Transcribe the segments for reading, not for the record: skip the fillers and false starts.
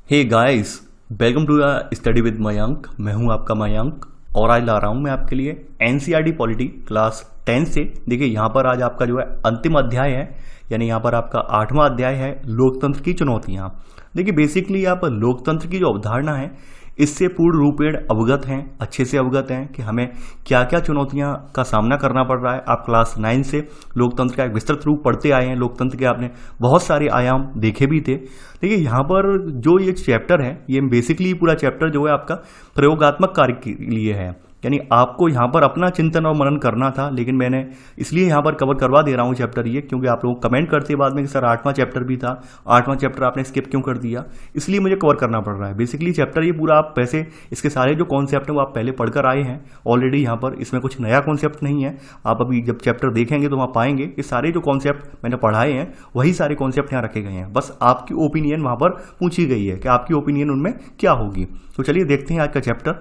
Hey guys, welcome to study with Mayank. मैं हूं आपका मयंक और आज ला रहा हूं मैं आपके लिए एनसीईआरटी पॉलिटी क्लास 10 से। देखिए यहाँ पर आज आपका जो है अंतिम अध्याय है, यानी यहाँ पर आपका 8वां अध्याय है लोकतंत्र की चुनौतियां। देखिए बेसिकली आप लोकतंत्र की जो अवधारणा है इससे पूर्ण रूपेण अवगत हैं, अच्छे से अवगत हैं कि हमें क्या क्या चुनौतियां का सामना करना पड़ रहा है। आप क्लास 9 से लोकतंत्र का एक विस्तृत रूप पढ़ते आए हैं। लोकतंत्र के आपने बहुत सारे आयाम देखे भी थे। देखिए यहाँ पर जो ये चैप्टर है, ये बेसिकली पूरा चैप्टर जो है आपका प्रयोगात्मक कार्य के लिए है, यानी आपको यहाँ पर अपना चिंतन और मनन करना था, लेकिन मैंने इसलिए यहाँ पर कवर करवा दे रहा हूँ चैप्टर ये, क्योंकि आप लोग कमेंट करते बाद में कि सर 8वां चैप्टर भी था, 8वां चैप्टर आपने स्किप क्यों कर दिया, इसलिए मुझे कवर करना पड़ रहा है। बेसिकली चैप्टर ये पूरा आप वैसे इसके सारे जो कॉन्सेप्ट हैं वो आप पहले पढ़कर आए हैं ऑलरेडी। यहाँ पर इसमें कुछ नया कॉन्सेप्ट नहीं है। आप अभी जब चैप्टर देखेंगे तो वहाँ पाएंगे कि सारे जो कॉन्सेप्ट मैंने पढ़ाए हैं वही सारे कॉन्सेप्ट यहाँ रखे गए हैं। बस आपकी ओपिनियन वहाँ पर पूछी गई है कि आपकी ओपिनियन उनमें क्या होगी। तो चलिए देखते हैं आज का चैप्टर।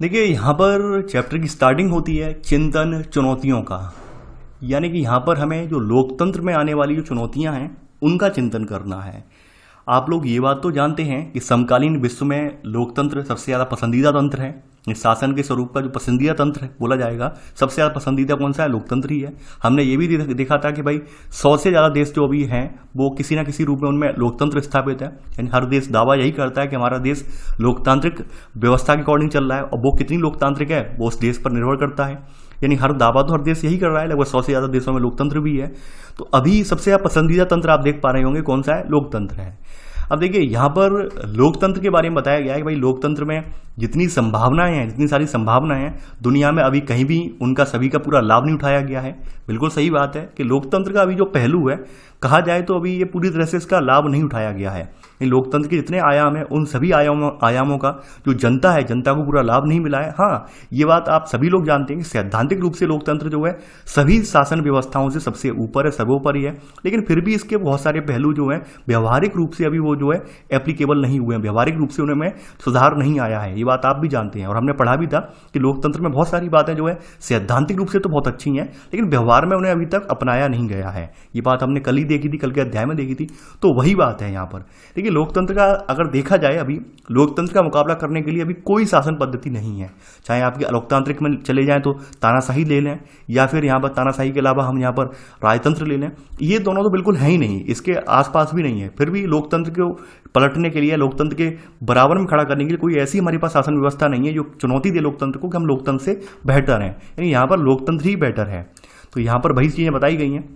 देखिए यहाँ पर चैप्टर की स्टार्टिंग होती है चिंतन चुनौतियों का, यानी कि यहाँ पर हमें जो लोकतंत्र में आने वाली जो चुनौतियाँ हैं उनका चिंतन करना है। आप लोग ये बात तो जानते हैं कि समकालीन विश्व में लोकतंत्र सबसे ज़्यादा पसंदीदा तंत्र है। इस शासन के स्वरूप का जो पसंदीदा तंत्र है बोला जाएगा, सबसे ज़्यादा पसंदीदा कौन सा है? लोकतंत्र ही है। हमने ये भी देखा था कि भाई 100 से ज़्यादा देश जो अभी हैं वो किसी ना किसी रूप में उनमें लोकतंत्र स्थापित है। यानी हर देश दावा यही करता है कि हमारा देश लोकतांत्रिक व्यवस्था के अकॉर्डिंग चल रहा है, और वो कितनी लोकतांत्रिक है वो उस देश पर निर्भर करता है। यानी हर दावा तो हर देश यही कर रहा है, लगभग 100 से ज़्यादा देशों में लोकतंत्र भी है। तो अभी सबसे ज़्यादा पसंदीदा तंत्र आप देख पा रहे होंगे कौन सा है? लोकतंत्र है। अब देखिए यहाँ पर लोकतंत्र के बारे में बताया गया है कि भाई लोकतंत्र में जितनी संभावनाएं हैं, जितनी सारी संभावनाएं हैं दुनिया में, अभी कहीं भी उनका सभी का पूरा लाभ नहीं उठाया गया है। बिल्कुल सही बात है कि लोकतंत्र का अभी जो पहलू है कहा जाए तो अभी ये पूरी तरह से इसका लाभ नहीं उठाया गया है। लोकतंत्र के जितने आयाम हैं उन सभी आयामों का जो जनता है, जनता को पूरा लाभ नहीं मिला है। हाँ, ये बात आप सभी लोग जानते हैं कि सैद्धांतिक रूप से लोकतंत्र जो है सभी शासन व्यवस्थाओं से सबसे ऊपर है, सर्वोपरि है, लेकिन फिर भी इसके बहुत सारे पहलू जो हैं व्यवहारिक रूप से अभी वो जो है एप्लीकेबल नहीं हुए हैं, व्यवहारिक रूप से उनमें सुधार नहीं आया है। ये बात आप भी जानते हैं और हमने पढ़ा भी था कि लोकतंत्र में बहुत सारी बातें जो है सैद्धांतिक रूप से तो बहुत अच्छी हैं, लेकिन व्यवहार में उन्हें अभी तक अपनाया नहीं गया है। ये बात हमने कल ही देखी थी, कल के अध्याय में देखी थी। तो वही बात है यहाँ पर। देखिए लोकतंत्र का अगर देखा जाए, अभी लोकतंत्र का मुकाबला करने के लिए अभी कोई शासन पद्धति नहीं है। चाहे आपके लोकतांत्रिक में चले जाएं तो तानाशाही ले लें, या फिर यहाँ पर तानाशाही के अलावा हम यहाँ पर राजतंत्र ले लें, ये दोनों तो बिल्कुल है ही नहीं, इसके आसपास भी नहीं है। फिर भी लोकतंत्र को पलटने के लिए, लोकतंत्र के बराबर में खड़ा करने के लिए कोई ऐसी हमारे पास शासन व्यवस्था नहीं है जो चुनौती दे लोकतंत्र को कि हम लोकतंत्र से बेहतर हैं। यानी यहाँ पर लोकतंत्र ही बेटर है। तो यहाँ पर वही चीज़ें बताई गई हैं।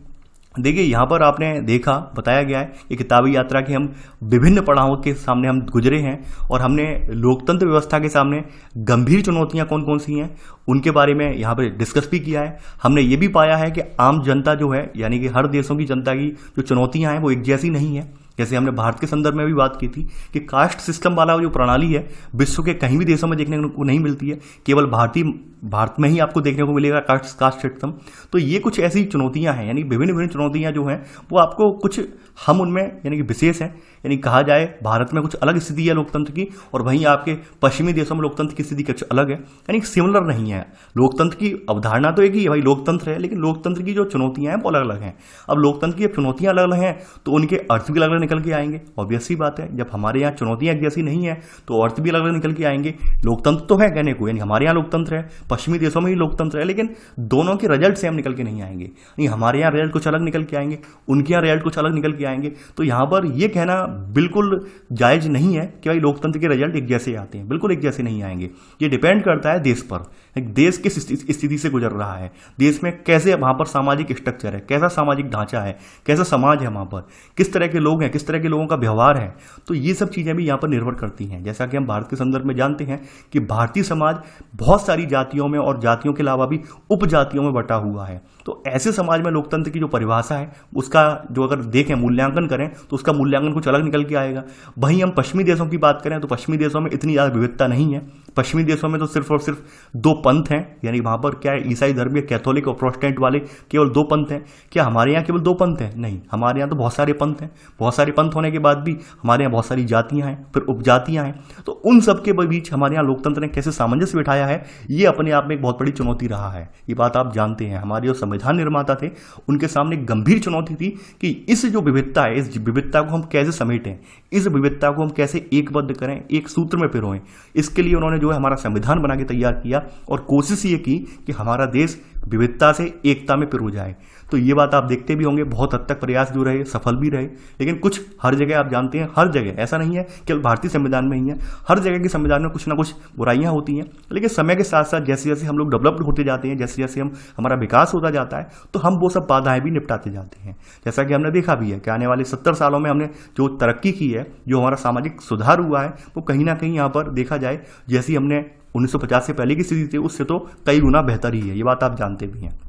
देखिए यहाँ पर आपने देखा, बताया गया है कि किताबी यात्रा के हम विभिन्न पड़ावों के सामने हम गुजरे हैं, और हमने लोकतंत्र व्यवस्था के सामने गंभीर चुनौतियाँ कौन कौन सी हैं उनके बारे में यहाँ पर डिस्कस भी किया है। हमने ये भी पाया है कि आम जनता जो है, यानी कि हर देशों की जनता की जो चुनौतियाँ हैं वो एक जैसी नहीं है। जैसे हमने भारत के संदर्भ में भी बात की थी कि कास्ट सिस्टम वाला जो प्रणाली है विश्व के कहीं भी देशों में देखने को नहीं मिलती है, केवल भारत में ही आपको देखने को मिलेगा कास्ट सिस्टम। तो ये कुछ ऐसी चुनौतियां हैं, यानी विभिन्न विभिन्न चुनौतियां जो हैं वो आपको कुछ हम उनमें यानी कि विशेष हैं। यानी कहा जाए भारत में कुछ अलग स्थिति है लोकतंत्र की, और वहीं आपके पश्चिमी देशों में लोकतंत्र की स्थिति कुछ अलग है, यानी सिमिलर नहीं है। लोकतंत्र की अवधारणा तो एक ही है, भाई लोकतंत्र है, लेकिन लोकतंत्र की जो चुनौतियां हैं वो अलग अलग हैं। अब लोकतंत्र की चुनौतियां अलग अलग हैं तो उनके अर्थ भी अलग अलग निकल के आएंगे। ऑब्वियस सी बात है, जब हमारे यहाँ चुनौतियां एक जैसी नहीं है तो अर्थ भी अलग अलग निकल के आएंगे। लोकतंत्र तो है कहने को, यानी हमारे यहाँ लोकतंत्र है, पश्चिमी देशों में ही लोकतंत्र है, लेकिन दोनों के रिजल्ट सेम निकल के नहीं आएंगे। यानी हमारे यहाँ रिजल्ट कुछ अलग निकल के आएंगे, उनके यहाँ रिजल्ट कुछ अलग निकल के आएंगे। तो यहाँ पर यह कहना बिल्कुल जायज नहीं है कि भाई लोकतंत्र के रिजल्ट एक जैसे आते हैं, बिल्कुल एक जैसे नहीं आएंगे। ये डिपेंड करता है देश पर, देश किस स्थिति से गुजर रहा है, देश में कैसे वहां पर सामाजिक स्ट्रक्चर है, कैसा सामाजिक ढांचा है, कैसा समाज है, वहां पर किस तरह के लोग हैं, किस तरह के लोगों का व्यवहार है। तो ये सब चीजें भी यहाँ पर निर्भर करती हैं। जैसा कि हम भारत के संदर्भ में जानते हैं कि भारतीय समाज बहुत सारी जातियों में और जातियों के अलावा भी उपजातियों में बटा हुआ है। तो ऐसे समाज में लोकतंत्र की जो परिभाषा है उसका जो अगर देखें, मूल्यांकन करें तो उसका मूल्यांकन कुछ अलग निकल के आएगा। वहीं हम पश्चिमी देशों की बात करें तो पश्चिमी देशों में इतनी ज़्यादा विविधता नहीं है। पश्चिमी देशों में तो सिर्फ और सिर्फ 2 पंथ हैं, यानी वहाँ पर क्या है, ईसाई धर्म के कैथोलिक और प्रोटेस्टेंट वाले केवल 2 पंथ हैं। क्या हमारे यहाँ केवल 2 पंथ हैं? नहीं, हमारे यहाँ तो बहुत सारे पंथ हैं। बहुत सारे पंथ होने के बाद भी हमारे यहाँ बहुत सारी जातियाँ हैं, फिर उपजातियाँ हैं। तो उन सब के बीच हमारे यहाँ लोकतंत्र ने कैसे सामंजस्य बिठाया है, ये अपने आप में एक बहुत बड़ी चुनौती रहा है। ये बात आप जानते हैं। हमारी जो संविधान निर्माता थे, उनके सामने एक गंभीर चुनौती थी कि इस जो विविधता है, इस विविधता को हम कैसे समेटें, इस विविधता को हम कैसे एकबद्ध करें, एक सूत्र में पिरोएं। इसके लिए उन्होंने जो है हमारा संविधान बना के तैयार किया और कोशिश ये की कि हमारा देश विविधता से एकता में पिरो जाए। तो ये बात आप देखते भी होंगे, बहुत हद तक प्रयास जो रहे सफल भी रहे, लेकिन कुछ हर जगह आप जानते हैं, हर जगह ऐसा नहीं है केवल भारतीय संविधान में ही है, हर जगह के संविधान में कुछ ना कुछ बुराइयां होती हैं। लेकिन समय के साथ साथ जैसे जैसे हम लोग डेवलप्ड होते जाते हैं, जैसे जैसे हमारा विकास होता जाता है, तो हम वो सब बाधाएं भी निपटाते जाते हैं। जैसा कि हमने देखा भी है कि आने वाले 70 सालों में हमने जो तरक्की की है, जो हमारा सामाजिक सुधार हुआ है, वो कहीं ना कहीं यहाँ पर देखा जाए जैसी हमने 1950 से पहले की स्थिति थी उससे तो कई गुना बेहतर ही है। ये बात आप जानते भी हैं।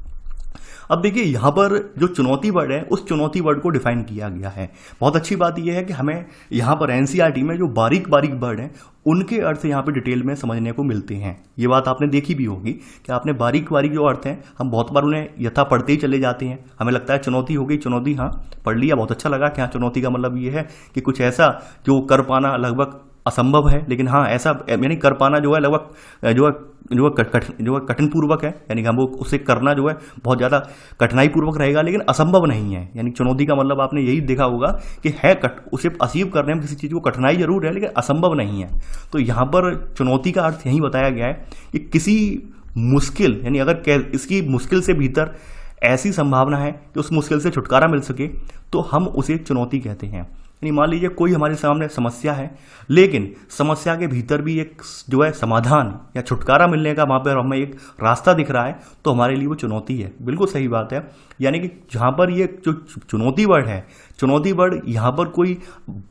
अब देखिए यहाँ पर जो चुनौती वर्ड है, उस चुनौती वर्ड को डिफाइन किया गया है। बहुत अच्छी बात यह है कि हमें यहाँ पर एनसीईआरटी में जो बारीक बारीक वर्ड हैं उनके अर्थ यहाँ पे डिटेल में समझने को मिलते हैं। ये बात आपने देखी भी होगी कि आपने बारीक बारीक जो अर्थ हैं, हम बहुत बार उन्हें यथा पढ़ते ही चले जाते हैं। हमें लगता है चुनौती हो गई, चुनौती हाँ पढ़ लिया, बहुत अच्छा लगा कि हाँ चुनौती का मतलब ये है कि कुछ ऐसा जो कर पाना लगभग असंभव है, लेकिन हाँ ऐसा यानी कर पाना जो है लगभग जो है कठिन पूर्वक है, यानी कि हम उसे करना जो है बहुत ज़्यादा कठिनाई पूर्वक रहेगा, लेकिन असंभव नहीं है। यानी चुनौती का मतलब आपने यही देखा होगा कि है उसे अचीव करने में किसी चीज़ को कठिनाई जरूर है, लेकिन असंभव नहीं है। तो यहाँ पर चुनौती का अर्थ यही बताया गया है कि किसी मुश्किल, यानी अगर इसकी मुश्किल से भीतर ऐसी संभावना है कि उस मुश्किल से छुटकारा मिल सके, तो हम उसे चुनौती कहते हैं। यानी मान लीजिए कोई हमारे सामने समस्या है, लेकिन समस्या के भीतर भी एक जो है समाधान या छुटकारा मिलने का वहाँ पर हमें एक रास्ता दिख रहा है, तो हमारे लिए वो चुनौती है। बिल्कुल सही बात है। यानी कि जहाँ पर ये जो चुनौती वर्ड है, चुनौती वर्ड यहाँ पर कोई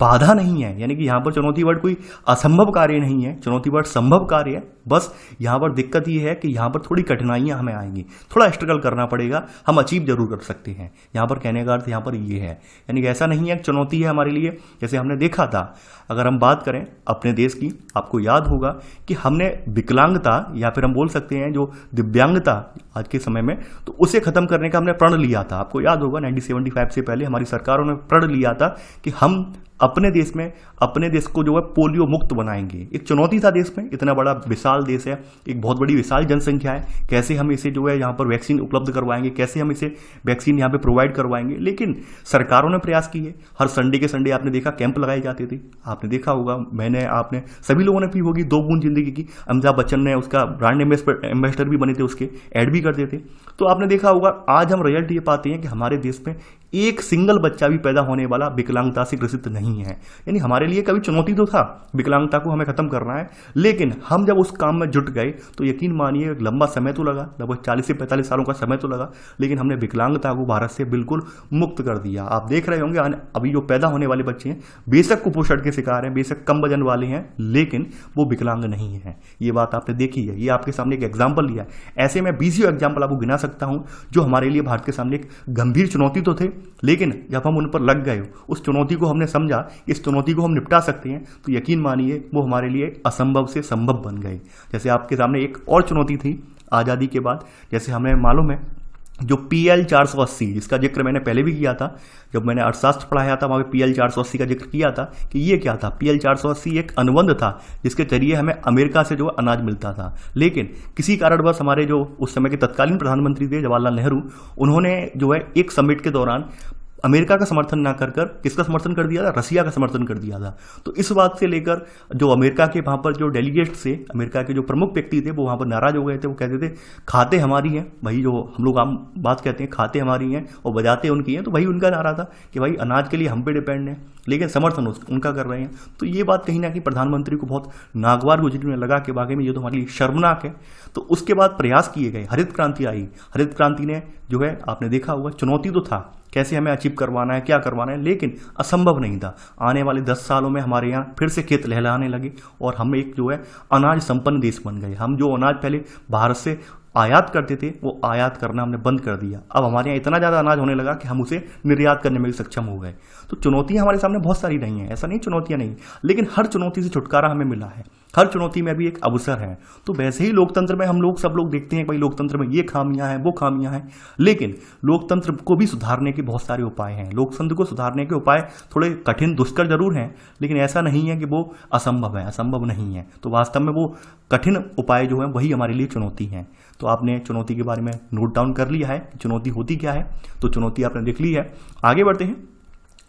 बाधा नहीं है, यानी कि यहाँ पर चुनौती वर्ड कोई असंभव कार्य नहीं है, चुनौती वर्ड संभव कार्य है। बस यहाँ पर दिक्कत ये है कि यहाँ पर थोड़ी कठिनाइयाँ हमें आएंगी, थोड़ा स्ट्रगल करना पड़ेगा, हम अचीव जरूर कर सकते हैं। यहाँ पर कहने का अर्थ यहाँ पर ये है, यानी कि ऐसा नहीं है चुनौती है हमारे लिए। जैसे हमने देखा था, अगर हम बात करें अपने देश की, आपको याद होगा कि हमने विकलांगता या फिर हम बोल सकते हैं जो दिव्यांगता आज के समय में, तो उसे खत्म करने का हमने प्रण लिया था। आपको याद होगा 1975 से पहले हमारी सरकारों ने प्रण लिया था कि हम अपने देश को जो है पोलियो मुक्त बनाएंगे। एक चुनौती था देश में, इतना बड़ा विशाल देश है, एक बहुत बड़ी विशाल जनसंख्या है, कैसे हम इसे जो है यहाँ पर वैक्सीन उपलब्ध करवाएंगे, कैसे हम इसे वैक्सीन यहाँ पे प्रोवाइड करवाएंगे। लेकिन सरकारों ने प्रयास किए, हर संडे के संडे आपने देखा कैंप लगाए जाते थे, आपने देखा होगा, मैंने आपने सभी लोगों ने पी होगी 2 बूंद जिंदगी की, अमिताभ बच्चन ने उसका ब्रांड एम्बेसडर भी बने थे, उसके ऐड भी करते थे। तो आपने देखा होगा आज हम रिजल्ट ये पाते हैं कि हमारे देश में एक सिंगल बच्चा भी पैदा होने वाला विकलांगता से ग्रसित नहीं है। यानी हमारे लिए कभी चुनौती तो था, विकलांगता को हमें खत्म करना है, लेकिन हम जब उस काम में जुट गए तो यकीन मानिए लंबा समय तो लगा, लगभग 40 से 45 सालों का समय तो लगा, लेकिन हमने विकलांगता को भारत से बिल्कुल मुक्त कर दिया। आप देख रहे होंगे अभी जो पैदा होने वाले बच्चे हैं बेशक कुपोषण के शिकार हैं, बेशक कम वजन वाले हैं, लेकिन वो विकलांग नहीं है। ये बात आपने देखी है, ये आपके सामने एक एग्जाम्पल लिया है। ऐसे में 20 एग्जाम्पल आपको गिना सकता हूं जो हमारे लिए भारत के सामने एक गंभीर चुनौती तो थे, लेकिन जब हम उन पर लग गए, उस चुनौती को हमने समझा, इस चुनौती को हम निपटा सकते हैं, तो यकीन मानिए वो हमारे लिए असंभव से संभव बन गए। जैसे आपके सामने एक और चुनौती थी आज़ादी के बाद, जैसे हमें मालूम है जो PL 480, जिसका जिक्र मैंने पहले भी किया था, जब मैंने अर्थशास्त्र पढ़ाया था वहाँ पे PL 480 का जिक्र किया था कि ये क्या था। PL 480 एक अनुबंध था जिसके जरिए हमें अमेरिका से जो अनाज मिलता था, लेकिन किसी कारणवश हमारे जो उस समय के तत्कालीन प्रधानमंत्री थे जवाहरलाल नेहरू, उन्होंने जो है एक समिट के दौरान अमेरिका का समर्थन ना कर किसका समर्थन कर दिया था, रसिया का समर्थन कर दिया था। तो इस बात से लेकर जो अमेरिका के वहाँ पर जो डेलीगेट्स थे, अमेरिका के जो प्रमुख व्यक्ति थे, वो वहाँ पर नाराज हो गए थे। वो कहते थे खाते हमारी हैं, भाई जो हम लोग आम बात कहते हैं खाते हमारी हैं और बजाते उनकी हैं, तो वही उनका नारा था कि भाई अनाज के लिए हम पे डिपेंड है, लेकिन समर्थन उनका कर रहे हैं। तो ये बात कहीं ना कहीं प्रधानमंत्री को बहुत नागवार गुजरने लगा कि वाकई में ये तो हमारे लिए शर्मनाक है। तो उसके बाद प्रयास किए गए, हरित क्रांति आई, हरित क्रांति ने जो है आपने देखा होगा चुनौती तो था, कैसे हमें अचीव करवाना है, क्या करवाना है, लेकिन असंभव नहीं था। आने वाले 10 सालों में हमारे यहाँ फिर से खेत लहलहाने लगे और हम एक जो है अनाज संपन्न देश बन गए। हम जो अनाज पहले भारत से आयात करते थे वो आयात करना हमने बंद कर दिया। अब हमारे यहाँ इतना ज़्यादा अनाज होने लगा कि हम उसे निर्यात करने में भी सक्षम हो गए। तो चुनौतियाँ हमारे सामने बहुत सारी नहीं हैं, ऐसा नहीं चुनौतियाँ नहीं, लेकिन हर चुनौती से छुटकारा हमें मिला है, हर चुनौती में भी एक अवसर है। तो वैसे ही लोकतंत्र में हम लोग सब लोग देखते हैं भाई लोकतंत्र में ये खामियां हैं वो खामियां हैं, लेकिन लोकतंत्र को भी सुधारने के बहुत सारे उपाय हैं। लोकतंत्र को सुधारने के उपाय थोड़े कठिन दुष्कर जरूर हैं, लेकिन ऐसा नहीं है कि वो असंभव है, असंभव नहीं है। तो वास्तव में वो कठिन उपाय जो है वही हमारे लिए चुनौती हैं। तो तो आपने चुनौती के बारे में नोट डाउन कर लिया है, चुनौती होती क्या है, तो चुनौती आपने देख ली है। आगे बढ़ते हैं।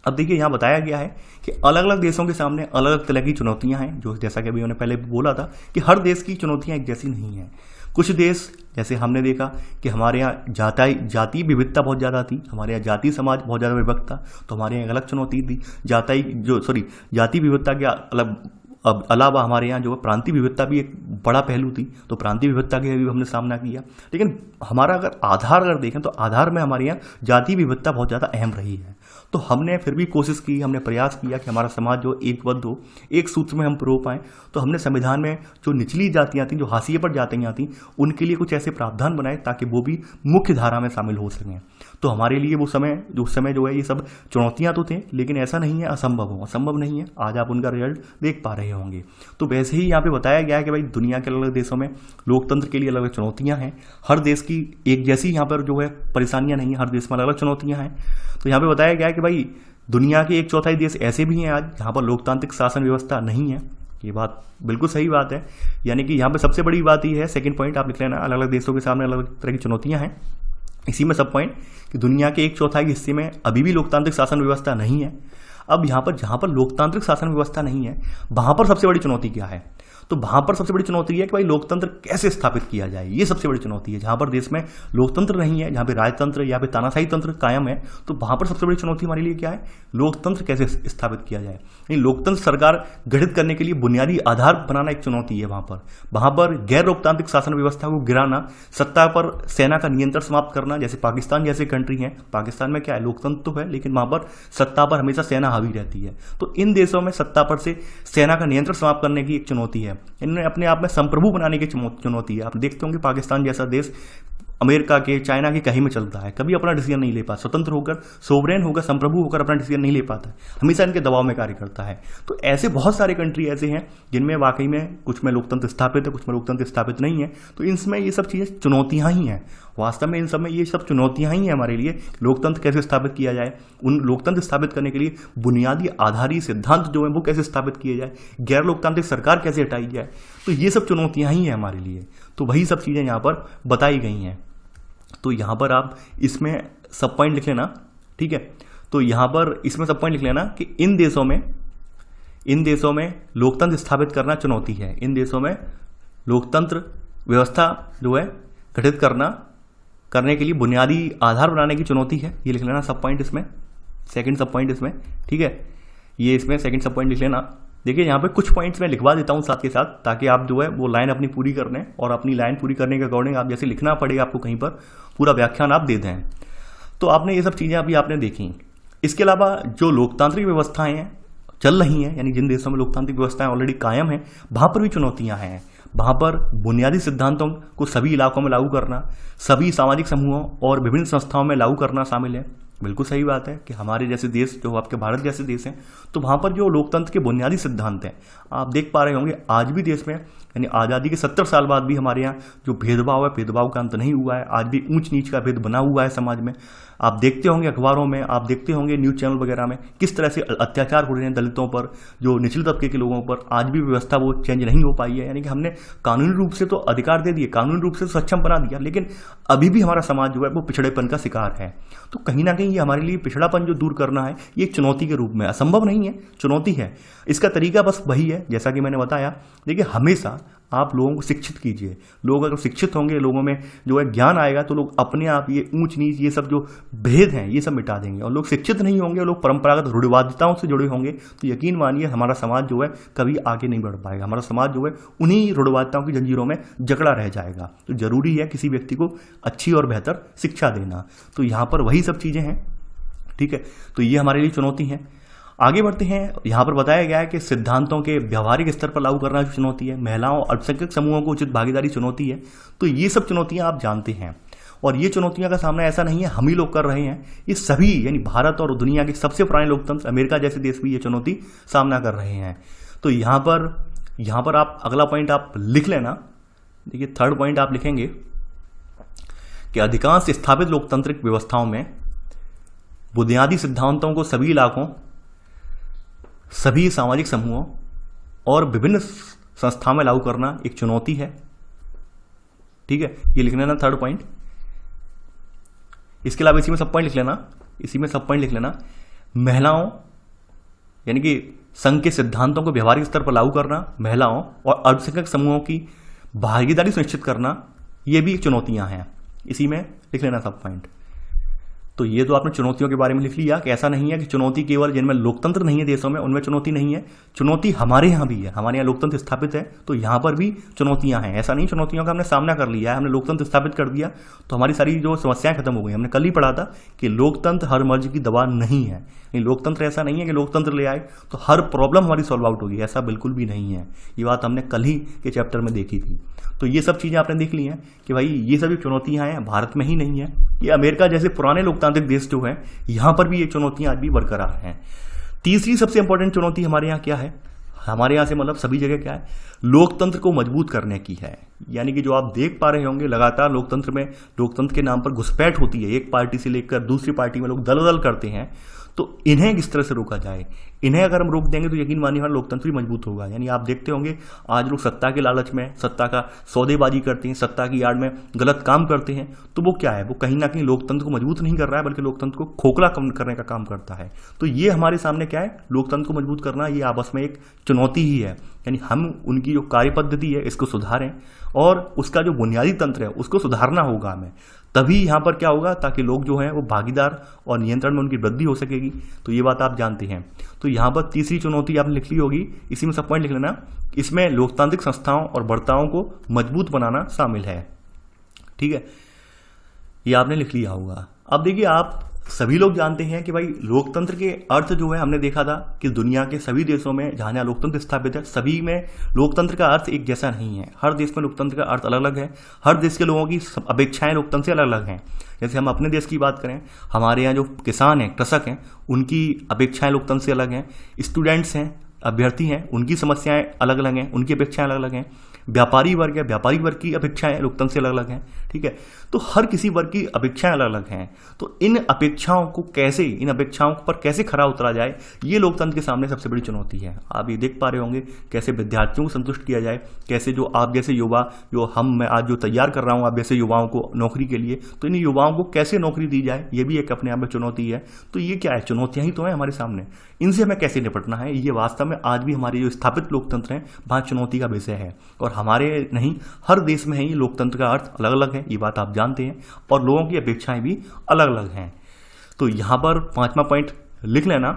अब देखिए यहाँ बताया गया है कि अलग अलग देशों के सामने अलग अलग तरह की चुनौतियां हैं, जो जैसा कि अभी मैंने पहले बोला था कि हर देश की चुनौतियां एक जैसी नहीं हैं। कुछ देश जैसे हमने देखा कि हमारे यहाँ जातीय विविधता बहुत ज़्यादा थी, हमारे यहाँ जातीय समाज बहुत ज़्यादा विभक्त था, तो हमारे यहाँ एक अलग चुनौती थी। जातीय विविधता के अलावा हमारे यहाँ जो है प्रांतीय विविधता भी एक बड़ा पहलू थी, तो प्रांतीय विविधता के भी हमने सामना किया। लेकिन हमारा अगर देखें तो आधार में हमारे यहाँ जातीय विविधता बहुत ज़्यादा अहम रही है। तो हमने फिर भी कोशिश की, हमने प्रयास किया कि हमारा समाज जो एकबद्ध हो, एक सूत्र में हम पिरो पाएँ। तो हमने संविधान में जो निचली जातियाँ थीं, जो हाशिए पर जातियाँ थीं, उनके लिए कुछ ऐसे प्रावधान बनाए ताकि वो भी मुख्य धारा में शामिल हो सकें। तो हमारे लिए उस समय जो है ये सब चुनौतियाँ तो थे, लेकिन ऐसा नहीं है असंभव नहीं है। आज आप उनका रिजल्ट देख पा रहे होंगे। तो वैसे ही यहाँ पे बताया गया है कि भाई दुनिया के अलग अलग देशों में लोकतंत्र के लिए अलग अलग चुनौतियाँ हैं। हर देश की एक जैसी यहाँ पर जो है परेशानियाँ नहीं है, हर देश में अलग अलग चुनौतियाँ हैं। तो यहाँ पे बताया गया है कि भाई दुनिया के 1/4 देश ऐसे भी हैं आज जहाँ पर लोकतांत्रिक शासन व्यवस्था नहीं है। ये बात बिल्कुल सही बात है। यानी कि यहाँ पे सबसे बड़ी बात ये है, सेकंड पॉइंट आप लिख लेना, अलग अलग देशों के सामने अलग अलग तरह की चुनौतियाँ हैं। इसी में सब पॉइंट कि दुनिया के 1/4 हिस्से में अभी भी लोकतांत्रिक शासन व्यवस्था नहीं है। अब यहाँ पर जहाँ पर लोकतांत्रिक शासन व्यवस्था नहीं है, वहाँ पर सबसे बड़ी चुनौती क्या है? तो वहाँ पर सबसे बड़ी चुनौती है कि भाई लोकतंत्र कैसे स्थापित किया जाए। ये सबसे बड़ी चुनौती है। जहाँ पर देश में लोकतंत्र नहीं है, जहाँ पे राजतंत्र या फिर तानाशाही तंत्र कायम है, तो वहाँ पर सबसे बड़ी चुनौती हमारे लिए क्या है? लोकतंत्र कैसे स्थापित किया जाए। लोकतंत्र सरकार गठित करने के लिए बुनियादी आधार बनाना एक चुनौती है। वहाँ पर गैर लोकतांत्रिक शासन व्यवस्था को गिराना, सत्ता पर सेना का नियंत्रण समाप्त करना, जैसे पाकिस्तान जैसे कंट्री है। पाकिस्तान में क्या है, लोकतंत्र तो है, लेकिन वहाँ पर सत्ता पर हमेशा सेना हावी रहती है। तो इन देशों में सत्ता पर से सेना का नियंत्रण समाप्त करने की एक चुनौती है। इन्होंने अपने आप में संप्रभु बनाने की चुनौती है। आप देखते होंगे पाकिस्तान जैसा देश अमेरिका के, चाइना के कहीं में चलता है, कभी अपना डिसीजन नहीं ले पाता, स्वतंत्र होकर, सोवरेन होकर, संप्रभु होकर अपना डिसीजन नहीं ले पाता है, हमेशा इनके दबाव में कार्य करता है। तो ऐसे बहुत सारे कंट्री ऐसे हैं जिनमें वाकई में कुछ में लोकतंत्र स्थापित है, कुछ में लोकतंत्र स्थापित नहीं है। तो इनमें ये सब चीज़ें चुनौतियाँ ही हैं। वास्तव में इन सब में ये सब चुनौतियाँ ही हैं हमारे लिए। लोकतंत्र कैसे स्थापित किया जाए, उन लोकतंत्र स्थापित करने के लिए बुनियादी आधारी सिद्धांत जो है वो कैसे स्थापित किए जाए, गैर लोकतांत्रिक सरकार कैसे हटाई जाए, तो ये सब चुनौतियाँ ही हैं हमारे लिए। तो वही सब चीज़ें यहाँ पर बताई गई हैं। तो यहाँ पर आप इसमें सब पॉइंट लिख लेना, ठीक है। तो यहाँ पर इसमें सब पॉइंट लिख लेना कि इन देशों में लोकतंत्र स्थापित करना चुनौती है। इन देशों में लोकतंत्र व्यवस्था जो है गठित करने के लिए बुनियादी आधार बनाने की चुनौती है। ये लिख लेना सब पॉइंट इसमें, सेकंड सब पॉइंट इसमें, ठीक है। ये इसमें सेकंड सब पॉइंट लिख लेना। देखिए यहाँ पे कुछ पॉइंट्स मैं लिखवा देता हूँ साथ के साथ, ताकि आप जो है वो लाइन अपनी पूरी करने, और अपनी लाइन पूरी करने के अकॉर्डिंग आप जैसे लिखना पड़ेगा आपको, कहीं पर पूरा व्याख्यान आप दे दें। तो आपने ये सब चीज़ें अभी आपने देखी। इसके अलावा जो लोकतांत्रिक व्यवस्थाएं हैं चल रही हैं, यानी जिन देशों में लोकतांत्रिक व्यवस्थाएं ऑलरेडी कायम हैं, वहाँ पर भी चुनौतियाँ हैं। वहाँ पर बुनियादी सिद्धांतों को सभी इलाकों में लागू करना, सभी सामाजिक समूहों और विभिन्न संस्थाओं में लागू करना शामिल है। बिल्कुल सही बात है कि हमारे जैसे देश, जो आपके भारत जैसे देश हैं, तो वहाँ पर जो लोकतंत्र के बुनियादी सिद्धांत हैं, आप देख पा रहे होंगे आज भी देश में, यानी आज़ादी के 70 साल बाद भी हमारे यहाँ जो भेदभाव है, भेदभाव का अंत नहीं हुआ है। आज भी ऊंच नीच का भेद बना हुआ है समाज में। आप देखते होंगे अखबारों में, आप देखते होंगे न्यूज़ चैनल वगैरह में किस तरह से अत्याचार हो रहे हैं दलितों पर, जो निचले तबके के लोगों पर। आज भी व्यवस्था वो चेंज नहीं हो पाई है। यानी कि हमने कानूनी रूप से तो अधिकार दे दिए, कानूनी रूप से तो सक्षम बना दिया, लेकिन अभी भी हमारा समाज जो है वो पिछड़ेपन का शिकार है। तो कहीं ना कहीं ये हमारे लिए पिछड़ापन जो दूर करना है, ये एक चुनौती के रूप में, असंभव नहीं है, चुनौती है। इसका तरीका बस वही है, जैसा कि मैंने बताया। देखिए हमेशा आप लोगों को शिक्षित कीजिए। लोग अगर शिक्षित होंगे, लोगों में जो है ज्ञान आएगा, तो लोग अपने आप ये ऊंच नीच, ये सब जो भेद हैं, ये सब मिटा देंगे। और लोग शिक्षित नहीं होंगे, लोग परंपरागत रूढ़िवादिताओं से जुड़े होंगे, तो यकीन मानिए हमारा समाज जो है कभी आगे नहीं बढ़ पाएगा। हमारा समाज जो है उन्हीं रूढ़िवादिताओं की जंजीरों में जकड़ा रह जाएगा। तो जरूरी है किसी व्यक्ति को अच्छी और बेहतर शिक्षा देना। तो यहाँ पर वही सब चीज़ें हैं, ठीक है। तो ये हमारे लिए चुनौती है। आगे बढ़ते हैं। यहाँ पर बताया गया है कि सिद्धांतों के व्यावहारिक स्तर पर लागू करना जो चुनौती है, महिलाओं और अल्पसंख्यक समूहों को उचित भागीदारी चुनौती है। तो ये सब चुनौतियाँ आप जानते हैं, और ये चुनौतियों का सामना ऐसा नहीं है हम ही लोग कर रहे हैं, ये सभी, यानी भारत और दुनिया के सबसे पुराने लोकतंत्र अमेरिका जैसे देश भी ये चुनौती सामना कर रहे हैं। तो यहाँ पर आप अगला पॉइंट आप लिख लेना। देखिए थर्ड पॉइंट आप लिखेंगे कि अधिकांश स्थापित लोकतांत्रिक व्यवस्थाओं में बुनियादी सिद्धांतों को सभी इलाकों, सभी सामाजिक समूहों और विभिन्न संस्थाओं में लागू करना एक चुनौती है, ठीक है, ये लिख लेना थर्ड पॉइंट। इसके अलावा इसी में सब पॉइंट लिख लेना। महिलाओं यानी कि संघ के सिद्धांतों को व्यवहारिक स्तर पर लागू करना, महिलाओं और अल्पसंख्यक समूहों की भागीदारी सुनिश्चित करना, ये भी चुनौतियां हैं। इसी में लिख लेना सब पॉइंट। तो ये तो आपने चुनौतियों के बारे में लिख लिया कि ऐसा नहीं है कि चुनौती केवल जिनमें लोकतंत्र नहीं है देशों में उनमें चुनौती नहीं है, चुनौती हमारे यहाँ भी है। हमारे यहाँ लोकतंत्र स्थापित है तो यहाँ पर भी चुनौतियां हैं। ऐसा नहीं चुनौतियों का हमने सामना कर लिया है, हमने लोकतंत्र स्थापित कर दिया तो हमारी सारी जो समस्याएं खत्म हो गई। हमने कल ही पढ़ा था कि लोकतंत्र हर मर्ज की दवा नहीं है। लोकतंत्र ऐसा नहीं है कि लोकतंत्र ले आए तो हर प्रॉब्लम हमारी सॉल्व आउट होगी, ऐसा बिल्कुल भी नहीं है। ये बात हमने कल ही के चैप्टर में देखी थी। तो ये सब चीज़ें आपने देख ली हैं कि भाई ये सभी चुनौतियां हैं, भारत में ही नहीं है, ये अमेरिका जैसे पुराने लोकतांत्रिक देश जो है यहाँ पर भी ये चुनौतियां आज भी बरकरार हैं। तीसरी सबसे इंपॉर्टेंट चुनौती हमारे यहाँ क्या है, हमारे यहाँ से मतलब सभी जगह क्या है, लोकतंत्र को मजबूत करने की है। यानी कि जो आप देख पा रहे होंगे लगातार लोकतंत्र में लोकतंत्र के नाम पर घुसपैठ होती है, एक पार्टी से लेकर दूसरी पार्टी में लोग दल दल करते हैं। तो इन्हें किस तरह से रोका जाए, इन्हें अगर हम रोक देंगे तो यकीन मानिए हमारा लोकतंत्र भी मजबूत होगा। यानी आप देखते होंगे आज लोग सत्ता के लालच में सत्ता का सौदेबाजी करते हैं, सत्ता की आड़ में गलत काम करते हैं, तो वो क्या है, वो कहीं ना कहीं लोकतंत्र को मजबूत नहीं कर रहा है बल्कि लोकतंत्र को खोखला करने का काम करता है। तो ये हमारे सामने क्या है, लोकतंत्र को मजबूत करना, ये आपस में एक चुनौती ही है। यानी हम उनकी जो कार्य पद्धति है इसको सुधारें और उसका जो बुनियादी तंत्र है उसको सुधारना होगा हमें, तभी यहाँ पर क्या होगा, ताकि लोग जो हैं वो भागीदार और नियंत्रण में उनकी वृद्धि हो सकेगी। तो ये बात आप जानते हैं। तो यहाँ पर तीसरी चुनौती आपने लिख ली होगी, इसी में सब पॉइंट लिख लेना। इसमें लोकतांत्रिक संस्थाओं और वार्ताओं को मजबूत बनाना शामिल है। ठीक है, ये आपने लिख लिया होगा। अब देखिए आप सभी लोग जानते हैं कि भाई लोकतंत्र के अर्थ जो है हमने देखा था कि दुनिया के सभी देशों में जहाँ जहाँ लोकतंत्र स्थापित है सभी में लोकतंत्र का अर्थ एक जैसा नहीं है। हर देश में लोकतंत्र का अर्थ अलग अलग है, हर देश के लोगों की अपेक्षाएं लोकतंत्र से अलग अलग हैं। जैसे हम अपने देश की बात करें, हमारे यहाँ जो किसान हैं, कृषक हैं, उनकी अपेक्षाएं लोकतंत्र से अलग हैं। स्टूडेंट्स हैं, अभ्यर्थी हैं, उनकी समस्याएं अलग अलग हैं, उनकी अपेक्षाएं अलग अलग हैं। व्यापारी वर्ग है, व्यापारी वर्ग की अपेक्षाएं लोकतंत्र से अलग अलग हैं। ठीक है, तो हर किसी वर्ग की अपेक्षाएं अलग अलग हैं। तो इन अपेक्षाओं पर कैसे खरा उतरा जाए, ये लोकतंत्र के सामने सबसे बड़ी चुनौती है। आप ये देख पा रहे होंगे कैसे विद्यार्थियों को संतुष्ट किया जाए, कैसे जो आप जैसे युवा, मैं आज जो तैयार कर रहा हूँ आप जैसे युवाओं को नौकरी के लिए, तो इन युवाओं को कैसे नौकरी दी जाए, ये भी एक अपने आप में चुनौती है। तो ये क्या है, चुनौतियां ही तो है हमारे सामने, इनसे हमें कैसे निपटना है, ये वास्तव में आज भी हमारे जो स्थापित लोकतंत्र हैं वहाँ चुनौती का विषय है। और हमारे नहीं, हर देश में है ये लोकतंत्र का अर्थ अलग अलग है, ये बात आप जानते हैं, और लोगों की अपेक्षाएं भी अलग अलग हैं। तो यहाँ पर पांचवा पॉइंट लिख लेना,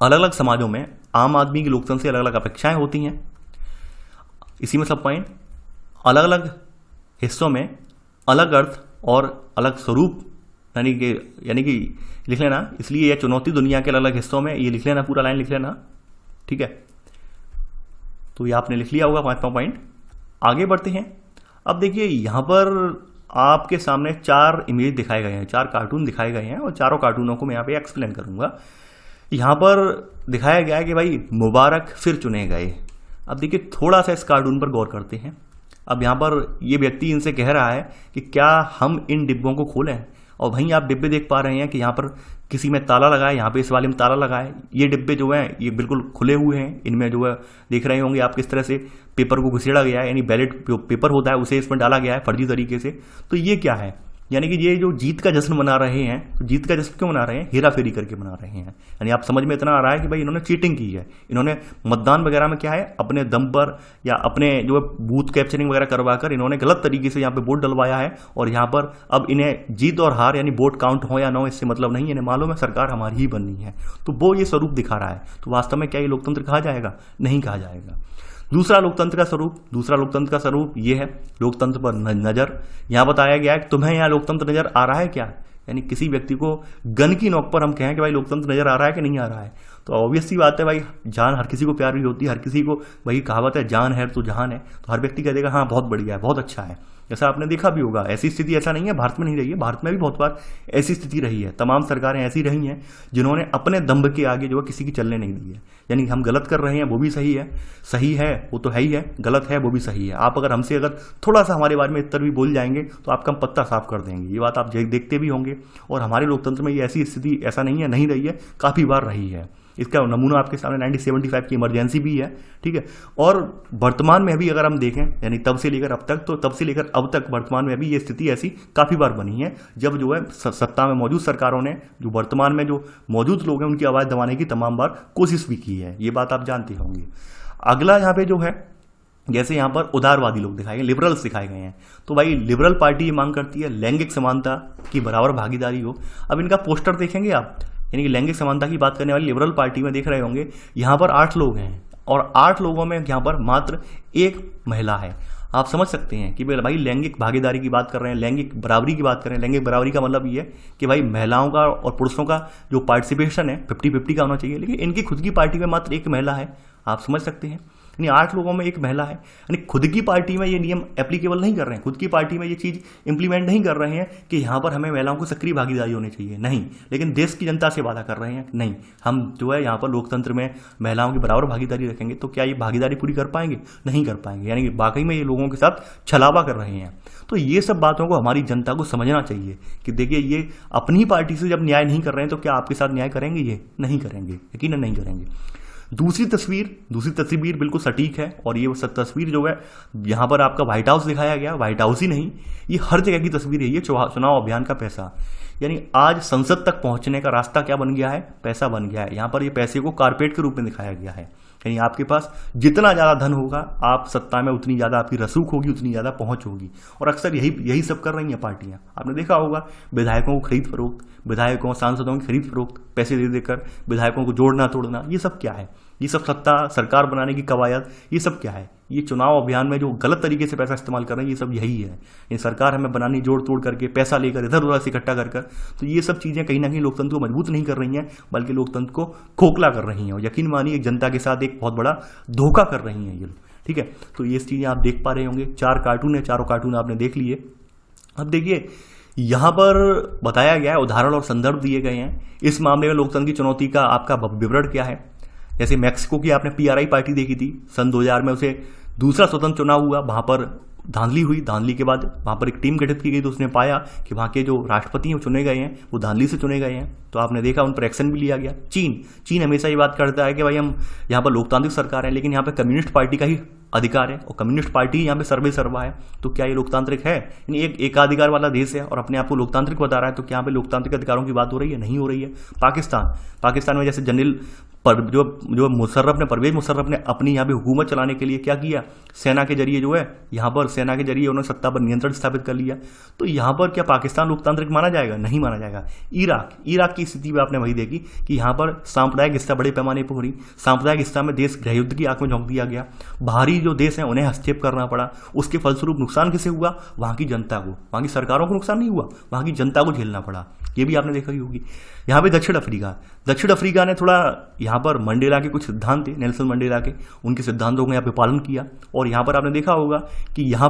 अलग अलग समाजों में आम आदमी की लोकतंत्र से अलग अलग अपेक्षाएं होती हैं। इसी में सब पॉइंट, अलग अलग हिस्सों में अलग अर्थ और अलग स्वरूप, यानी कि लिख लेना। इसलिए यह चुनौती दुनिया के अलग अलग हिस्सों में, ये लिख लेना, पूरा लाइन लिख लेना। ठीक है, तो ये आपने लिख लिया होगा पांचवा पॉइंट। आगे बढ़ते हैं। अब देखिए यहाँ पर आपके सामने 4 इमेज दिखाए गए हैं, 4 कार्टून दिखाए गए हैं और चारों कार्टूनों को मैं यहाँ पे एक्सप्लेन करूंगा। यहाँ पर दिखाया गया है कि भाई मुबारक फिर चुने गए। अब देखिए थोड़ा सा इस कार्टून पर गौर करते हैं। अब यहाँ पर ये व्यक्ति इनसे कह रहा है कि क्या हम इन डिब्बों को खोलें, और वहीं आप डिब्बे देख पा रहे हैं कि यहाँ पर किसी में ताला लगा है, यहाँ पे इस वाले में ताला लगा है। ये डिब्बे जो हैं ये बिल्कुल खुले हुए हैं, इनमें जो है देख रहे होंगे आप किस तरह से पेपर को घुसेड़ा गया है, यानी बैलेट जो पेपर होता है उसे इसमें डाला गया है फर्जी तरीके से। तो ये क्या है, यानी कि ये जो जीत का जश्न मना रहे हैं, तो जीत का जश्न क्यों मना रहे हैं, हेरा फेरी करके मना रहे हैं। यानी आप समझ में इतना आ रहा है कि भाई इन्होंने चीटिंग की है, इन्होंने मतदान वगैरह में क्या है अपने दम पर या अपने जो है बूथ कैप्चरिंग वगैरह करवा कर इन्होंने गलत तरीके से यहाँ पे वोट डलवाया है। और यहाँ पर अब इन्हें जीत और हार यानी वोट काउंट हो या ना हो इससे मतलब नहीं है, इन्हें मालूम है सरकार हमारी ही बननी है। तो वो ये स्वरूप दिखा रहा है। तो वास्तव में क्या ये लोकतंत्र कहा जाएगा, नहीं कहा जाएगा। दूसरा लोकतंत्र का स्वरूप ये है लोकतंत्र पर नजर। यहाँ बताया गया है कि तुम्हें यहाँ लोकतंत्र नजर आ रहा है क्या, यानी किसी व्यक्ति को गन की नोक पर हम कहें कि भाई लोकतंत्र नजर आ रहा है कि नहीं आ रहा है। तो ऑब्वियस सी बात है भाई, जान हर किसी को प्यारी होती है, हर किसी को वही कहावत है जान है तो जहान है। तो हर व्यक्ति कह देगा हाँ बहुत बढ़िया है, बहुत अच्छा है। जैसा आपने देखा भी होगा, ऐसी स्थिति ऐसा नहीं है भारत में नहीं रही है, भारत में भी बहुत बार ऐसी स्थिति रही है। तमाम सरकारें ऐसी रही हैं जिन्होंने अपने दम्भ के आगे जो है किसी की चलने नहीं दी है। यानी हम गलत कर रहे हैं वो भी सही है वो तो है ही है, गलत है वो भी सही है। आप अगर हमसे अगर थोड़ा सा हमारे बारे में इतर भी बोल जाएंगे तो आपका हम पत्ता साफ कर देंगे। ये बात आप देखते भी होंगे। और हमारे लोकतंत्र में ये ऐसी स्थिति ऐसा नहीं है, नहीं रही है, काफ़ी बार रही है। इसका नमूना आपके सामने 1975 की इमरजेंसी भी है, ठीक है। और वर्तमान में भी अगर हम देखें, यानी तब से लेकर अब तक, तो तब से लेकर अब तक वर्तमान में भी ये स्थिति ऐसी काफ़ी बार बनी है, जब जो है सत्ता में मौजूद सरकारों ने जो वर्तमान में जो मौजूद लोग हैं उनकी आवाज़ दबाने की तमाम बार कोशिश भी की है। ये बात आप जानते होंगे। अगला यहाँ पे जो है, जैसे यहाँ पर उदारवादी लोग दिखाए गए, लिबरल्स दिखाए गए हैं, तो भाई लिबरल पार्टी ये मांग करती है लैंगिक समानता की बराबर भागीदारी हो। अब इनका पोस्टर देखेंगे आप, यानी कि लैंगिक समानता की बात करने वाली लिबरल पार्टी में देख रहे होंगे, यहाँ पर 8 लोग हैं और 8 लोगों में यहाँ पर मात्र 1 महिला है। आप समझ सकते हैं कि भाई लैंगिक भागीदारी की बात कर रहे हैं, लैंगिक बराबरी की बात कर रहे हैं। लैंगिक बराबरी का मतलब ये है कि भाई महिलाओं का और पुरुषों का जो पार्टिसिपेशन है 50-50 का होना चाहिए, लेकिन इनकी खुद की पार्टी में मात्र 1 महिला है। आप समझ सकते हैं, यानी 8 लोगों में 1 महिला है। यानी खुद की पार्टी में ये नियम एप्लीकेबल नहीं कर रहे हैं, खुद की पार्टी में ये चीज़ इंप्लीमेंट नहीं कर रहे हैं कि यहाँ पर हमें महिलाओं को सक्रिय भागीदारी होनी चाहिए, नहीं। लेकिन देश की जनता से वादा कर रहे हैं, नहीं, हम जो है यहाँ पर लोकतंत्र में महिलाओं की बराबर भागीदारी रखेंगे। तो क्या ये भागीदारी पूरी कर पाएंगे? नहीं कर पाएंगे। यानी कि वाकई में ये लोगों के साथ छलावा कर रहे हैं। तो ये सब बातों को हमारी जनता को समझना चाहिए कि देखिए, ये अपनी पार्टी से जब न्याय नहीं कर रहे हैं तो क्या आपके साथ न्याय करेंगे? ये नहीं करेंगे, यकीनन नहीं करेंगे। दूसरी तस्वीर बिल्कुल सटीक है, और ये तस्वीर जो है यहाँ पर आपका व्हाइट हाउस दिखाया गया। व्हाइट हाउस ही नहीं, ये हर जगह की तस्वीर है। ये चुनाव अभियान का पैसा, यानी आज संसद तक पहुंचने का रास्ता क्या बन गया है? पैसा बन गया है। यहाँ पर ये पैसे को कारपेट के रूप में दिखाया गया है, यानी आपके पास जितना ज़्यादा धन होगा, आप सत्ता में उतनी ज़्यादा आपकी रसूख होगी, उतनी ज़्यादा पहुंच होगी। और अक्सर यही सब कर रही हैं पार्टियां। आपने देखा होगा, विधायकों को खरीद फरोख्त, विधायकों सांसदों की खरीद फरोख्त, पैसे दे देकर विधायकों को जोड़ना तोड़ना, ये सब क्या है? ये सब सत्ता सरकार बनाने की कवायद, ये सब क्या है? ये चुनाव अभियान में जो गलत तरीके से पैसा इस्तेमाल कर रहे हैं, ये सब यही है। ये सरकार हमें बनानी जोड़ तोड़ करके, पैसा लेकर इधर उधर से इकट्ठा कर कर, तो ये सब चीज़ें कहीं ना कहीं लोकतंत्र को मजबूत नहीं कर रही हैं, बल्कि लोकतंत्र को खोखला कर रही हैं। और यकीन मानिए जनता के साथ एक बहुत बड़ा धोखा कर रही हैं ये लोग, ठीक है। तो ये चीज़ें आप देख पा रहे होंगे। 4 कार्टून है, चारों कार्टून आपने देख लिए। अब देखिए, यहाँ पर बताया गया है, उदाहरण और संदर्भ दिए गए हैं। इस मामले में लोकतंत्र की चुनौती का आपका विवरण क्या है? जैसे मैक्सिको की आपने PRI पार्टी देखी थी, सन 2000 में उसे दूसरा स्वतंत्र चुनाव हुआ, वहां पर धांधली हुई। धांधली के बाद वहां पर एक टीम गठित की गई, तो उसने पाया कि वहां के जो राष्ट्रपति हैं चुने गए हैं वो धांधली से चुने गए हैं, तो आपने देखा उन पर एक्शन भी लिया गया। चीन हमेशा ये बात करता है कि भाई हम यहाँ पर लोकतांत्रिक सरकार है, लेकिन यहाँ पर कम्युनिस्ट पार्टी का ही अधिकार है और कम्युनिस्ट पार्टी यहाँ पे सर्वे सर्वा है। तो क्या ये लोकतांत्रिक है? यानी एक एकाधिकार वाला देश है और अपने आप को लोकतांत्रिक बता रहा है, तो क्या यहाँ पे लोकतांत्रिक अधिकारों की बात हो रही है? नहीं हो रही है। पाकिस्तान में जैसे जनरल पर जो परवेज मुशर्रफ ने अपनी यहाँ पे हुकूमत चलाने के लिए क्या किया? सेना के जरिए जो है यहाँ पर सेना के जरिए उन्होंने सत्ता पर नियंत्रण स्थापित कर लिया। तो यहाँ पर क्या पाकिस्तान लोकतांत्रिक माना जाएगा? नहीं माना जाएगा। इराक की स्थिति में आपने वही देखी कि यहाँ पर सांप्रदायिक हिस्सा बड़े पैमाने पर हो रही। सांप्रदायिक हिस्सा में देश गृहयुद्ध की आंख में झोंक दिया गया। बाहरी जो देश हैं उन्हें हस्तक्षेप करना पड़ा। उसके फलस्वरूप नुकसान किसे हुआ? वहाँ की जनता को। वहाँ की सरकारों को नुकसान नहीं हुआ, वहाँ की जनता को झेलना पड़ा। ये भी आपने देखा ही होगी। यहाँ पे दक्षिण अफ्रीका ने थोड़ा यहाँ पर मंडेला के कुछ सिद्धांत थे, नेल्सन मंडेला के, उनके सिद्धांतों का यहाँ पे पालन किया। और यहाँ पर आपने देखा होगा कि यहाँ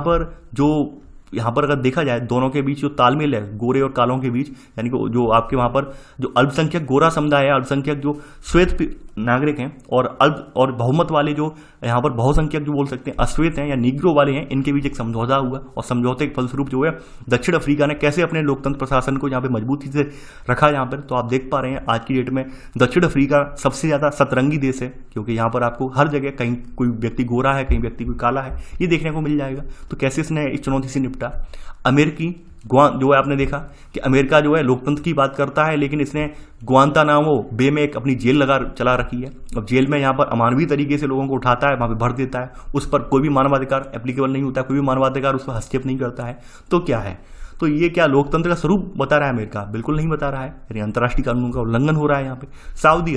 पर अगर देखा जाए दोनों के बीच जो तालमेल है, गोरे और कालों के बीच, यानी कि जो आपके वहाँ पर जो अल्पसंख्यक गोरा समुदाय है, अल्पसंख्यक जो श्वेत नागरिक हैं और बहुमत वाले जो यहाँ पर बहुसंख्यक जो बोल सकते हैं अश्वेत हैं या निग्रो वाले हैं, इनके बीच एक समझौता हुआ। और समझौते के फलस्वरूप जो है दक्षिण अफ्रीका ने कैसे अपने लोकतंत्र प्रशासन को यहाँ पे मजबूती से रखा यहाँ पर। तो आप देख पा रहे हैं आज की डेट में दक्षिण अफ्रीका सबसे ज़्यादा सतरंगी देश है, क्योंकि यहाँ पर आपको हर जगह कहीं कोई व्यक्ति गोरा है, कहीं व्यक्ति कोई काला है, ये देखने को मिल जाएगा। तो कैसे इसने इस चुनौती से निपटा? अमेरिकी जो है आपने देखा कि अमेरिका जो है लोकतंत्र की बात करता है, लेकिन इसने गुआंतानामो बे में एक अपनी जेल चला रखी है। अब जेल में यहाँ पर अमानवीय तरीके से लोगों को उठाता है, वहाँ पे भर देता है, उस पर कोई भी मानवाधिकार एप्लीकेबल नहीं होता, कोई भी मानवाधिकार उस पर हस्तक्षेप नहीं करता है। तो क्या है? तो ये क्या लोकतंत्र का स्वरूप बता रहा है अमेरिका? बिल्कुल नहीं बता रहा है। यानी अंतर्राष्ट्रीय कानून का उल्लंघन हो रहा है यहाँ पे। सऊदी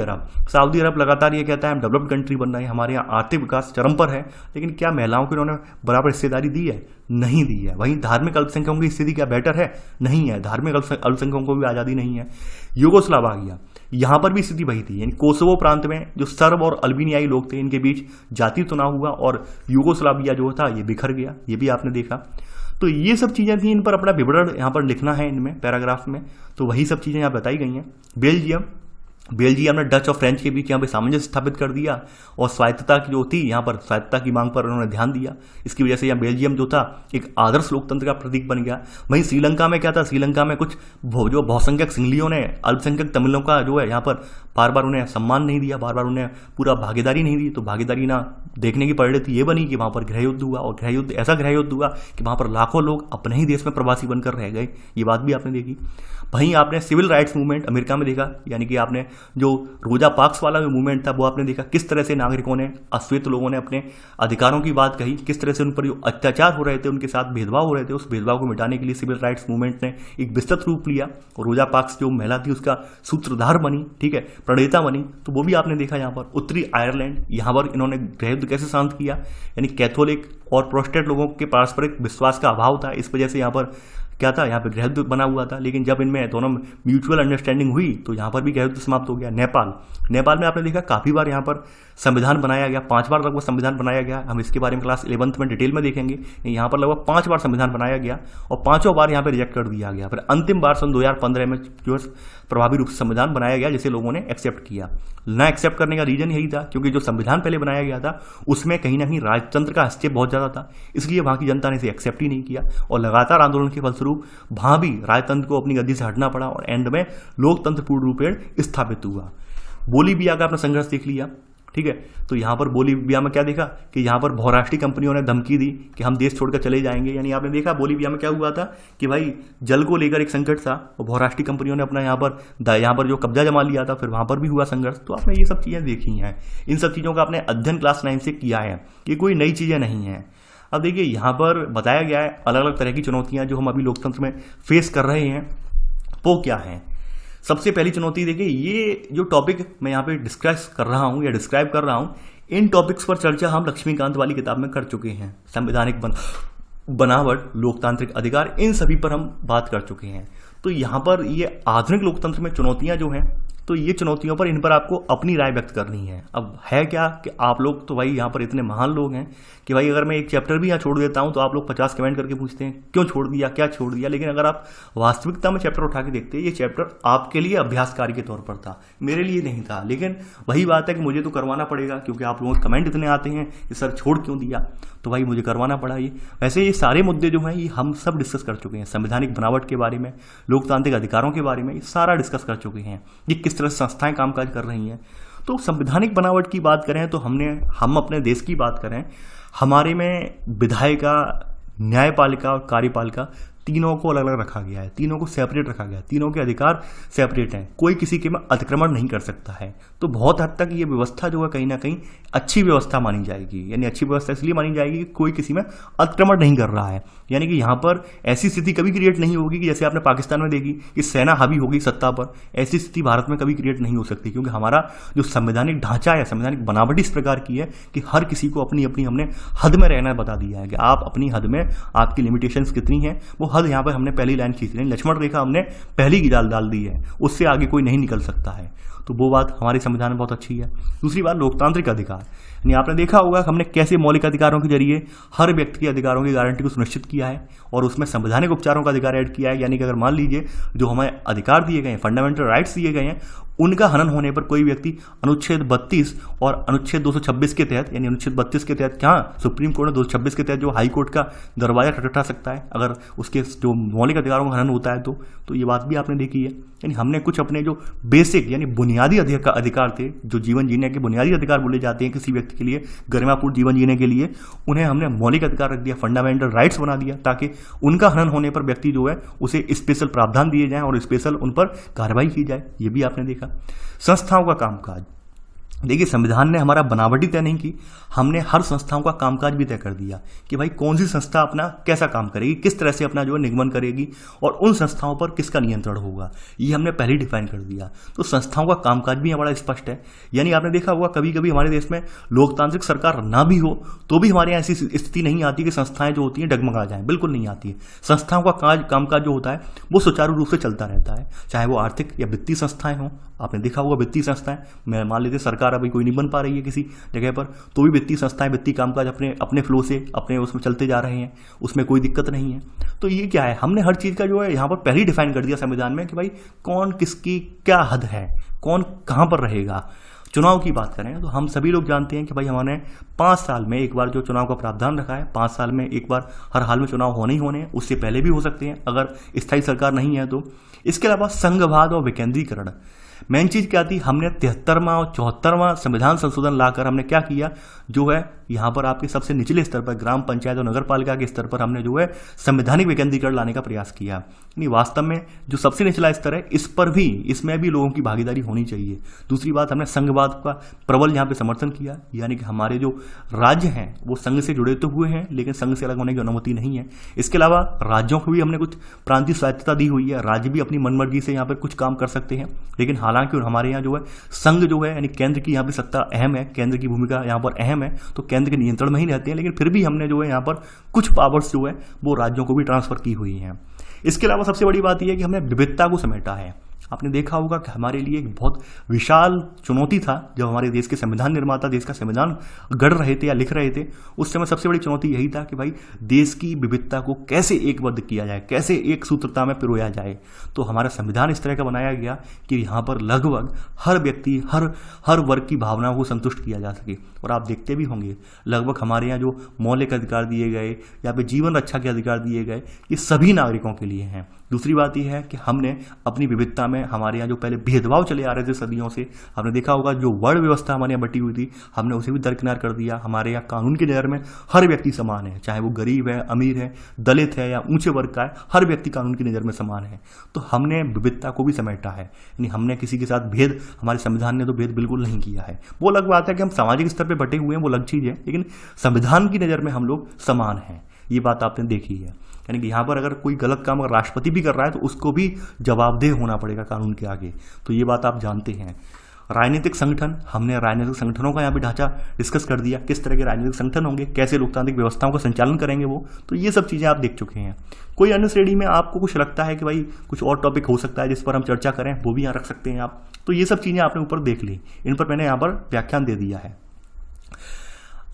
अरब लगातार ये कहता है हम डेवलप्ड कंट्री बन रहे हैं, हमारे यहाँ आर्थिक विकास चरम पर है, लेकिन क्या महिलाओं को इन्होंने बराबर हिस्सेदारी दी है? नहीं दी है। वहीं धार्मिक अल्पसंख्यकों की स्थिति क्या बेटर है? नहीं है। धार्मिक अल्पसंख्यकों को भी आज़ादी नहीं है। यूगोस्लाविया, यहाँ पर भी स्थिति वही थी। यानी कोसोवो प्रांत में जो सर्ब और अल्बेनियाई लोग थे, इनके बीच जातीय चुनाव हुआ और यूगोस्लाविया जो था ये बिखर गया। ये भी आपने देखा। तो ये सब चीज़ें थी, इन पर अपना विवरण यहाँ पर लिखना है इनमें पैराग्राफ में, तो वही सब चीज़ें यहाँ बताई गई हैं। बेल्जियम ने डच और फ्रेंच के बीच यहाँ पे सामंजस्य स्थापित कर दिया और स्वायत्तता की जो थी यहाँ पर स्वायत्तता की मांग पर उन्होंने ध्यान दिया। इसकी वजह से यहाँ बेल्जियम जो था एक आदर्श लोकतंत्र का प्रतीक बन गया। वहीं श्रीलंका में क्या था, श्रीलंका में कुछ जो बहुसंख्यक सिंहलियों ने अल्पसंख्यक तमिलों का जो है यहाँ पर बार बार उन्हें सम्मान नहीं दिया, बार बार उन्हें पूरा भागीदारी नहीं दी। तो भागीदारी ना देखने की परिणति ये बनी कि वहाँ पर गृह युद्ध हुआ, और गृह युद्ध ऐसा गृह युद्ध हुआ कि वहाँ पर लाखों लोग अपने ही देश में प्रवासी बनकर रह गए। ये बात भी आपने देखी। वहीं आपने सिविल राइट्स मूवमेंट अमेरिका में देखा, यानी कि आपने जो रोजा पार्क्स वाला जो मूवमेंट था वो आपने देखा किस तरह से नागरिकों ने, अश्वेत लोगों ने अपने अधिकारों की बात कही, किस तरह से उन पर जो अत्याचार हो रहे थे, उनके साथ भेदभाव हो रहे थे, उस भेदभाव को मिटाने के लिए सिविल राइट्स मूवमेंट ने एक विस्तृत रूप लिया। और रोजा पार्क्स जो महिला थी उसका सूत्रधार बनी, ठीक है, प्रणेता बनी। तो वो भी आपने देखा। यहाँ पर उत्तरी आयरलैंड, यहाँ पर इन्होंने गृह युद्ध कैसे शांत किया, यानी कैथोलिक और प्रोटेस्टेंट लोगों के पारस्परिक विश्वास का अभाव था, इस वजह से यहाँ पर क्या था, यहाँ पे गृह युद्ध बना हुआ था। लेकिन जब इनमें दोनों म्यूचुअल अंडरस्टैंडिंग हुई तो यहाँ पर भी गृह युद्ध समाप्त हो गया। नेपाल में आपने देखा काफ़ी बार यहाँ पर संविधान बनाया गया, 5 बार लगभग संविधान बनाया गया। हम इसके बारे में क्लास 11th में डिटेल में देखेंगे। यहाँ पर लगभग 5 बार संविधान बनाया गया और 5 बार यहाँ पर रिजेक्ट कर दिया गया। फिर अंतिम बार सन 2015 में जो प्रभावी रूप से संविधान बनाया गया, जिसे लोगों ने एक्सेप्ट किया। ना एक्सेप्ट करने का रीजन यही था क्योंकि जो संविधान पहले बनाया गया था उसमें कहीं ना कहीं राजतंत्र का हस्तक्षेप बहुत ज़्यादा था, इसलिए वहाँ की जनता ने इसे एक्सेप्ट ही नहीं किया। और लगातार आंदोलन के फलस्वरूप वहाँ भी राजतंत्र को अपनी गद्दी से हटना पड़ा और एंड में लोकतंत्र पूर्ण रूपेण स्थापित हुआ। बोलीविया का अपना संघर्ष देख लिया, ठीक है। तो यहाँ पर बोलीविया में क्या देखा कि यहाँ पर बहुराष्ट्रीय कंपनियों ने धमकी दी कि हम देश छोड़कर चले जाएंगे। यानी आपने देखा बोलीविया में क्या हुआ था कि भाई जल को लेकर एक संकट था और बहुराष्ट्रीय कंपनियों ने अपना यहाँ पर जो कब्जा जमा लिया था, फिर वहाँ पर भी हुआ संघर्ष। तो आपने ये सब चीज़ें देखी हैं, इन सब चीज़ों का आपने अध्ययन क्लास 9 से किया है, ये कोई नई चीज़ें नहीं हैं। अब देखिए यहाँ पर बताया गया है अलग अलग तरह की चुनौतियाँ जो हम अभी लोकतंत्र में फेस कर रहे हैं, वो क्या हैं। सबसे पहली चुनौती देखिए, ये जो टॉपिक मैं यहाँ पे डिस्कस कर रहा हूँ या डिस्क्राइब कर रहा हूँ, इन टॉपिक्स पर चर्चा हम लक्ष्मीकांत वाली किताब में कर चुके हैं। संवैधानिक बनावट, लोकतांत्रिक अधिकार, इन सभी पर हम बात कर चुके हैं। तो यहाँ पर ये आधुनिक लोकतंत्र में चुनौतियाँ जो हैं, तो ये चुनौतियों पर इन पर आपको अपनी राय व्यक्त करनी है। अब है क्या कि आप लोग तो भाई यहाँ पर इतने महान लोग हैं कि भाई अगर मैं एक चैप्टर भी यहाँ छोड़ देता हूँ तो आप लोग 50 कमेंट करके पूछते हैं क्यों छोड़ दिया, क्या छोड़ दिया। लेकिन अगर आप वास्तविकता में चैप्टर उठा के देखते हैं, ये चैप्टर आपके लिए अभ्यास कार्य के तौर पर था, मेरे लिए नहीं था। लेकिन वही बात है कि मुझे तो करवाना पड़ेगा क्योंकि आप लोगों के कमेंट इतने आते हैं कि सर छोड़ क्यों दिया, तो भाई मुझे करवाना पड़ा ये। वैसे ये सारे मुद्दे जो हैं ये हम सब डिस्कस कर चुके हैं। संवैधानिक बनावट के बारे में, लोकतांत्रिक अधिकारों के बारे में, ये सारा डिस्कस कर चुके हैं। ये किस तरह से संस्थाएं कामकाज कर रही हैं। तो संवैधानिक बनावट की बात करें तो हम अपने देश की बात करें, हमारे में विधायिका, न्यायपालिका और कार्यपालिका तीनों को अलग अलग रखा गया है, तीनों को सेपरेट रखा गया है, तीनों के अधिकार सेपरेट हैं, कोई किसी के में अतिक्रमण नहीं कर सकता है। तो बहुत हद तक ये व्यवस्था जो है कहीं ना कहीं अच्छी व्यवस्था मानी जाएगी। यानी अच्छी व्यवस्था इसलिए मानी जाएगी कि कोई किसी में अतिक्रमण नहीं कर रहा है। यानी कि यहाँ पर ऐसी स्थिति कभी क्रिएट नहीं होगी कि जैसे आपने पाकिस्तान में देखी कि सेना हावी होगी सत्ता पर, ऐसी स्थिति भारत में कभी क्रिएट नहीं हो सकती क्योंकि हमारा जो संवैधानिक ढांचा है, संवैधानिक बनावट इस प्रकार की है कि हर किसी को अपनी अपनी हमने हद में रहना बता दिया है कि आप अपनी हद में, आपकी लिमिटेशंस कितनी है वो हद यहाँ पर हमने पहली लाइन खींच ली, लक्ष्मण रेखा हमने पहली की डाल दी है, उससे आगे कोई नहीं निकल सकता है। तो वो बात हमारे संविधान में बहुत अच्छी है। दूसरी बात लोकतांत्रिक अधिकार, यानी आपने देखा होगा कि हमने कैसे मौलिक अधिकारों के जरिए हर व्यक्ति के अधिकारों की गारंटी को सुनिश्चित किया है और उसमें संवैधानिक उपचारों का अधिकार ऐड किया है। यानी कि अगर मान लीजिए जो हमें अधिकार दिए गए हैं, फंडामेंटल राइट्स दिए गए हैं, उनका हनन होने पर कोई व्यक्ति अनुच्छेद 32 और अनुच्छेद 226 के तहत, यानी अनुच्छेद 32 के तहत क्या सुप्रीम कोर्ट ने 226 के तहत जो हाई कोर्ट का दरवाजा खटखटा सकता है अगर उसके जो मौलिक अधिकारों का हनन होता है तो ये बात भी आपने देखी है। यानी हमने कुछ अपने जो बेसिक यानी बुनियादी अधिकार थे, जो जीवन जीने के बुनियादी अधिकार बोले जाते हैं किसी व्यक्ति के लिए गरिमापूर्ण जीवन जीने के लिए, उन्हें हमने मौलिक अधिकार रख दिया, फंडामेंटल राइट्स बना दिया ताकि उनका हनन होने पर व्यक्ति जो है उसे स्पेशल प्रावधान दिए जाएं और स्पेशल उन पर कार्रवाई की जाए। ये भी आपने देखा। संस्थाओं का कामकाज, देखिए संविधान ने हमारा बनावटी तय नहीं की, हमने हर संस्थाओं का कामकाज भी तय कर दिया कि भाई कौन सी संस्था अपना कैसा काम करेगी, किस तरह से अपना जो है निगमन करेगी और उन संस्थाओं पर किसका नियंत्रण होगा, ये हमने पहले ही डिफाइन कर दिया। तो संस्थाओं का कामकाज भी हमारा स्पष्ट है। यानी आपने देखा होगा कभी कभी हमारे देश में लोकतांत्रिक सरकार ना भी हो तो भी हमारे यहाँ ऐसी स्थिति नहीं आती कि संस्थाएं जो होती हैं डगमगा जाएं, बिल्कुल नहीं आती है। संस्थाओं का कामकाज जो होता है वो सुचारू रूप से चलता रहता है, चाहे वो आर्थिक या वित्तीय संस्थाएं हों। आपने देखा होगा वित्तीय संस्थाएं, मैं मान लीजिए सरकार सरकार अभी कोई नहीं बन पा रही है किसी जगह पर, तो भी वित्तीय संस्थाएं वित्तीय कामकाज अपने अपने फ्लो से अपने उसमें चलते जा रहे हैं, उसमें कोई दिक्कत नहीं है। तो ये क्या है, हमने हर चीज़ का जो है यहाँ पर पहले ही डिफाइन कर दिया संविधान में कि भाई कौन किसकी क्या हद है, कौन कहाँ पर रहेगा। चुनाव की बात करें तो हम सभी लोग जानते हैं कि भाई हमारे 5 साल में एक बार जो चुनाव का प्रावधान रखा है, 5 साल में एक बार हर हाल में चुनाव होने ही होने हैं, उससे पहले भी हो सकते हैं अगर स्थायी सरकार नहीं है तो। इसके अलावा संघवाद और विकेंद्रीकरण, मेन चीज़ क्या थी, हमने 73वां और 74वां संविधान संशोधन लाकर हमने क्या किया, जो है यहाँ पर आपके सबसे निचले स्तर पर ग्राम पंचायत और नगर पालिका के स्तर पर हमने जो है संवैधानिक विकेंद्रीकरण लाने का प्रयास किया। यानी वास्तव में जो सबसे निचला स्तर है इस पर भी, इसमें भी लोगों की भागीदारी होनी चाहिए। दूसरी बात, हमने संघवाद का प्रबल यहाँ पे समर्थन किया, यानी कि हमारे जो राज्य हैं वो संघ से जुड़े तो हुए हैं लेकिन संघ से अलग होने की अनुमति नहीं है। इसके अलावा राज्यों को भी हमने कुछ प्रांतीय स्वायत्तता दी हुई है, राज्य भी अपनी मनमर्जी से यहाँ पर कुछ काम कर सकते हैं, लेकिन हालांकि हमारे यहाँ जो है संघ जो है यानी केंद्र की यहाँ पे सत्ता अहम है, केंद्र की भूमिका यहाँ पर अहम है, तो केंद्र के नियंत्रण में ही रहते हैं, लेकिन फिर भी हमने जो है यहाँ पर कुछ पावर्स जो है वो राज्यों को भी ट्रांसफर की हुई हैं। इसके अलावा सबसे बड़ी बात यह है कि हमने विविधता को समेटा है। आपने देखा होगा कि हमारे लिए एक बहुत विशाल चुनौती था जब हमारे देश के संविधान निर्माता देश का संविधान गढ़ रहे थे या लिख रहे थे, उस समय सबसे बड़ी चुनौती यही था कि भाई देश की विविधता को कैसे एकबद्ध किया जाए, कैसे एक सूत्रता में पिरोया जाए। तो हमारा संविधान इस तरह का बनाया गया कि यहाँ पर लगभग हर व्यक्ति हर वर्ग की भावनाओं को संतुष्ट किया जा सके। और आप देखते भी होंगे लगभग हमारे यहाँ जो मौलिक अधिकार दिए गए या फिर जीवन रक्षा के अधिकार दिए गए ये सभी नागरिकों के लिए हैं। दूसरी बात यह है कि हमने अपनी विविधता में, हमारे यहाँ जो पहले भेदभाव चले आ रहे थे सदियों से, आपने देखा होगा जो वर्ण व्यवस्था हमारे यहाँ बटी हुई थी हमने उसे भी दरकिनार कर दिया। हमारे यहाँ कानून की नज़र में हर व्यक्ति समान है, चाहे वो गरीब है, अमीर है, दलित है या ऊंचे वर्ग का है, हर व्यक्ति कानून की नज़र में समान है। तो हमने विविधता को भी समेटा है, यानी हमने किसी के साथ भेद, हमारे संविधान ने तो भेद बिल्कुल नहीं किया है। वो अलग बात है कि हम सामाजिक स्तर पर बटे हुए हैं, वो अलग चीज़ है, लेकिन संविधान की नज़र में हम लोग समान हैं, ये बात आपने देखी है। यानी कि यहाँ पर अगर कोई गलत काम अगर राष्ट्रपति भी कर रहा है तो उसको भी जवाबदेह होना पड़ेगा कानून के आगे, तो ये बात आप जानते हैं। राजनीतिक संगठन, हमने राजनीतिक संगठनों का यहाँ पे ढांचा डिस्कस कर दिया, किस तरह के राजनीतिक संगठन होंगे, कैसे लोकतांत्रिक व्यवस्थाओं का संचालन करेंगे वो, तो ये सब चीज़ें आप देख चुके हैं। कोई अन्य श्रेणी में आपको कुछ लगता है कि भाई कुछ और टॉपिक हो सकता है जिस पर हम चर्चा करें, वो भी यहाँ रख सकते हैं आप। तो ये सब चीज़ें आपने ऊपर देख ली, इन पर मैंने यहाँ पर व्याख्यान दे दिया है।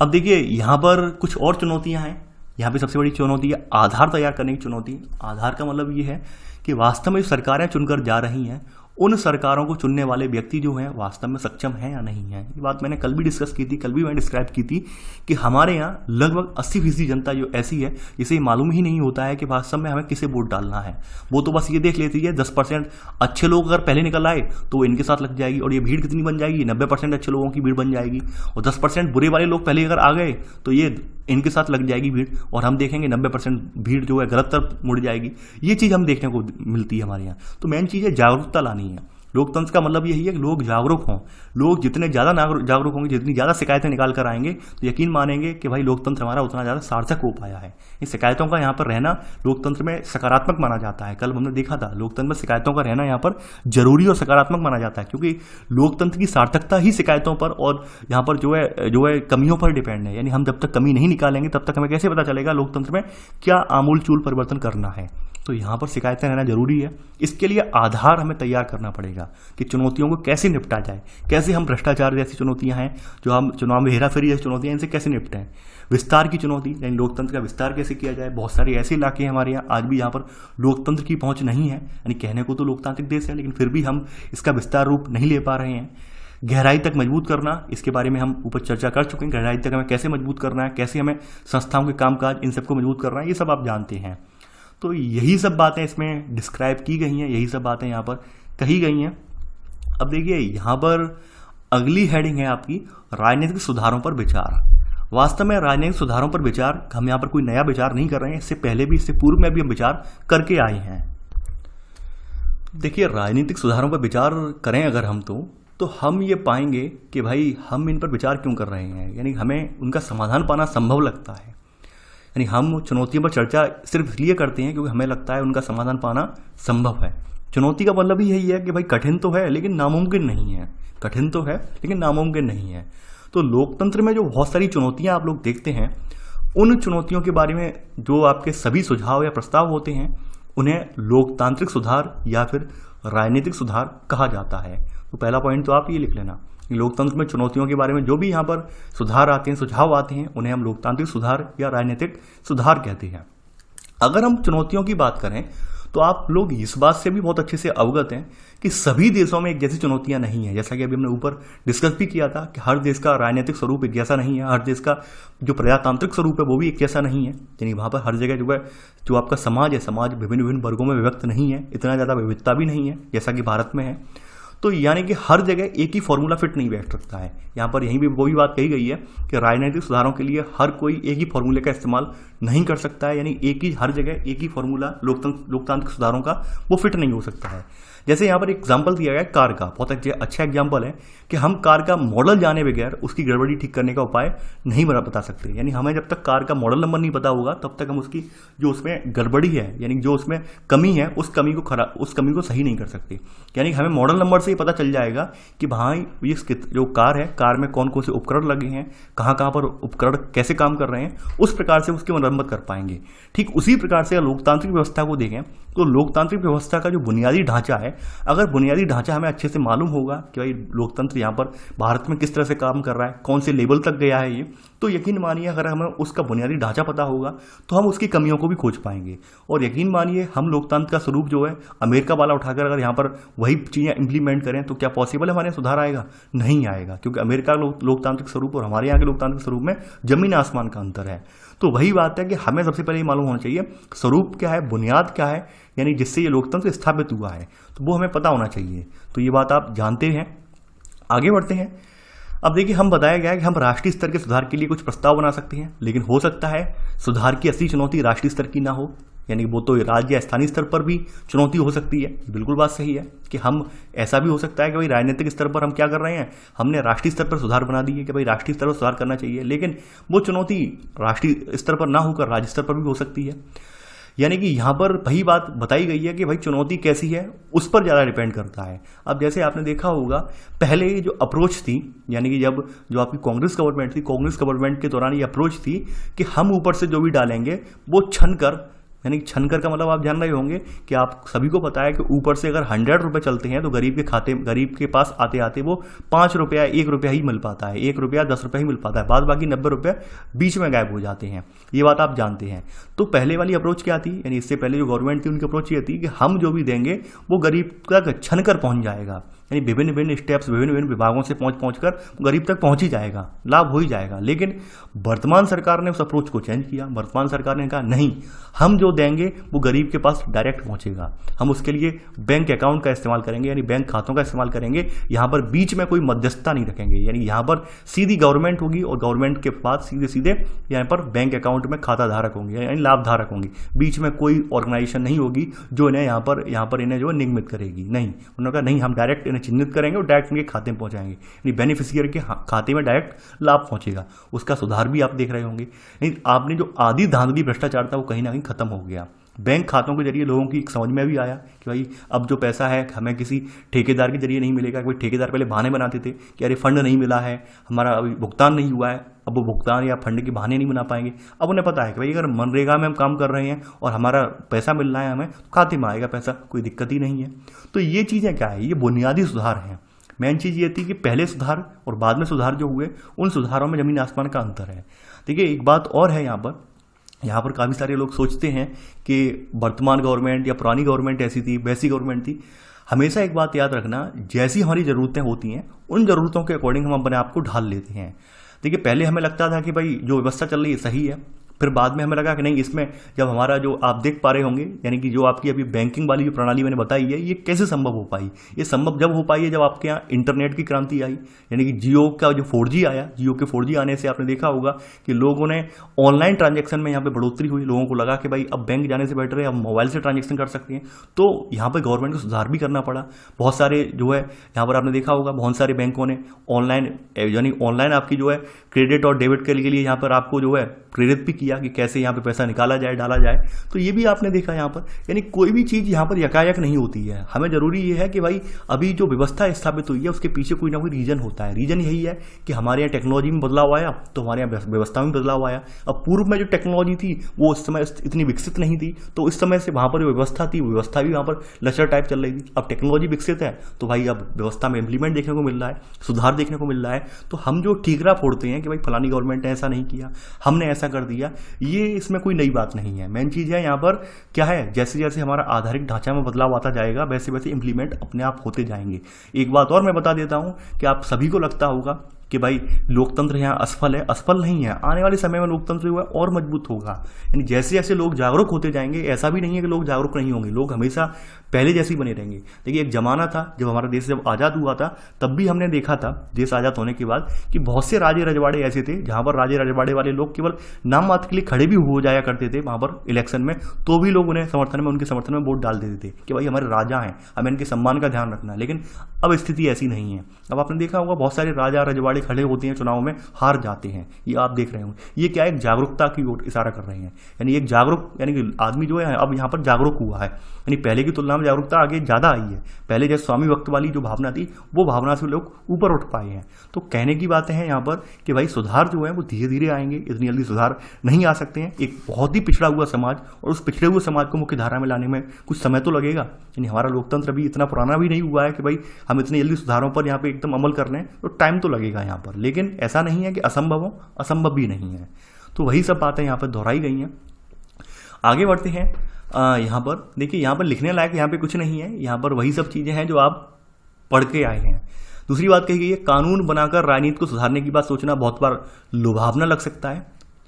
अब देखिए यहाँ पर कुछ और चुनौतियाँ हैं। यहाँ पे सबसे बड़ी चुनौती है आधार तैयार करने की चुनौती। आधार का मतलब ये है कि वास्तव में सरकारें चुनकर जा रही हैं, उन सरकारों को चुनने वाले व्यक्ति जो हैं वास्तव में सक्षम हैं या नहीं है। ये बात मैंने कल भी डिस्कस की थी, कल भी मैंने डिस्क्राइब की थी कि हमारे यहाँ लगभग 80% जनता जो ऐसी है जिसे मालूम ही नहीं होता है कि वास्तव में हमें किसे वोट डालना है। वो तो बस ये देख लेती है 10% अच्छे लोग अगर पहले निकल आए तो इनके साथ लग जाएगी, और ये भीड़ कितनी बन जाएगी, 90% अच्छे लोगों की भीड़ बन जाएगी, और 10% बुरे वाले लोग पहले अगर आ गए तो ये इनके साथ लग जाएगी भीड़, और हम देखेंगे 90% भीड़ जो है गलत तरफ मुड़ जाएगी। ये चीज़ हम देखने को मिलती है हमारे यहाँ। तो मेन चीज़ है जागरूकता लानी है। लोकतंत्र का मतलब यही है कि लोग जागरूक हों। लोग जितने ज़्यादा जागरूक होंगे, जितनी ज़्यादा शिकायतें निकाल कर आएंगे, तो यकीन मानेंगे कि भाई लोकतंत्र हमारा उतना ज़्यादा सार्थक हो पाया है। इस शिकायतों का यहाँ पर रहना लोकतंत्र में सकारात्मक माना जाता है। कल हमने देखा था लोकतंत्र में शिकायतों का रहना यहाँ पर जरूरी और सकारात्मक माना जाता है, क्योंकि लोकतंत्र की सार्थकता ही शिकायतों पर और यहाँ पर जो है कमियों पर डिपेंड है। यानी हम जब तक कमी नहीं निकालेंगे तब तक हमें कैसे पता चलेगा लोकतंत्र में क्या आमूल चूल परिवर्तन करना है। तो यहाँ पर शिकायतें रहना जरूरी है। इसके लिए आधार हमें तैयार करना पड़ेगा कि चुनौतियों को कैसे निपटा जाए, कैसे हम भ्रष्टाचार जैसी चुनौतियां हैं जो हम चुनाव में हेराफेरी जैसी चुनौतियां, इनसे कैसे निपटें। विस्तार की चुनौती, यानी लोकतंत्र का विस्तार कैसे किया जाए। बहुत सारे ऐसे इलाके हैं हमारे यहाँ आज भी यहाँ पर लोकतंत्र की पहुँच नहीं है, यानी कहने को तो लोकतांत्रिक देश है लेकिन फिर भी हम इसका विस्तार रूप नहीं ले पा रहे हैं। गहराई तक मजबूत करना, इसके बारे में हम ऊपर चर्चा कर चुके हैं। गहराई तक हमें कैसे मजबूत करना है, कैसे हमें संस्थाओं के कामकाज इन सबको मजबूत करना है, ये सब आप जानते हैं। तो यही सब बातें इसमें डिस्क्राइब की गई हैं, यही सब बातें यहाँ पर कही गई हैं। अब देखिए यहाँ पर अगली हेडिंग है आपकी राजनीतिक सुधारों पर विचार। वास्तव में राजनीतिक सुधारों पर विचार, हम यहाँ पर कोई नया विचार नहीं कर रहे हैं, इससे पहले भी, इससे पूर्व में भी हम विचार करके आए हैं। देखिए राजनीतिक सुधारों पर विचार करें अगर हम तो हम ये पाएंगे कि भाई हम इन पर विचार क्यों कर रहे हैं, यानी हमें उनका समाधान पाना संभव लगता है। यानी हम चुनौतियों पर चर्चा सिर्फ इसलिए करते हैं क्योंकि हमें लगता है उनका समाधान पाना संभव है। चुनौती का मतलब ही यही है कि भाई कठिन तो है लेकिन नामुमकिन नहीं है, कठिन तो है लेकिन नामुमकिन नहीं है। तो लोकतंत्र में जो बहुत सारी चुनौतियां आप लोग देखते हैं, उन चुनौतियों के बारे में जो आपके सभी सुझाव या प्रस्ताव होते हैं उन्हें लोकतांत्रिक सुधार या फिर राजनीतिक सुधार कहा जाता है। तो पहला पॉइंट तो आप ये लिख लेना, लोकतंत्र में चुनौतियों के बारे में जो भी यहाँ पर सुधार आते हैं, सुझाव आते हैं, उन्हें हम लोकतांत्रिक सुधार या राजनीतिक सुधार कहते हैं। अगर हम चुनौतियों की बात करें तो आप लोग इस बात से भी बहुत अच्छे से अवगत हैं कि सभी देशों में एक जैसी चुनौतियां नहीं है। जैसा कि अभी हमने ऊपर डिस्कस भी किया था कि हर देश का राजनीतिक स्वरूप एक जैसा नहीं है, हर देश का जो प्रजातांत्रिक स्वरूप है वो भी एक जैसा नहीं है। यानी वहाँ पर हर जगह जो है जो आपका समाज है, समाज विभिन्न विभिन्न वर्गों में विभक्त नहीं है, इतना ज़्यादा विविधता भी नहीं है जैसा कि भारत में है। तो यानी कि हर जगह एक ही फॉर्मूला फिट नहीं बैठ सकता है। यहाँ पर यहीं भी वही बात कही गई है कि राजनीतिक सुधारों के लिए हर कोई एक ही फॉर्मूले का इस्तेमाल नहीं कर सकता है। यानी एक ही हर जगह एक ही फॉर्मूला लोकतांत्रिक सुधारों का वो फिट नहीं हो सकता है। जैसे यहाँ पर एग्जाम्पल दिया गया है कार का, बहुत अच्छा एग्जाम्पल है कि हम कार का मॉडल जाने बगैर उसकी गड़बड़ी ठीक करने का उपाय नहीं बता सकते। यानी हमें जब तक कार का मॉडल नंबर नहीं पता होगा तब तक हम उसकी जो उसमें गड़बड़ी है, यानी जो उसमें कमी है, उस कमी को सही नहीं कर सकते। यानी हमें मॉडल नंबर से ही पता चल जाएगा कि भाई ये जो कार है, कार में कौन कौन से उपकरण लगे हैं, कहाँ कहाँ पर उपकरण कैसे काम कर रहे हैं, उस प्रकार से उसकी मरम्मत कर पाएंगे। ठीक उसी प्रकार से लोकतांत्रिक व्यवस्था को देखें तो लोकतांत्रिक व्यवस्था का जो बुनियादी ढांचा है, अगर बुनियादी ढांचा हमें अच्छे से मालूम होगा कि भाई लोकतंत्र यहाँ पर भारत में किस तरह से काम कर रहा है, कौन से लेवल तक गया है ये, तो यकीन मानिए अगर हमें उसका बुनियादी ढांचा पता होगा तो हम उसकी कमियों को भी खोज पाएंगे। और यकीन मानिए हम लोकतंत्र का स्वरूप जो है अमेरिका वाला उठाकर अगर यहाँ पर वही चीज़ें इंप्लीमेंट करें तो क्या पॉसिबल है हमारे यहाँ सुधार आएगा? नहीं आएगा, क्योंकि अमेरिका लोकतांत्रिक स्वरूप और हमारे यहाँ के लोकतांत्रिक स्वरूप में जमीन आसमान का अंतर है। तो वही बात है कि हमें सबसे पहले ये मालूम होना चाहिए स्वरूप क्या है, बुनियाद क्या है, यानी जिससे ये लोकतंत्र स्थापित हुआ है, तो वो हमें पता होना चाहिए। तो ये बात आप जानते हैं। आगे बढ़ते हैं। अब देखिए, हम बताया गया है कि हम राष्ट्रीय स्तर के सुधार के लिए कुछ प्रस्ताव बना सकते हैं, लेकिन हो सकता है सुधार की असली चुनौती राष्ट्रीय स्तर की ना हो, यानी वो तो राज्य या स्थानीय स्तर पर भी चुनौती हो सकती है। बिल्कुल बात सही है कि हम ऐसा भी हो सकता है कि भाई राजनीतिक स्तर पर हम क्या कर रहे हैं, हमने राष्ट्रीय स्तर पर सुधार बना दी है कि भाई राष्ट्रीय स्तर पर सुधार करना चाहिए, लेकिन वो चुनौती राष्ट्रीय स्तर पर ना होकर राज्य स्तर पर भी हो सकती है। यानी कि यहाँ पर वही बात बताई गई है कि भाई चुनौती कैसी है उस पर ज़्यादा डिपेंड करता है। अब जैसे आपने देखा होगा पहले जो अप्रोच थी, यानी कि जब जो आपकी कांग्रेस गवर्नमेंट थी, कांग्रेस गवर्नमेंट के दौरान ये अप्रोच थी कि हम ऊपर से जो भी डालेंगे वो छन कर, यानी छनकर का मतलब आप जान रहे होंगे कि आप सभी को पता है कि ऊपर से अगर 100 रुपये चलते हैं तो गरीब के पास आते आते वो 5 रुपया 1 रुपया ही मिल पाता है, 1 रुपया 10 रुपया ही मिल पाता है, बाद बाकी 90 रुपये बीच में गायब हो जाते हैं। ये बात आप जानते हैं। तो पहले वाली अप्रोच क्या थी, यानी इससे पहले जो गवर्नमेंट थी उनकी अप्रोच ये थी कि हम जो भी देंगे वो गरीब तक छनकर पहुँच जाएगा, यानी विभिन्न विभिन्न स्टेप्स विभिन्न विभिन्न विभागों से पहुँच कर गरीब तक पहुँच ही जाएगा, लाभ हो ही जाएगा। लेकिन वर्तमान सरकार ने उस अप्रोच को चेंज किया। वर्तमान सरकार ने कहा नहीं, हम जो देंगे वो गरीब के पास डायरेक्ट पहुँचेगा, हम उसके लिए बैंक अकाउंट का इस्तेमाल करेंगे, यानी बैंक खातों का इस्तेमाल करेंगे। यहाँ पर बीच में कोई मध्यस्थता नहीं रखेंगे, यानी यहाँ पर सीधी गवर्नमेंट होगी और गवर्नमेंट के बाद सीधे सीधे यहाँ पर बैंक अकाउंट में खाता धारक होंगे, यानी लाभ धारक होंगे। बीच में कोई ऑर्गेनाइजेशन नहीं होगी जो इन्हें यहाँ पर इन्हें जो निगमित करेगी। नहीं, उन्होंने कहा नहीं, हम डायरेक्ट इन्हें चिन्हित करेंगे और डायरेक्ट उनके खाते में पहुंचाएंगे, यानी बेनिफिशियरी के खाते में डायरेक्ट लाभ पहुंचेगा। उसका सुधार भी आप देख रहे होंगे। नहीं, आपने जो आधी धांधली भ्रष्टाचार था वो कहीं ना कहीं खत्म हो गया। बैंक खातों के जरिए लोगों की समझ में भी आया कि भाई अब जो पैसा है हमें किसी ठेकेदार के जरिए नहीं मिलेगा। कोई ठेकेदार पहले बहाने बनाते थे कि अरे फंड नहीं मिला है, हमारा अभी भुगतान नहीं हुआ है, अब वो भुगतान या फंड के बहाने नहीं बना पाएंगे। अब उन्हें पता है कि भाई अगर मनरेगा में हम काम कर रहे हैं और हमारा पैसा मिल रहा है हमें, तो खाते में आएगा पैसा, कोई दिक्कत ही नहीं है। तो ये चीज़ें क्या है, ये बुनियादी सुधार हैं। मेन चीज़ ये थी कि पहले सुधार और बाद में सुधार जो हुए उन सुधारों में ज़मीन आसमान का अंतर है। देखिए, एक बात और है, यहाँ पर काफ़ी सारे लोग सोचते हैं कि वर्तमान गवर्नमेंट या पुरानी गवर्नमेंट ऐसी थी वैसी गवर्नमेंट थी। हमेशा एक बात याद रखना, जैसी हमारी ज़रूरतें होती हैं उन ज़रूरतों के अकॉर्डिंग हम अपने आप को ढाल लेते हैं। देखिए, पहले हमें लगता था कि भाई जो व्यवस्था चल रही है सही है, फिर बाद में हमें लगा कि नहीं, इसमें जब हमारा जो आप देख पा रहे होंगे, यानी कि जो आपकी अभी बैंकिंग वाली जो प्रणाली मैंने बताई है, ये कैसे संभव हो पाई। ये संभव जब हो पाई है जब आपके यहाँ इंटरनेट की क्रांति आई, यानी कि जियो का जो 4G आया। जियो के 4G आने से आपने देखा होगा कि लोगों ने ऑनलाइन ट्रांजेक्शन में यहाँ पे बढ़ोतरी हुई। लोगों को लगा कि भाई अब बैंक जाने से बेटर है, अब मोबाइल से ट्रांजेक्शन कर सकते हैं। तो यहाँ पर गवर्नमेंट को सुधार भी करना पड़ा। बहुत सारे जो है यहाँ पर आपने देखा होगा बहुत सारे बैंकों ने ऑनलाइन, यानी ऑनलाइन आपकी जो है क्रेडिट और डेबिट के लिए यहाँ पर आपको जो है प्रेरित भी किया कि कैसे यहाँ पे पैसा निकाला जाए, डाला जाए। तो ये भी आपने देखा यहाँ पर, यानी कोई भी चीज़ यहाँ पर यकायक नहीं होती है। हमें जरूरी ये है कि भाई अभी जो व्यवस्था स्थापित हुई है उसके पीछे कोई ना कोई रीजन होता है। रीजन यही है कि हमारे यहाँ टेक्नोलॉजी में बदलाव आया तो हमारे यहाँ व्यवस्था में बदलाव आया। अब पूर्व में जो टेक्नोलॉजी थी वो उस समय इतनी विकसित नहीं थी, तो इस समय से वहाँ पर जो व्यवस्था थी व्यवस्था भी वहाँ पर लचर टाइप चल रही थी। अब टेक्नोलॉजी विकसित है तो भाई अब व्यवस्था में इम्प्लीमेंट देखने को मिल रहा है, सुधार देखने को मिल रहा है। तो हम जो ठीकरा फोड़ते हैं कि भाई फलानी गवर्नमेंट ने ऐसा नहीं किया, हमने ऐसा कर दिया, ये इसमें कोई नई बात नहीं है। मेन चीज़ है यहाँ पर क्या है, जैसे जैसे हमारा आधारिक ढांचा में बदलाव आता जाएगा वैसे वैसे इम्प्लीमेंट अपने आप होते जाएंगे। एक बात और मैं बता देता हूँ कि आप सभी को लगता होगा कि भाई लोकतंत्र यहाँ असफल है। असफल नहीं है, आने वाले समय में लोकतंत्र जो है और मजबूत होगा। यानी जैसे जैसे लोग जागरूक होते जाएंगे, ऐसा भी नहीं है कि लोग जागरूक नहीं होंगे, लोग हमेशा पहले जैसे ही बने रहेंगे। देखिए एक जमाना था जब हमारा देश जब आज़ाद हुआ था, तब भी हमने देखा था देश आज़ाद होने के बाद कि बहुत से राजे रजवाड़े ऐसे थे जहाँ पर राजे रजवाड़े वाले लोग केवल नाम मात्र के लिए खड़े भी हो जाया करते थे वहाँ पर इलेक्शन में, तो भी लोग उन्हें समर्थन में, उनके समर्थन में वोट डाल देते थे कि भाई हमारे राजा हैं, हमें इनके सम्मान का ध्यान रखना है। लेकिन अब स्थिति ऐसी नहीं है। अब आपने देखा होगा बहुत सारे राजा रजवाड़े खड़े होते हैं चुनाव में, हार जाते हैं। ये आप देख रहे होंगे। ये क्या है, एक जागरूकता की ओर इशारा कर रहे हैं। यानी एक जागरूक, यानी कि आदमी जो है अब यहाँ पर जागरूक हुआ है। यानी पहले की तुलना में जागरूकता आगे ज़्यादा आई है। पहले जैसे स्वामी भक्त वाली जो भावना थी वो भावना से लोग ऊपर उठ पाए हैं। तो कहने की बातें हैं यहाँ पर कि भाई सुधार जो है वो धीरे धीरे आएंगे, इतनी जल्दी सुधार नहीं आ सकते हैं। एक बहुत ही पिछड़ा हुआ समाज, और उस पिछड़े हुए समाज को मुख्य धारा में लाने में कुछ समय तो लगेगा। यानी हमारा लोकतंत्र भी इतना पुराना भी नहीं हुआ है कि भाई हम इतनी जल्दी सुधारों पर यहाँ पे एकदम अमल कर रहे हैं, तो टाइम तो लगेगा यहाँ पर। लेकिन ऐसा नहीं है कि असंभव हो, असंभव भी नहीं है। तो वही सब बातें यहाँ पर दोहराई गई हैं। आगे बढ़ते हैं। यहाँ पर देखिए, यहाँ पर लिखने लायक यहाँ पे कुछ नहीं है। यहाँ पर वही सब चीज़ें हैं जो आप पढ़ के आए हैं। दूसरी बात कही गई है, कानून बनाकर राजनीति को सुधारने की बात सोचना बहुत बार लुभावना लग सकता है।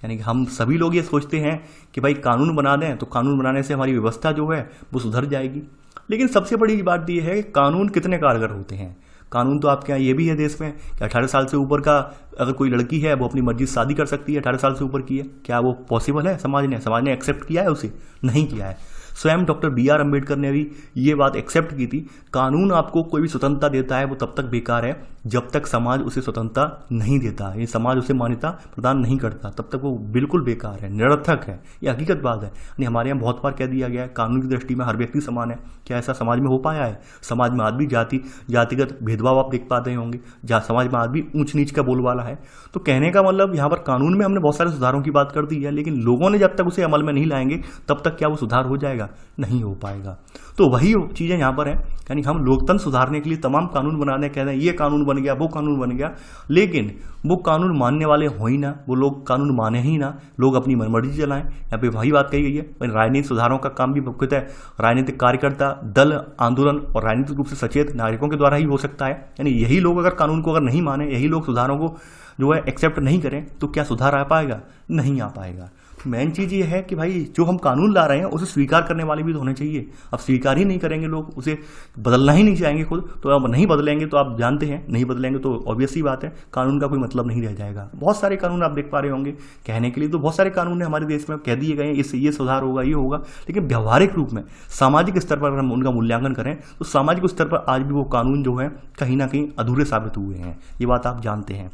यानी कि हम सभी लोग ये सोचते हैं कि भाई कानून बना दें तो कानून बनाने से हमारी व्यवस्था जो है वो सुधर जाएगी। लेकिन सबसे बड़ी बात ये है कि कानून कितने कारगर होते हैं। कानून तो आपके यहाँ ये भी है देश में कि 18 साल से ऊपर का अगर कोई लड़की है वो अपनी मर्जी से शादी कर सकती है, 18 साल से ऊपर की है। क्या वो पॉसिबल है? समाज ने एक्सेप्ट किया है उसे? नहीं किया है। स्वयं डॉक्टर BR अम्बेडकर ने भी ये बात एक्सेप्ट की थी, कानून आपको कोई भी स्वतंत्रता देता है वो तब तक बेकार है जब तक समाज उसे स्वतंत्रता नहीं देता, ये समाज उसे मान्यता प्रदान नहीं करता, तब तक वो बिल्कुल बेकार है, निरर्थक है। ये हकीकत बात है। यानी हमारे यहाँ बहुत बार कह दिया गया है कानून की दृष्टि में हर व्यक्ति समान है। क्या ऐसा समाज में हो पाया है? समाज में आज भी जातिगत भेदभाव आप देख पाते होंगे, जहाँ समाज में आज भी ऊंच नीच का बोलबाला है। तो कहने का मतलब यहाँ पर कानून में हमने बहुत सारे सुधारों की बात कर दी है, लेकिन लोगों ने जब तक उसे अमल में नहीं लाएंगे तब तक क्या वो सुधार हो जाएगा? नहीं हो पाएगा। तो वही चीज़ें यहाँ पर है। यानी हम लोकतंत्र सुधारने के लिए तमाम कानून बनाने कहते हैं, ये कानून बन गया, वो कानून बन गया, लेकिन वो कानून मानने वाले हो ही ना, वो लोग कानून माने ही ना, लोग अपनी मनमर्जी चलाएं। यहाँ पे वही बात कही गई है। राजनीतिक सुधारों का काम भी मुख्यतः राजनीतिक कार्यकर्ता, दल, आंदोलन और राजनीतिक रूप से सचेत नागरिकों के द्वारा ही हो सकता है। यानी यही लोग अगर कानून को अगर नहीं माने, यही लोग सुधारों को जो है एक्सेप्ट नहीं करें, तो क्या सुधार आ पाएगा? नहीं आ पाएगा। मेन चीज़ ये है कि भाई जो हम कानून ला रहे हैं उसे स्वीकार करने वाले भी तो होने चाहिए। अब स्वीकार ही नहीं करेंगे लोग, उसे बदलना ही नहीं चाहेंगे खुद, तो अब नहीं बदलेंगे तो आप जानते हैं, नहीं बदलेंगे तो ऑब्वियस ही बात है कानून का कोई मतलब नहीं रह जाएगा। बहुत सारे कानून आप देख पा रहे होंगे, कहने के लिए तो बहुत सारे कानून है हमारे देश में, कह दिए गए इससे ये सुधार होगा, ये होगा, लेकिन व्यवहारिक रूप में सामाजिक स्तर पर अगर हम उनका मूल्यांकन करें तो सामाजिक स्तर पर आज भी वो कानून जो है कहीं ना कहीं अधूरे साबित हुए हैं। ये बात आप जानते हैं।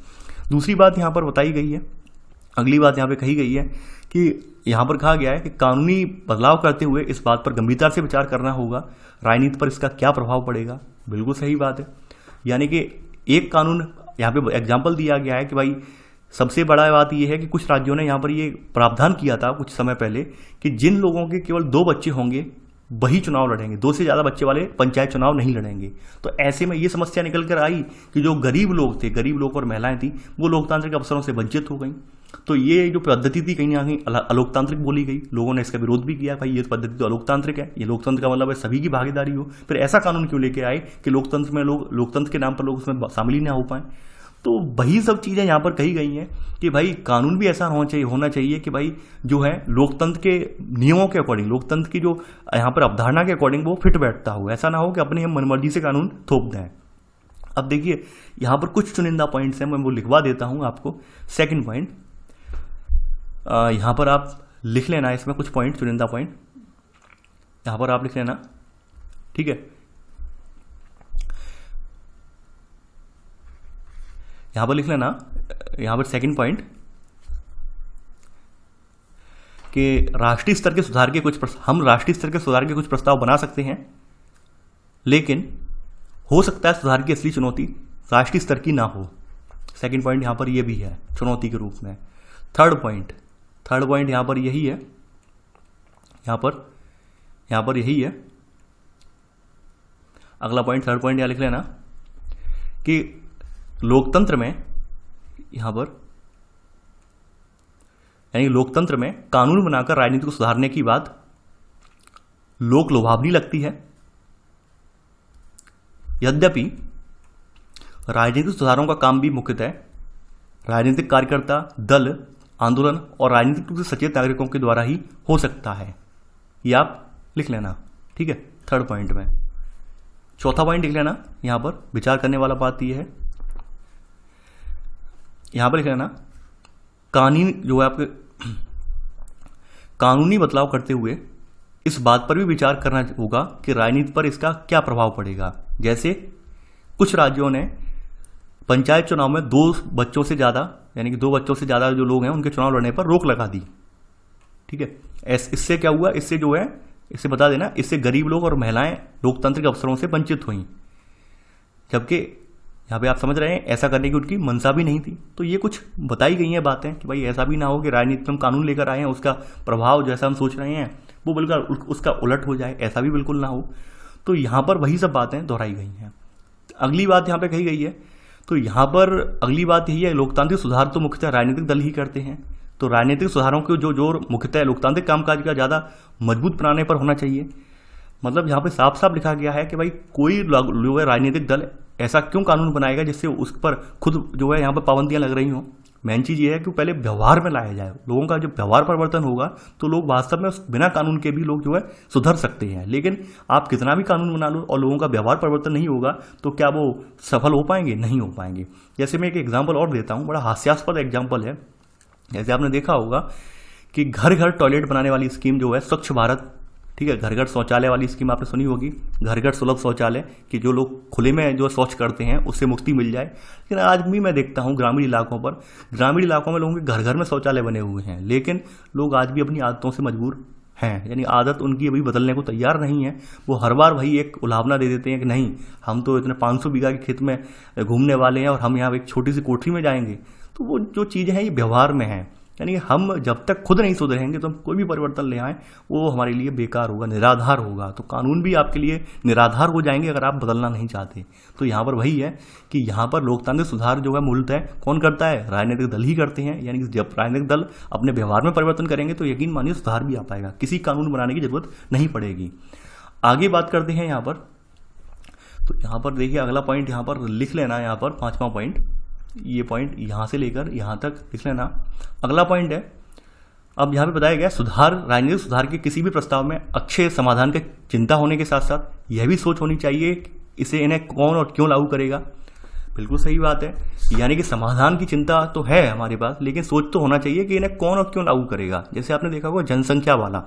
दूसरी बात यहाँ पर बताई गई है, अगली बात यहाँ पे कही गई है कि यहाँ पर कहा गया है कि कानूनी बदलाव करते हुए इस बात पर गंभीरता से विचार करना होगा राजनीति पर इसका क्या प्रभाव पड़ेगा। बिल्कुल सही बात है। यानी कि एक कानून यहाँ पे एग्जाम्पल दिया गया है कि भाई सबसे बड़ा बात यह है कि कुछ राज्यों ने यहाँ पर ये प्रावधान किया था कुछ समय पहले कि जिन लोगों के केवल 2 बच्चे होंगे वही चुनाव लड़ेंगे, 2 से ज़्यादा बच्चे वाले पंचायत चुनाव नहीं लड़ेंगे। तो ऐसे में ये समस्या निकल कर आई कि जो गरीब लोग थे, गरीब लोग और महिलाएं थी, वो लोकतांत्रिक अवसरों से वंचित हो गई। तो ये जो पद्धति थी कहीं ना कहीं अलोकतांत्रिक बोली गई। लोगों ने इसका विरोध भी किया, भाई ये पद्धति तो अलोकतांत्रिक है, ये लोकतंत्र का मतलब है सभी की भागीदारी हो। फिर ऐसा कानून क्यों लेके आए कि लोकतंत्र में लोग, लोकतंत्र के नाम पर लोग उसमें शामिल ही ना हो पाए। तो वही सब चीज़ें यहाँ पर कही गई हैं कि भाई कानून भी ऐसा होना चाहिए कि भाई जो है लोकतंत्र के नियमों के अकॉर्डिंग, लोकतंत्र की जो यहाँ पर अवधारणा के अकॉर्डिंग वो फिट बैठता हो। ऐसा ना हो कि अपनी हम मनमर्जी से कानून थोप दें। अब देखिए यहाँ पर कुछ चुनिंदा पॉइंट्स हैं, मैं वो लिखवा देता हूँ आपको। सेकंड पॉइंट यहाँ पर आप लिख लेना, इसमें कुछ पॉइंट, चुनिंदा पॉइंट यहाँ पर आप लिख लेना, ठीक है। यहाँ पर लिख लेना यहाँ पर सेकंड पॉइंट कि राष्ट्रीय स्तर के सुधार के हम राष्ट्रीय स्तर के सुधार के कुछ प्रस्ताव बना सकते हैं, लेकिन हो सकता है सुधार की असली चुनौती राष्ट्रीय स्तर की ना हो। सेकंड पॉइंट यहाँ पर ये भी है चुनौती के रूप में। थर्ड पॉइंट यहाँ पर यही है, यहाँ पर यही है अगला पॉइंट। थर्ड पॉइंट यहाँ लिख लेना कि लोकतंत्र में यहाँ पर यानी लोकतंत्र में कानून बनाकर राजनीति को सुधारने की बात लोक लुभावनी लगती है। यद्यपि राजनीतिक सुधारों का काम भी मुख्यतः राजनीतिक कार्यकर्ता, दल, आंदोलन और राजनीतिक रूप से सचेत नागरिकों के द्वारा ही हो सकता है। ये आप लिख लेना, ठीक है, थर्ड पॉइंट में। चौथा पॉइंट लिख लेना, यहां पर विचार करने वाला बात यह है, यहां पर लिख लेना कानून जो है आपके कानूनी बदलाव करते हुए इस बात पर भी विचार करना होगा कि राजनीति पर इसका क्या प्रभाव पड़ेगा। जैसे कुछ राज्यों ने पंचायत चुनाव में 2 बच्चों से ज़्यादा यानी कि 2 बच्चों से ज़्यादा जो लोग हैं उनके चुनाव लड़ने पर रोक लगा दी, ठीक है। इससे क्या हुआ, इससे जो है, इससे बता देना, इससे गरीब लोग और महिलाएं लोकतांत्रिक अवसरों से वंचित हुई, जबकि यहाँ पे आप समझ रहे हैं ऐसा करने की उनकी मंशा भी नहीं थी। तो ये कुछ बताई गई हैं बातें कि भाई ऐसा भी ना हो कि राजनीति में हम कानून लेकर आए हैं, उसका प्रभाव जैसा हम सोच रहे हैं वो बिल्कुल उसका उलट हो जाए, ऐसा भी बिल्कुल ना हो। तो यहाँ पर वही सब बातें दोहराई गई हैं। अगली बात यहाँ पे कही गई है, तो यहाँ पर अगली बात यही है, लोकतांत्रिक सुधार तो मुख्यतः राजनीतिक दल ही करते हैं। तो राजनीतिक सुधारों के जो जोर मुख्यतः लोकतांत्रिक कामकाज का ज़्यादा मजबूत बनाने पर होना चाहिए। मतलब यहाँ पे साफ साफ लिखा गया है कि भाई कोई जो है राजनीतिक दल ऐसा क्यों कानून बनाएगा जिससे उस पर खुद जो है यहाँ पर पाबंदियां लग रही हों। मेन चीज़ ये है कि पहले व्यवहार में लाया जाए, लोगों का जब व्यवहार परिवर्तन होगा तो लोग वास्तव में बिना कानून के भी लोग जो है सुधर सकते हैं। लेकिन आप कितना भी कानून बना लो और लोगों का व्यवहार परिवर्तन नहीं होगा तो क्या वो सफल हो पाएंगे? नहीं हो पाएंगे। जैसे मैं एक एग्जाम्पल और देता हूँ, बड़ा हास्यास्पद एग्जाम्पल है। जैसे आपने देखा होगा कि घर घर टॉयलेट बनाने वाली स्कीम जो है स्वच्छ भारत, ठीक है, घर घर शौचालय वाली स्कीम आपने सुनी होगी, घर घर सुलभ शौचालय, कि जो लोग खुले में जो शौच करते हैं उससे मुक्ति मिल जाए। लेकिन आज भी मैं देखता हूँ ग्रामीण इलाकों में लोगों के घर घर में शौचालय बने हुए हैं, लेकिन लोग आज भी अपनी आदतों से मजबूर हैं, यानी आदत उनकी अभी बदलने को तैयार नहीं है। वो हर बार वही एक उलाहना दे देते हैं कि नहीं, हम तो इतने 500 बीघा के खेत में घूमने वाले हैं और हम यहाँ एक छोटी सी कोठरी में जाएंगे। तो वो जो चीज़ें हैं ये व्यवहार में हैं, यानी हम जब तक खुद नहीं सुधरेंगे तो हम कोई भी परिवर्तन ले आएँ वो हमारे लिए बेकार होगा, निराधार होगा। तो कानून भी आपके लिए निराधार हो जाएंगे अगर आप बदलना नहीं चाहते। तो यहाँ पर वही है कि यहाँ पर लोकतांत्रिक सुधार जो है मूलतः कौन करता है? राजनीतिक दल ही करते हैं। यानी कि जब राजनीतिक दल अपने व्यवहार में परिवर्तन करेंगे तो यकीन मानिए सुधार भी आ पाएगा, किसी कानून बनाने की जरूरत नहीं पड़ेगी। आगे बात करते हैं यहाँ पर, तो यहाँ पर देखिए अगला पॉइंट यहाँ पर लिख लेना, यहाँ पर 5वां पॉइंट, ये पॉइंट यहाँ से लेकर यहाँ तक लिख लेना। अगला पॉइंट है, अब यहाँ पे बताया गया सुधार, राजनीतिक सुधार के किसी भी प्रस्ताव में अच्छे समाधान की चिंता होने के साथ साथ यह भी सोच होनी चाहिए इसे इन्हें कौन और क्यों लागू करेगा। बिल्कुल सही बात है, यानी कि समाधान की चिंता तो है हमारे पास, लेकिन सोच तो होना चाहिए कि इन्हें कौन और क्यों लागू करेगा। जैसे आपने देखा होगा जनसंख्या वाला,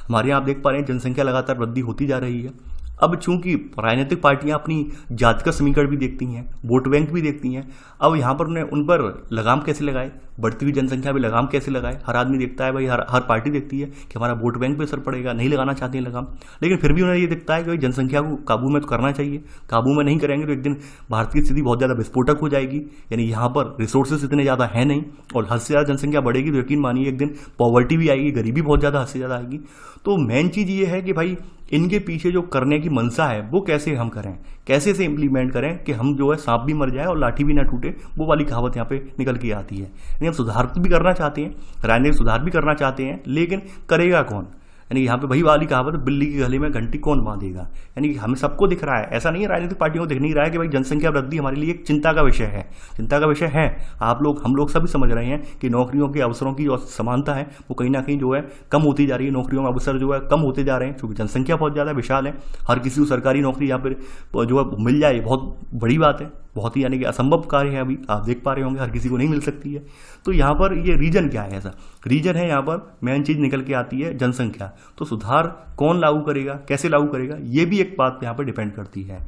हमारे यहाँ आप देख पा रहे हैं जनसंख्या लगातार वृद्धि होती जा रही है। अब चूंकि राजनीतिक पार्टियां अपनी जातिगत समीकरण भी देखती हैं, वोट बैंक भी देखती हैं, अब यहाँ पर उन्हें उन पर लगाम कैसे लगाए, बढ़ती हुई जनसंख्या पे लगाम कैसे लगाए। हर आदमी देखता है भाई, हर पार्टी देखती है कि हमारा वोट बैंक पे असर पड़ेगा, नहीं लगाना चाहती है लगाम, लेकिन फिर भी उन्हें ये दिखता है कि भाई जनसंख्या को काबू में तो करना चाहिए, काबू में नहीं करेंगे तो एक दिन भारत की स्थिति बहुत ज़्यादा विस्फोटक हो जाएगी। यानी यहाँ पर रिसोर्सेज इतने ज़्यादा है नहीं और हद से ज़्यादा जनसंख्या बढ़ेगी तो यकीन मानिए एक दिन पॉवर्टी भी आएगी, गरीबी बहुत ज़्यादा हद से ज़्यादा आएगी। तो मेन चीज़ ये है कि भाई इनके पीछे जो करने की मंशा है वो कैसे हम करें, कैसे से इम्प्लीमेंट करें कि हम जो है सांप भी मर जाए और लाठी भी ना टूटे, वो वाली कहावत यहाँ पे निकल के आती है। यानी हम सुधार भी करना चाहते हैं, राजनीतिक सुधार भी करना चाहते हैं, लेकिन करेगा कौन? यानी यहाँ पे वही वाली कहावत, बिल्ली की गले में घंटी कौन बांधेगा। यानी कि हमें सबको दिख रहा है, ऐसा नहीं है राजनीतिक पार्टियों को दिख नहीं रहा है कि भाई जनसंख्या वृद्धि हमारे लिए एक चिंता का विषय है, चिंता का विषय है। आप लोग, हम लोग सभी समझ रहे हैं कि नौकरियों के अवसरों की जो समानता है वो कहीं ना कहीं जो है कम होती जा रही है, नौकरियों में अवसर जो है कम होते जा रहे हैं, क्योंकि जनसंख्या बहुत ज़्यादा विशाल है। हर किसी को सरकारी नौकरी यहाँ पर जो है मिल जाए बहुत बड़ी बात है, बहुत ही यानी कि असंभव कार्य है। अभी आप देख पा रहे होंगे हर किसी को नहीं मिल सकती है। तो यहाँ पर ये रीजन क्या है? ऐसा रीजन है यहाँ पर मेन चीज निकल के आती है जनसंख्या। तो सुधार कौन लागू करेगा, कैसे लागू करेगा, ये भी एक बात यहाँ पर डिपेंड करती है।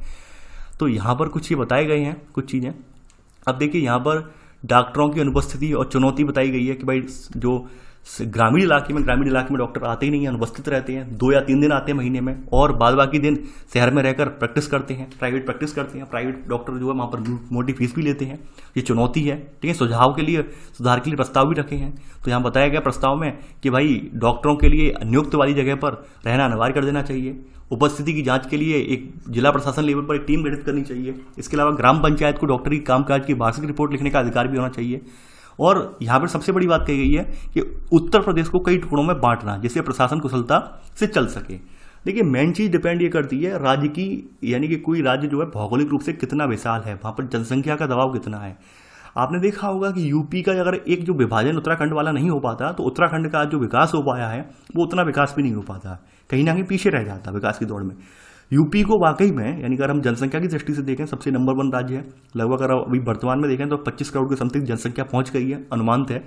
तो यहाँ पर कुछ ये बताए गए हैं कुछ चीज़ें। अब देखिए यहाँ पर डॉक्टरों की अनुपस्थिति और चुनौती बताई गई है कि भाई जो ग्रामीण इलाके में डॉक्टर आते ही नहीं हैं, अनुपस्थित रहते हैं, 2 या 3 दिन आते हैं महीने में, और बाद बाकी दिन शहर में रहकर प्रैक्टिस करते हैं, प्राइवेट प्रैक्टिस करते हैं। प्राइवेट डॉक्टर जो है वहाँ पर मोटी फीस भी लेते हैं। ये चुनौती है, ठीक है। सुझाव के लिए, सुधार के लिए प्रस्ताव भी रखे हैं। तो यहाँ बताया गया प्रस्ताव में कि भाई डॉक्टरों के लिए नियुक्त वाली जगह पर रहना अनिवार्य कर देना चाहिए। उपस्थिति की जांच के लिए एक जिला प्रशासन लेवल पर एक टीम गठित करनी चाहिए। इसके अलावा ग्राम पंचायत को डॉक्टरी कामकाज की वार्षिक रिपोर्ट लिखने का अधिकार भी होना चाहिए। और यहाँ पर सबसे बड़ी बात कही गई है कि उत्तर प्रदेश को कई टुकड़ों में बांटना, जिससे प्रशासन कुशलता से चल सके। देखिए मेन चीज डिपेंड ये करती है राज्य की, यानी कि कोई राज्य जो है भौगोलिक रूप से कितना विशाल है, वहाँ पर जनसंख्या का दबाव कितना है। आपने देखा होगा कि यूपी का अगर एक जो विभाजन उत्तराखंड वाला नहीं हो पाता तो उत्तराखंड का जो विकास हो पाया है वो उतना विकास भी नहीं हो पाता, कहीं ना कहीं पीछे रह जाता विकास की दौड़ में। यूपी को वाकई में, यानी अगर हम जनसंख्या की दृष्टि से देखें, सबसे नंबर 1 राज्य है। लगभग अगर अभी वर्तमान में देखें तो 25 करोड़ के समथिंग जनसंख्या पहुंच गई है, अनुमान है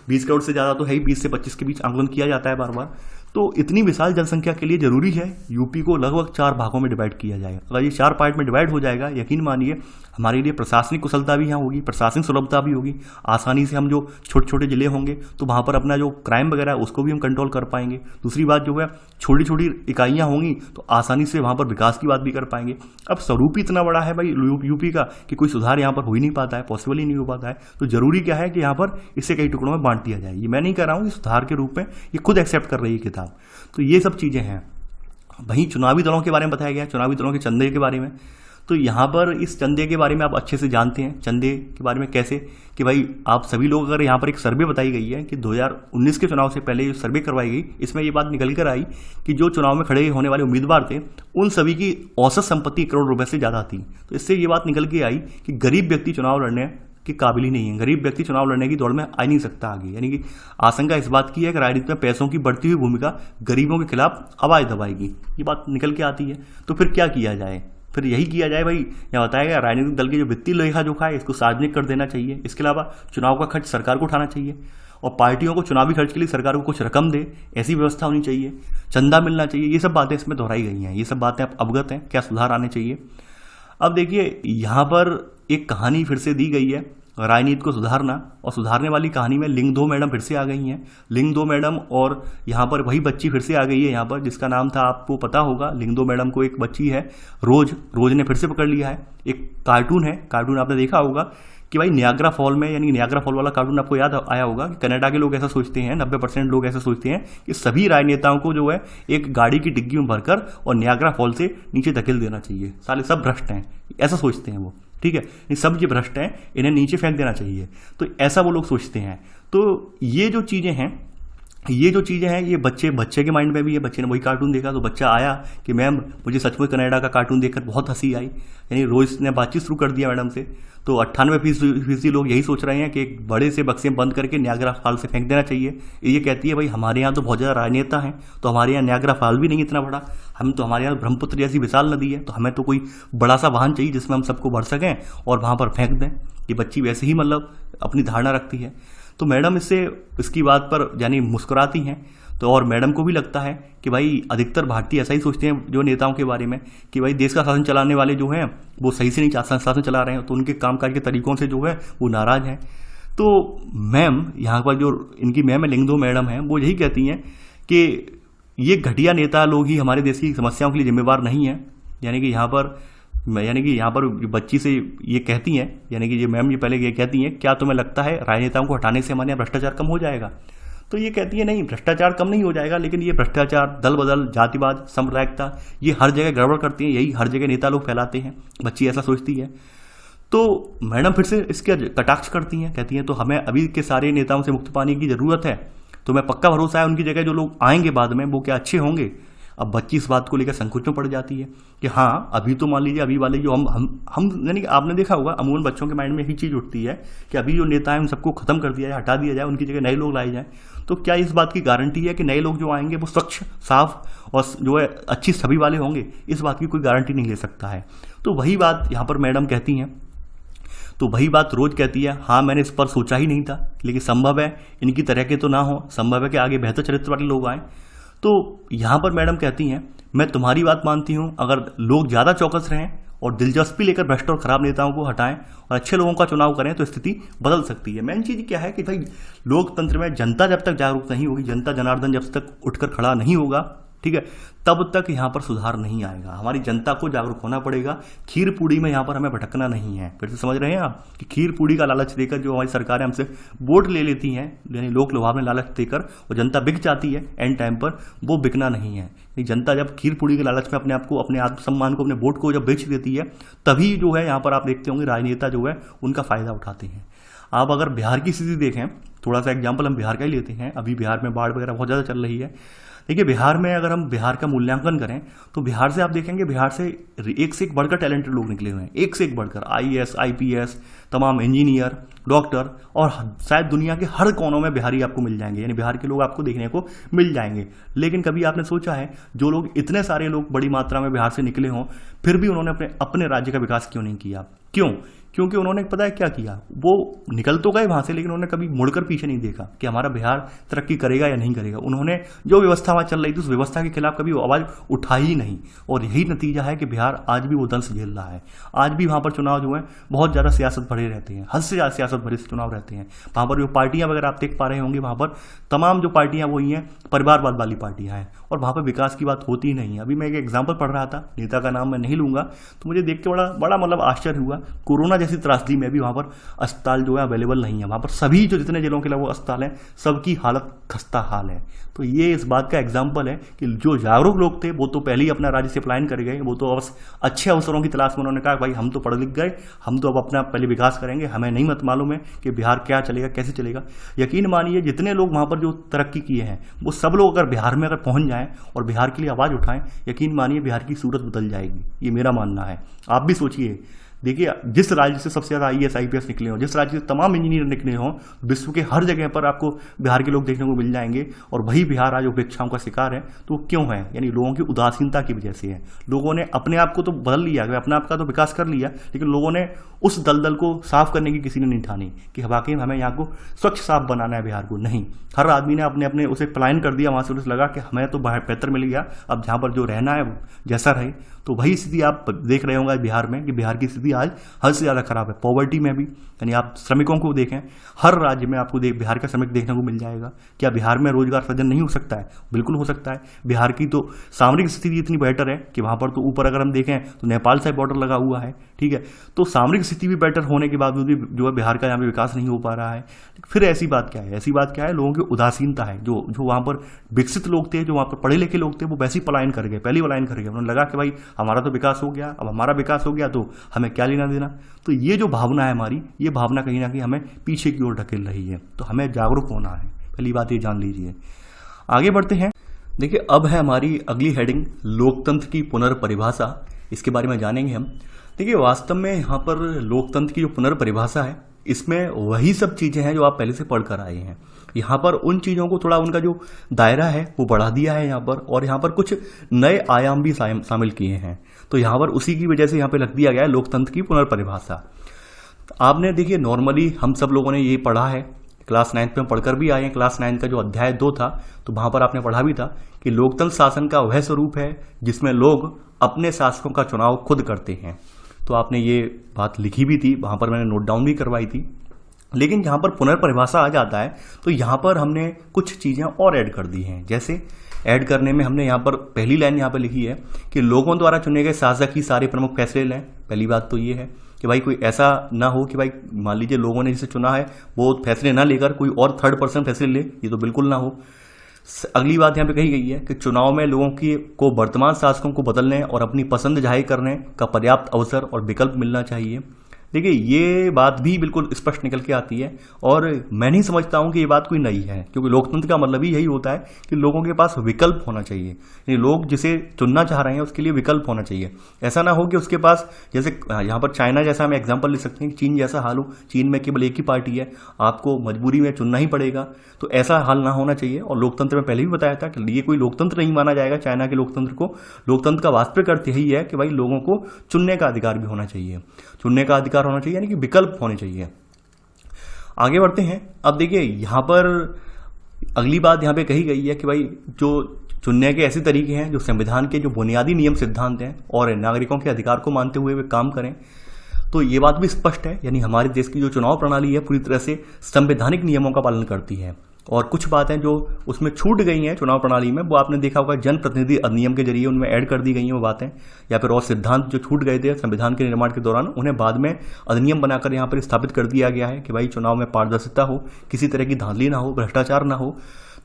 20 करोड़ से ज़्यादा तो है ही, 20 से 25 के बीच आंकलन किया जाता है बार बार। तो इतनी विशाल जनसंख्या के लिए जरूरी है यूपी को लगभग 4 भागों में डिवाइड किया जाए। अगर ये 4 पार्ट में डिवाइड हो जाएगा, यकीन मानिए हमारे लिए प्रशासनिक कुशलता भी यहाँ होगी, प्रशासनिक सुलभता भी होगी। आसानी से हम जो छोटे छोटे जिले होंगे तो वहाँ पर अपना जो क्राइम वगैरह है उसको भी हम कंट्रोल कर पाएंगे। दूसरी बात जो है छोटी छोटी इकाइयाँ होंगी तो आसानी से वहाँ पर विकास की बात भी कर पाएंगे। अब स्वरूप ही इतना बड़ा है भाई यूपी का कि कोई सुधार यहाँ पर हो ही नहीं पाता है, पॉसिबल ही नहीं हो पाता है। तो जरूरी क्या है कि यहाँ पर इसे कई टुकड़ों में बांट दिया जाए। ये मैं नहीं कह रहा हूँ, सुधार के रूप में ये खुद एक्सेप्ट कर रही है किताब। तो ये सब चीज़ें हैं। वहीं चुनावी दलों के बारे में बताया गया, चुनावी दलों के चंदे के बारे में। तो यहाँ पर इस चंदे के बारे में आप अच्छे से जानते हैं। चंदे के बारे में कैसे कि भाई आप सभी लोग, अगर यहाँ पर एक सर्वे बताई गई है कि 2019 के चुनाव से पहले जो सर्वे करवाई गई, इसमें ये बात निकल कर आई कि जो चुनाव में खड़े होने वाले उम्मीदवार थे उन सभी की औसत संपत्ति 1 करोड़ रुपए से ज़्यादा थी। तो इससे ये बात निकल के आई कि गरीब व्यक्ति चुनाव लड़ने के काबिल ही नहीं है, गरीब व्यक्ति चुनाव लड़ने की दौड़ में आ नहीं सकता आगे। यानी कि आशंका इस बात की है कि राजनीति में पैसों की बढ़ती हुई भूमिका गरीबों के खिलाफ आवाज दबाएगी, ये बात निकल के आती है। तो फिर क्या किया जाए? फिर यही किया जाए भाई, यहाँ बताया गया राजनीतिक दल के जो वित्तीय लेखा जोखा है इसको सार्वजनिक कर देना चाहिए। इसके अलावा चुनाव का खर्च सरकार को उठाना चाहिए और पार्टियों को चुनावी खर्च के लिए सरकार को कुछ रकम दे, ऐसी व्यवस्था होनी चाहिए। चंदा मिलना चाहिए। ये सब बातें इसमें दोहराई गई हैं। ये सब बातें आप अवगत हैं, क्या सुधार आने चाहिए। अब देखिए यहाँ पर एक कहानी फिर से दी गई है, राजनीति को सुधारना, और सुधारने वाली कहानी में लिंगदो मैडम फिर से आ गई हैं। लिंगदो मैडम और यहाँ पर वही बच्ची फिर से आ गई है यहाँ पर, जिसका नाम था, आपको पता होगा, लिंगदो मैडम को एक बच्ची है रोज ने फिर से पकड़ लिया है। एक कार्टून है, कार्टून आपने देखा होगा कि भाई नियाग्रा फॉल में, यानी नियाग्रा फॉल वाला कार्टून आपको याद आया होगा कि कनाडा के लोग ऐसा सोचते हैं, 90% लोग ऐसा सोचते हैं कि सभी राजनेताओं को जो है एक गाड़ी की डिग्गी में भरकर और नियाग्रा फॉल से नीचे धकेल देना चाहिए। साले सब भ्रष्ट हैं, ऐसा सोचते हैं वो, ठीक है। ये सब जो भ्रष्ट हैं इन्हें नीचे फेंक देना चाहिए, तो ऐसा वो लोग सोचते हैं। तो ये जो चीज़ें हैं ये बच्चे के माइंड में भी है। बच्चे ने वही कार्टून देखा तो बच्चा आया कि मैम मुझे सचमुच कनाडा का कार्टून देखकर बहुत हंसी आई। यानी रोज ने बातचीत शुरू कर दिया मैडम से। तो 98% लोग यही सोच रहे हैं कि एक बड़े से बक्से में बंद करके नियाग्रा फॉल से फेंक देना चाहिए। ये कहती है भाई हमारे यहाँ तो बहुत ज़्यादा राजनेता हैं, तो हमारे यहाँ नियाग्रा फॉल भी नहीं इतना बड़ा, हमारे यहाँ ब्रह्मपुत्र जैसी विशाल नदी है, तो हमें तो कोई बड़ा सा वाहन चाहिए जिसमें हम सबको भर सकें और वहाँ पर फेंक दें। ये बच्ची वैसे ही मतलब अपनी धारणा रखती है। तो मैडम इसकी बात पर यानी मुस्कुराती हैं। तो और मैडम को भी लगता है कि भाई अधिकतर भारतीय ऐसा ही सोचते हैं जो नेताओं के बारे में कि भाई देश का शासन चलाने वाले जो हैं वो सही से नहीं शासन चला रहे हैं, तो उनके कामकाज के तरीकों से जो है वो नाराज हैं। तो मैम यहाँ पर जो इनकी मैम है लिंगदो मैडम है, वो यही कहती हैं कि ये घटिया नेता लोग ही हमारे देश की समस्याओं के लिए जिम्मेवार नहीं है। यानी कि यहाँ पर बच्ची से ये कहती हैं, यानी कि ये मैम ये पहले ये कहती हैं, क्या तुम्हें लगता है राजनेताओं को हटाने से हमारे यहाँ भ्रष्टाचार कम हो जाएगा? तो ये कहती है नहीं, भ्रष्टाचार कम नहीं हो जाएगा, लेकिन ये भ्रष्टाचार, दल बदल, जातिवाद, सांप्रदायिकता, ये हर जगह गड़बड़ करती हैं, यही हर जगह नेता लोग फैलाते हैं। बच्ची ऐसा सोचती है। तो मैडम फिर से इसके कटाक्ष करती हैं, कहती हैं तो हमें अभी के सारे नेताओं से मुक्त पाने की जरूरत है। तो मैं पक्का भरोसा है उनकी जगह जो लोग आएंगे बाद में वो क्या अच्छे होंगे। अब बच्ची इस बात को लेकर संकोच में पड़ जाती है कि हाँ अभी तो मान लीजिए अभी वाले जो हम यानी कि आपने देखा होगा अमूमन बच्चों के माइंड में यही चीज़ उठती है कि अभी जो नेता है उन सबको खत्म कर दिया जाए, हटा दिया जाए, उनकी जगह नए लोग लाए जाएं। तो क्या इस बात की गारंटी है कि नए लोग जो आएंगे वो स्वच्छ, साफ और जो है अच्छी छवि वाले होंगे? इस बात की कोई गारंटी नहीं ले सकता है। तो वही बात यहाँ पर मैडम कहती हैं। तो वही बात रोज कहती है, हाँ मैंने इस पर सोचा ही नहीं था, लेकिन संभव है इनकी तरह के तो ना हो, संभव है कि आगे बेहतर चरित्र वाले लोग आए। तो यहाँ पर मैडम कहती हैं मैं तुम्हारी बात मानती हूँ, अगर लोग ज़्यादा चौकस रहें और दिलचस्पी लेकर भ्रष्ट और खराब नेताओं को हटाएं और अच्छे लोगों का चुनाव करें तो स्थिति बदल सकती है। मेन चीज़ क्या है कि भाई लोकतंत्र में जनता जब तक जागरूक नहीं होगी, जनता जनार्दन जब तक उठकर खड़ा नहीं होगा, ठीक है, तब तक यहाँ पर सुधार नहीं आएगा। हमारी जनता को जागरूक होना पड़ेगा। खीर पूड़ी में यहाँ पर हमें भटकना नहीं है। फिर से समझ रहे हैं आप कि खीर पूड़ी का लालच देकर जो हमारी सरकारें हमसे वोट ले लेती हैं, यानी लोक लुभावने लालच देकर और जनता बिक जाती है एंड टाइम पर, वो बिकना नहीं है। जनता जब खीर पूड़ी के लालच में अपने आप को, अपने आत्मसम्मान को, अपने वोट को जब बेच देती है, तभी जो है यहाँ पर आप देखते होंगे राजनेता जो है उनका फायदा उठाते हैं। आप अगर बिहार की स्थिति देखें, थोड़ा सा एग्जाम्पल हम बिहार का ही लेते हैं। अभी बिहार में बाढ़ वगैरह बहुत ज़्यादा चल रही है। देखिए बिहार में अगर हम बिहार का मूल्यांकन करें तो बिहार से आप देखेंगे बिहार से एक से एक बढ़कर टैलेंटेड लोग निकले हुए हैं, एक से एक बढ़कर आईएएस, आईपीएस, तमाम इंजीनियर, डॉक्टर, और शायद दुनिया के हर कोनों में बिहारी आपको मिल जाएंगे, यानी बिहार के लोग आपको देखने को मिल जाएंगे। लेकिन कभी आपने सोचा है जो लोग, इतने सारे लोग बड़ी मात्रा में बिहार से निकले हों, फिर भी उन्होंने अपने राज्य का विकास क्यों नहीं किया? क्यों? क्योंकि उन्होंने पता है क्या किया, वो निकल तो गए वहां से, लेकिन उन्होंने कभी मुड़कर पीछे नहीं देखा कि हमारा बिहार तरक्की करेगा या नहीं करेगा। उन्होंने जो व्यवस्था वहां चल रही थी उस व्यवस्था के खिलाफ कभी आवाज उठाई ही नहीं, और यही नतीजा है कि बिहार आज भी वो दंश झेल रहा है। आज भी वहां पर चुनाव जो है बहुत ज्यादा सियासत भरे रहते हैं, हद से ज्यादा सियासत भरे चुनाव रहते हैं। वहां पर जो पार्टियां वगैरह आप देख पा रहे होंगे, वहां पर तमाम जो पार्टियां वही हैं परिवारवाद वाली पार्टियां हैं, और वहां पर विकास की बात होती ही नहीं है। अभी मैं एक एग्जाम्पल पढ़ रहा था, नेता का नाम मैं नहीं लूंगा, तो मुझे देख के बड़ा मतलब आश्चर्य हुआ। कोरोना जैसी त्रासदी में भी वहां पर अस्पताल जो है अवेलेबल नहीं है। वहां पर सभी जो जितने जिलों के लिए वो अस्पताल हैं, सबकी हालत खस्ता हाल है। तो ये इस बात का एग्जाम्पल है कि जो जागरूक लोग थे वो तो पहले ही अपना राज्य से पलायन कर गए। वो तो अच्छे अवसरों की तलाश में उन्होंने कहा भाई हम तो पढ़ लिख गए, हम तो अब अपना पहले विकास करेंगे, हमें नहीं मत मालूम है कि बिहार क्या चलेगा, कैसे चलेगा। यकीन मानिए जितने लोग वहां पर जो तरक्की किए हैं वो सब लोग अगर बिहार में अगर पहुंच जाएं और बिहार के लिए आवाज उठाएं, यकीन मानिए बिहार की सूरत बदल जाएगी। ये मेरा मानना है। आप भी सोचिए, देखिए जिस राज्य से सबसे ज्यादा आईएएस आईपीएस निकले हों, जिस राज्य से तमाम इंजीनियर निकले हों, विश्व के हर जगह पर आपको बिहार के लोग देखने को मिल जाएंगे, और वही बिहार आज उपेक्षाओं का शिकार है। तो क्यों है? यानी लोगों की उदासीनता की वजह से है। लोगों ने अपने आप को तो बदल लिया, अपने आप का तो विकास कर लिया, लेकिन लोगों ने उस दलदल को साफ करने की किसी ने नहीं ठानी कि वाकई हमें यहाँ को स्वच्छ साफ बनाना है बिहार को। नहीं, हर आदमी ने अपने अपने उसे पलायन कर दिया वहां से। उसे लगा कि हमें तो बेहतर मिल गया, अब जहां पर जो रहना है जैसा रहे। तो वही स्थिति आप देख रहे होंगे बिहार में कि बिहार की स्थिति आज हद से ज़्यादा खराब है। पॉवर्टी में भी, यानी आप श्रमिकों को देखें, हर राज्य में आपको बिहार का श्रमिक देखने को मिल जाएगा। क्या बिहार में रोजगार सृजन नहीं हो सकता है? बिल्कुल हो सकता है। बिहार की तो सामरिक स्थिति इतनी बेटर है कि वहां पर तो ऊपर अगर हम देखें तो नेपाल से बॉर्डर लगा हुआ है, ठीक है। तो सामरिक स्थिति भी बेटर होने के बावजूद भी जो है बिहार का यहाँ पे विकास नहीं हो पा रहा है। फिर ऐसी बात क्या है? ऐसी बात क्या है? लोगों की उदासीनता है। जो वहां पर विकसित लोग थे, जो वहां पर पढ़े लिखे लोग थे, वो वैसे ही पलायन कर गए, पहले पलायन कर गए। उन्होंने लगा कि भाई हमारा तो विकास हो गया, अब हमारा विकास हो गया तो हमें क्या लेना देना। तो ये जो भावना है हमारी, ये भावना कहीं ना कहीं हमें पीछे की ओर ढकेल रही है। तो हमें जागरूक होना है, पहली बात ये जान लीजिए। आगे बढ़ते हैं। देखिए अब है हमारी अगली हेडिंग, लोकतंत्र की पुनर्परिभाषा। इसके बारे में जानेंगे हम। देखिए वास्तव में यहाँ पर लोकतंत्र की जो पुनर्परिभाषा है, इसमें वही सब चीजें हैं जो आप पहले से पढ़कर आए हैं। यहाँ पर उन चीजों को थोड़ा उनका जो दायरा है वो बढ़ा दिया है यहाँ पर, और यहाँ पर कुछ नए आयाम भी शामिल किए हैं। तो यहाँ पर उसी की वजह से यहाँ पे लिख दिया गया है लोकतंत्र की पुनर्परिभाषा। आपने देखिए नॉर्मली हम सब लोगों ने ये पढ़ा है, क्लास 9th में पढ़कर भी आए हैं। क्लास 9 का जो अध्याय 2 था, तो वहां पर आपने पढ़ा भी था कि लोकतंत्र शासन का वह स्वरूप है जिसमें लोग अपने शासकों का चुनाव खुद करते हैं। तो आपने ये बात लिखी भी थी, वहां पर मैंने नोट डाउन भी करवाई थी। लेकिन जहां पर पुनर्परिभाषा आ जाता है तो यहाँ पर हमने कुछ चीजें और ऐड कर दी हैं। जैसे ऐड करने में हमने यहाँ पर पहली लाइन यहाँ पर लिखी है कि लोगों द्वारा चुने गए शासक ही सारे प्रमुख फैसले लें। पहली बात तो ये है कि भाई कोई ऐसा ना हो कि भाई मान लीजिए लोगों ने जिसे चुना है वो फैसले ना लेकर कोई और थर्ड पर्सन फैसले ले, ये तो बिल्कुल ना हो। अगली बात यहाँ पे कही गई है कि चुनाव में लोगों को वर्तमान शासकों को बदलने और अपनी पसंद जाहिर करने का पर्याप्त अवसर और विकल्प मिलना चाहिए। देखिए ये बात भी बिल्कुल स्पष्ट निकल के आती है, और मैं नहीं समझता हूं कि ये बात कोई नई है, क्योंकि लोकतंत्र का मतलब ही यही होता है कि लोगों के पास विकल्प होना चाहिए। यानी लोग जिसे चुनना चाह रहे हैं उसके लिए विकल्प होना चाहिए। ऐसा ना हो कि उसके पास, जैसे यहाँ पर चाइना जैसा हम एग्जाम्पल ले सकते हैं, चीन जैसा हाल हो, चीन में केवल एक ही पार्टी है, आपको मजबूरी में चुनना ही पड़ेगा। तो ऐसा हाल ना होना चाहिए। और लोकतंत्र में पहले भी बताया था कि ये कोई लोकतंत्र नहीं माना जाएगा चाइना के लोकतंत्र को। लोकतंत्र का वास्तविक अर्थ यही है कि भाई लोगों को चुनने का अधिकार भी होना चाहिए, चुनने का अधिकार होना चाहिए, यानी कि विकल्प होने चाहिए। आगे बढ़ते हैं। अब देखिए यहां पर अगली बात यहां पे कही गई है कि भाई जो चुनने के ऐसे तरीके हैं जो संविधान के जो बुनियादी नियम सिद्धांत हैं और नागरिकों के अधिकार को मानते हुए वे काम करें। तो ये बात भी स्पष्ट है, यानी हमारे देश की जो चुनाव प्रणाली है पूरी तरह से संवैधानिक नियमों का पालन करती है। और कुछ बातें जो उसमें छूट गई हैं चुनाव प्रणाली में, वो आपने देखा होगा जनप्रतिनिधि अधिनियम के जरिए उनमें ऐड कर दी गई हैं वो बातें, या फिर और सिद्धांत जो छूट गए थे संविधान के निर्माण के दौरान, उन्हें बाद में अधिनियम बनाकर यहाँ पर स्थापित कर दिया गया है कि भाई चुनाव में पारदर्शिता हो, किसी तरह की धांधली ना हो, भ्रष्टाचार ना हो।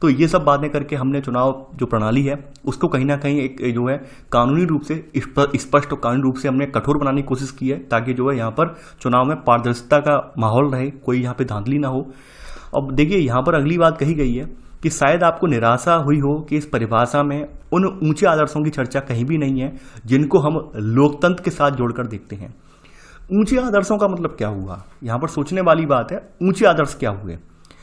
तो ये सब बातें करके हमने चुनाव जो प्रणाली है उसको कहीं ना कहीं एक जो है कानूनी रूप से स्पष्ट और कानूनी रूप से हमने कठोर बनाने की कोशिश की है, ताकि जो है यहाँ पर चुनाव में पारदर्शिता का माहौल रहे, कोई यहाँ पे धांधली ना हो। अब देखिए यहाँ पर अगली बात कही गई है कि शायद आपको निराशा हुई हो कि इस परिभाषा में उन ऊंचे आदर्शों की चर्चा कहीं भी नहीं है जिनको हम लोकतंत्र के साथ जोड़कर देखते हैं। ऊंचे आदर्शों का मतलब क्या हुआ, यहाँ पर सोचने वाली बात है। ऊंचे आदर्श क्या हुए?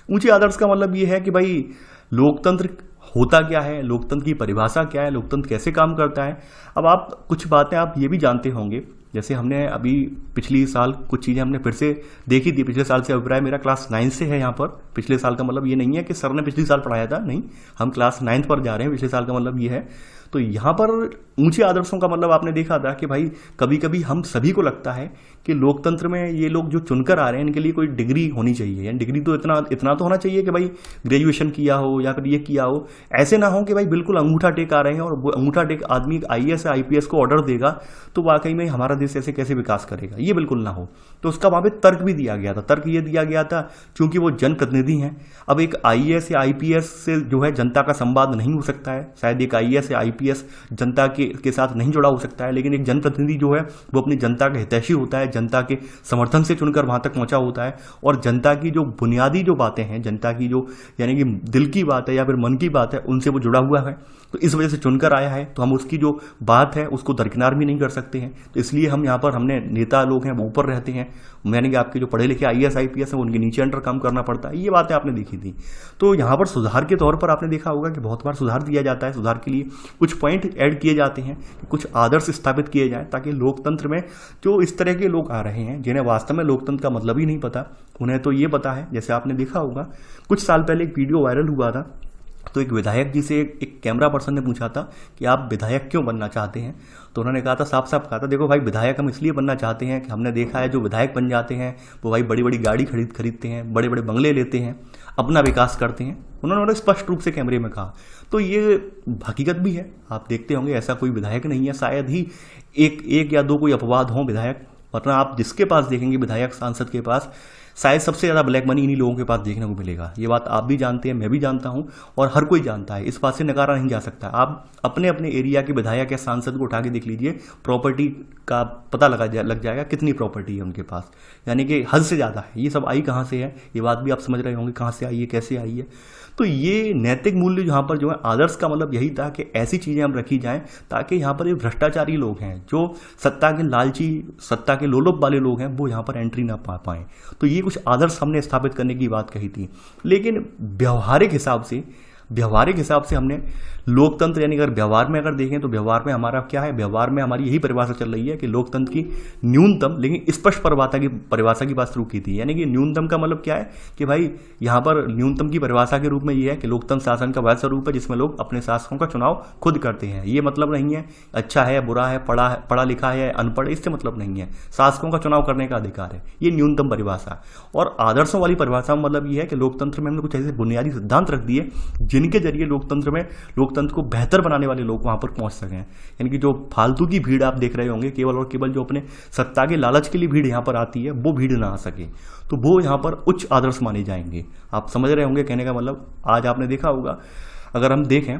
ऊंचे आदर्श का मतलब ये है कि भाई लोकतंत्र होता क्या है, लोकतंत्र की परिभाषा क्या है, लोकतंत्र कैसे काम करता है। अब आप कुछ बातें आप ये भी जानते होंगे, जैसे हमने अभी पिछली साल कुछ चीज़ें हमने फिर से देखी थी। पिछले साल से अभिप्राय मेरा क्लास 9 से है यहाँ पर। पिछले साल का मतलब ये नहीं है कि सर ने पिछले साल पढ़ाया था, नहीं, हम क्लास 9 पर जा रहे हैं। पिछले साल का मतलब ये है। तो यहाँ पर ऊंचे आदर्शों का मतलब आपने देखा था कि भाई कभी कभी हम सभी को लगता है कि लोकतंत्र में ये लोग जो चुनकर आ रहे हैं इनके लिए कोई डिग्री होनी चाहिए, यानी डिग्री तो इतना तो होना चाहिए कि भाई ग्रेजुएशन किया हो या फिर ये किया हो। ऐसे ना हो कि भाई बिल्कुल अंगूठा टेक आ रहे हैं और वो अंगूठा टेक आदमी IAS या IPS को ऑर्डर देगा तो वाकई में हमारा देश ऐसे कैसे विकास करेगा, ये बिल्कुल ना हो। तो उसका वहाँ पे तर्क भी दिया गया था। तर्क ये दिया गया था क्योंकि वो जनप्रतिनिधि हैं। अब एक IAS या IPS से जो है जनता का संवाद नहीं हो सकता है, शायद एक IAS या IPS जनता के साथ नहीं जुड़ा हो सकता है, लेकिन एक जनप्रतिनिधि जो है वो अपनी जनता का हितैषी होता है, जनता के समर्थन से चुनकर वहां तक पहुंचा होता है और जनता की जो बुनियादी जो बातें हैं, जनता की जो यानी कि दिल की बात है या फिर मन की बात है, उनसे वो जुड़ा हुआ है। तो इस वजह से चुनकर आया है, तो हम उसकी जो बात है उसको दरकिनार भी नहीं कर सकते हैं। तो इसलिए हम यहाँ पर हमने नेता लोग हैं वो ऊपर रहते हैं, यानी कि आपके जो पढ़े लिखे IAS IPS हैं उनके नीचे अंडर काम करना पड़ता है। ये बातें आपने देखी थी। तो यहाँ पर सुधार के तौर पर आपने देखा होगा कि बहुत बार सुधार दिया जाता है। सुधार के लिए कुछ पॉइंट ऐड किए जाते हैं, कुछ आदर्श स्थापित किए जाएं, ताकि लोकतंत्र में जो इस तरह के लोग आ रहे हैं जिन्हें वास्तव में लोकतंत्र का मतलब ही नहीं पता, उन्हें तो ये पता है। जैसे आपने देखा होगा कुछ साल पहले एक वीडियो वायरल हुआ था, तो एक विधायक जी से एक कैमरा पर्सन ने पूछा था कि आप विधायक क्यों बनना चाहते हैं। तो उन्होंने कहा था, साफ साफ कहा था, देखो भाई विधायक हम इसलिए बनना चाहते हैं कि हमने देखा है जो विधायक बन जाते हैं वो भाई बड़ी बड़ी गाड़ी खरीदते हैं, बड़े बड़े बंगले लेते हैं, अपना विकास करते हैं। उन्होंने स्पष्ट रूप से कैमरे में कहा। तो ये हकीकत भी है, आप देखते होंगे ऐसा कोई विधायक नहीं है, शायद ही एक या दो कोई अपवाद हों विधायक, वरना आप जिसके पास देखेंगे विधायक सांसद के पास शायद सबसे ज़्यादा ब्लैक मनी इन्हीं लोगों के पास देखने को मिलेगा। ये बात आप भी जानते हैं, मैं भी जानता हूं और हर कोई जानता है, इस बात से नकारा नहीं जा सकता। आप अपने अपने एरिया के विधायक या सांसद को उठा के देख लीजिए, प्रॉपर्टी का पता लग जाएगा कितनी प्रॉपर्टी है उनके पास, यानी कि हद से ज़्यादा है। ये सब आई कहाँ से है, ये बात भी आप समझ रहे होंगे कहाँ से आई है, कैसे आई है। तो ये नैतिक मूल्य यहाँ पर जो है, आदर्श का मतलब यही था कि ऐसी चीज़ें हम रखी जाएं ताकि यहाँ पर ये भ्रष्टाचारी लोग हैं, जो सत्ता के लालची, सत्ता के लोलुप वाले लोग हैं, वो यहाँ पर एंट्री ना पा पाएँ। तो ये कुछ आदर्श हमने स्थापित करने की बात कही थी। लेकिन व्यवहारिक हिसाब से हमने लोकतंत्र, यानी अगर व्यवहार में अगर देखें तो व्यवहार में हमारा क्या है, व्यवहार में हमारी यही परिभाषा चल रही है कि लोकतंत्र की न्यूनतम लेकिन स्पष्ट परिभाषा की बात शुरू की थी। यानी कि न्यूनतम का मतलब क्या है कि भाई यहाँ पर न्यूनतम की परिभाषा के रूप में ये है कि लोकतंत्र शासन का वह स्वरूप है जिसमें लोग अपने शासकों का चुनाव खुद करते हैं। ये मतलब नहीं है अच्छा है बुरा है, पढ़ा लिखा है अनपढ़, इससे मतलब नहीं है। शासकों का चुनाव करने का अधिकार है, ये न्यूनतम परिभाषा। और आदर्शों वाली परिभाषा में मतलब ये है कि लोकतंत्र में हमने कुछ ऐसे बुनियादी सिद्धांत रख दिए जिनके जरिए लोकतंत्र को बेहतर बनाने वाले लोग वहां पर पहुंच सकें। यानी कि जो फालतू की भीड़ आप देख रहे होंगे, केवल और केवल जो अपने सत्ता के लालच के लिए भीड़ यहां पर आती है, वो भीड़ ना आ सके, तो वो यहां पर उच्च आदर्श माने जाएंगे। आप समझ रहे होंगे कहने का मतलब। आज आपने देखा होगा, अगर हम देखें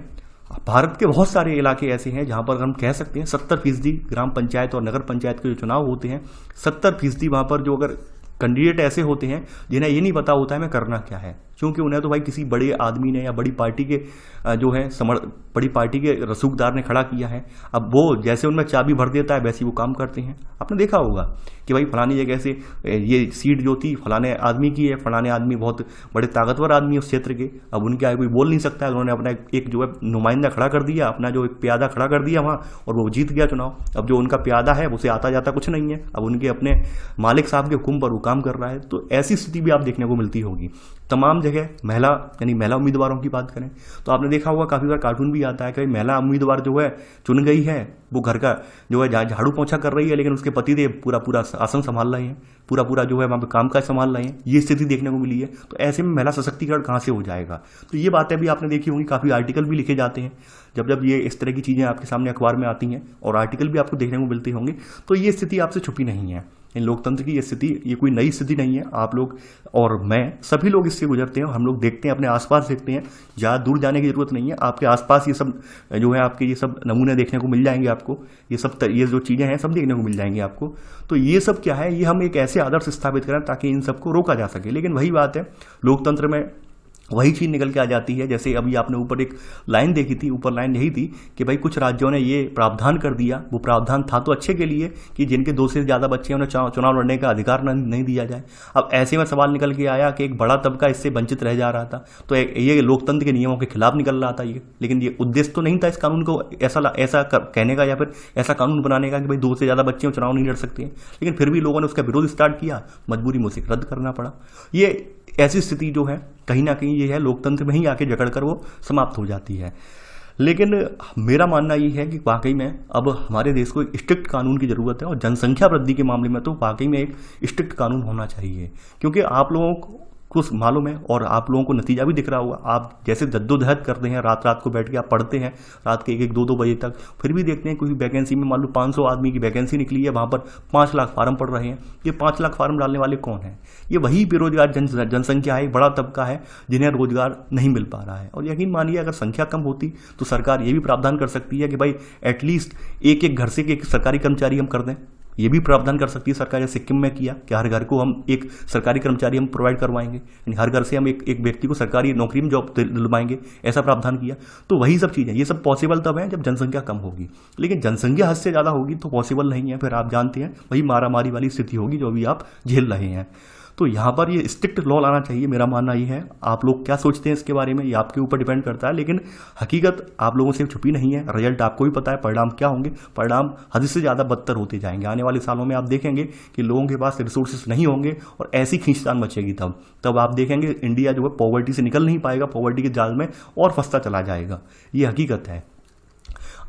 भारत के बहुत सारे इलाके ऐसे हैं जहां पर हम कह सकते हैं 70% ग्राम पंचायत और नगर पंचायत के जो चुनाव होते हैं, 70% वहां पर जो अगर कैंडिडेट ऐसे होते हैं जिन्हें ये नहीं पता होता है मैं करना क्या है, क्योंकि उन्हें तो भाई किसी बड़े आदमी ने या बड़ी पार्टी के जो है बड़ी पार्टी के रसूखदार ने खड़ा किया है। अब वो जैसे उनमें चाबी भर देता है वैसे वो काम करते हैं। आपने देखा होगा कि भाई फलानी जगह से ये सीट जो थी फलाने आदमी की है, फलाने आदमी बहुत बड़े ताकतवर आदमी है उस क्षेत्र के, अब उनके आगे कोई बोल नहीं सकता है, उन्होंने अपना एक जो है नुमाइंदा खड़ा कर दिया, अपना जो एक प्यादा खड़ा कर दिया वहाँ, और वो जीत गया चुनाव। अब जो उनका प्यादा है उसे आता जाता कुछ नहीं है, अब उनके अपने मालिक साहब के हुक्म पर वो काम कर रहा है। तो ऐसी स्थिति भी आप देखने को मिलती होगी। तमाम जगह महिला यानी महिला उम्मीदवारों की बात करें तो आपने देखा होगा काफ़ी बार कार्टून भी आता है कि महिला उम्मीदवार जो है चुन गई है, वो घर का जो है झाड़ू पोछा कर रही है, लेकिन उसके पतिदेव पूरा पूरा आसन संभाल रहे हैं, पूरा पूरा जो है वहाँ पे काम काज संभाल रहे हैं। ये स्थिति देखने को मिली है। तो ऐसे में महिला सशक्तिकरण कहाँ से हो जाएगा? तो ये बातें भी आपने देखी होंगी, काफ़ी आर्टिकल भी लिखे जाते हैं जब जब ये इस तरह की चीज़ें आपके सामने अखबार में आती हैं, और आर्टिकल भी आपको देखने को मिलते होंगे। तो ये स्थिति आपसे छुपी नहीं है। इन लोकतंत्र की ये स्थिति ये कोई नई स्थिति नहीं है। आप लोग और मैं सभी लोग इससे गुजरते हैं, हम लोग देखते हैं, अपने आसपास देखते हैं। ज़्यादा दूर जाने की जरूरत नहीं है, आपके आसपास ये सब जो है आपके ये सब नमूने देखने को मिल जाएंगे आपको। ये जो चीज़ें हैं सब देखने को मिल जाएंगी आपको। तो ये सब क्या है, ये हम एक ऐसे आदर्श स्थापित करें ताकि इन सबको रोका जा सके। लेकिन वही बात है, लोकतंत्र में वही चीज़ निकल के आ जाती है। जैसे अभी आपने ऊपर एक लाइन देखी थी, ऊपर लाइन यही थी कि भाई कुछ राज्यों ने ये प्रावधान कर दिया। वो प्रावधान था तो अच्छे के लिए कि जिनके 2 से ज़्यादा बच्चे हैं उन्हें चुनाव लड़ने का अधिकार नहीं दिया जाए। अब ऐसे में सवाल निकल के आया कि एक बड़ा तबका इससे वंचित रह जा रहा था, तो ये लोकतंत्र के नियमों के खिलाफ निकल रहा था ये। लेकिन ये उद्देश्य तो नहीं था इस कानून को ऐसा कहने का या फिर ऐसा कानून बनाने का कि भाई 2 से ज़्यादा बच्चे चुनाव नहीं लड़ सकते। लेकिन फिर भी लोगों ने उसका विरोध स्टार्ट किया, मजबूरी में उसे रद्द करना पड़ा। ये ऐसी स्थिति जो है कहीं ना कहीं ये है लोकतंत्र में ही आके जकड़ कर वो समाप्त हो जाती है। लेकिन मेरा मानना ये है कि वाकई में अब हमारे देश को एक स्ट्रिक्ट कानून की ज़रूरत है, और जनसंख्या वृद्धि के मामले में तो वाकई में एक स्ट्रिक्ट कानून होना चाहिए। क्योंकि आप लोगों को मालूम है और आप लोगों को नतीजा भी दिख रहा होगा। आप जैसे जद्दोजहद करते हैं, रात रात को बैठ के आप पढ़ते हैं रात के 1-1, 2-2 बजे तक, फिर भी देखते हैं कोई वैकेंसी में मान लो 500 आदमी की वैकेंसी निकली है, वहाँ पर 5 लाख फार्म पड़ रहे हैं। ये 5 लाख फार्म डालने वाले कौन हैं? ये वही बेरोजगार जनसंख्या है, बड़ा तबका है जिन्हें रोजगार नहीं मिल पा रहा है। और यकीन मानिए अगर संख्या कम होती तो सरकार ये भी प्रावधान कर सकती है कि भाई एटलीस्ट एक घर से एक सरकारी कर्मचारी हम कर दें। ये भी प्रावधान कर सकती है सरकार, जैसे सिक्किम में किया कि हर घर को हम एक सरकारी कर्मचारी हम प्रोवाइड करवाएंगे, यानी हर घर से हम एक व्यक्ति को सरकारी नौकरी में जॉब दिलवाएंगे, ऐसा प्रावधान किया। तो वही सब चीज़ें, ये सब पॉसिबल तब है जब जनसंख्या कम होगी। लेकिन जनसंख्या हद से ज़्यादा होगी तो पॉसिबल नहीं है। फिर आप जानते हैं वही मारामारी वाली स्थिति होगी जो अभी आप झेल रहे हैं। तो यहाँ पर ये स्ट्रिक्ट लॉ लाना चाहिए, मेरा मानना ये है। आप लोग क्या सोचते हैं इसके बारे में, ये आपके ऊपर डिपेंड करता है। लेकिन हकीकत आप लोगों से छुपी नहीं है, रिजल्ट आपको भी पता है, परिणाम क्या होंगे। परिणाम हद से ज़्यादा बदतर होते जाएंगे। आने वाले सालों में आप देखेंगे कि लोगों के पास रिसोर्सेज नहीं होंगे और ऐसी खींचतान मचेगी। तब आप देखेंगे इंडिया जो है पॉवर्टी से निकल नहीं पाएगा, पॉवर्टी के जाल में और फंसता चला जाएगा। ये हकीकत है।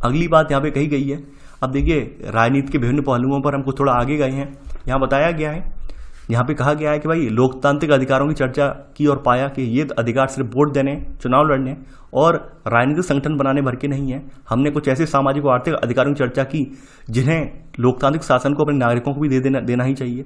अगली बात यहाँ पे कही गई है, अब देखिए राजनीति के विभिन्न पहलुओं पर हम कुछ थोड़ा आगे गए हैं। यहाँ बताया गया है, यहाँ पे कहा गया है कि भाई लोकतांत्रिक अधिकारों की चर्चा की और पाया कि ये अधिकार सिर्फ वोट देने, चुनाव लड़ने और राजनीतिक संगठन बनाने भर के नहीं है। हमने कुछ ऐसे सामाजिक और आर्थिक अधिकारों की चर्चा की जिन्हें लोकतांत्रिक शासन को अपने नागरिकों को भी देना ही चाहिए।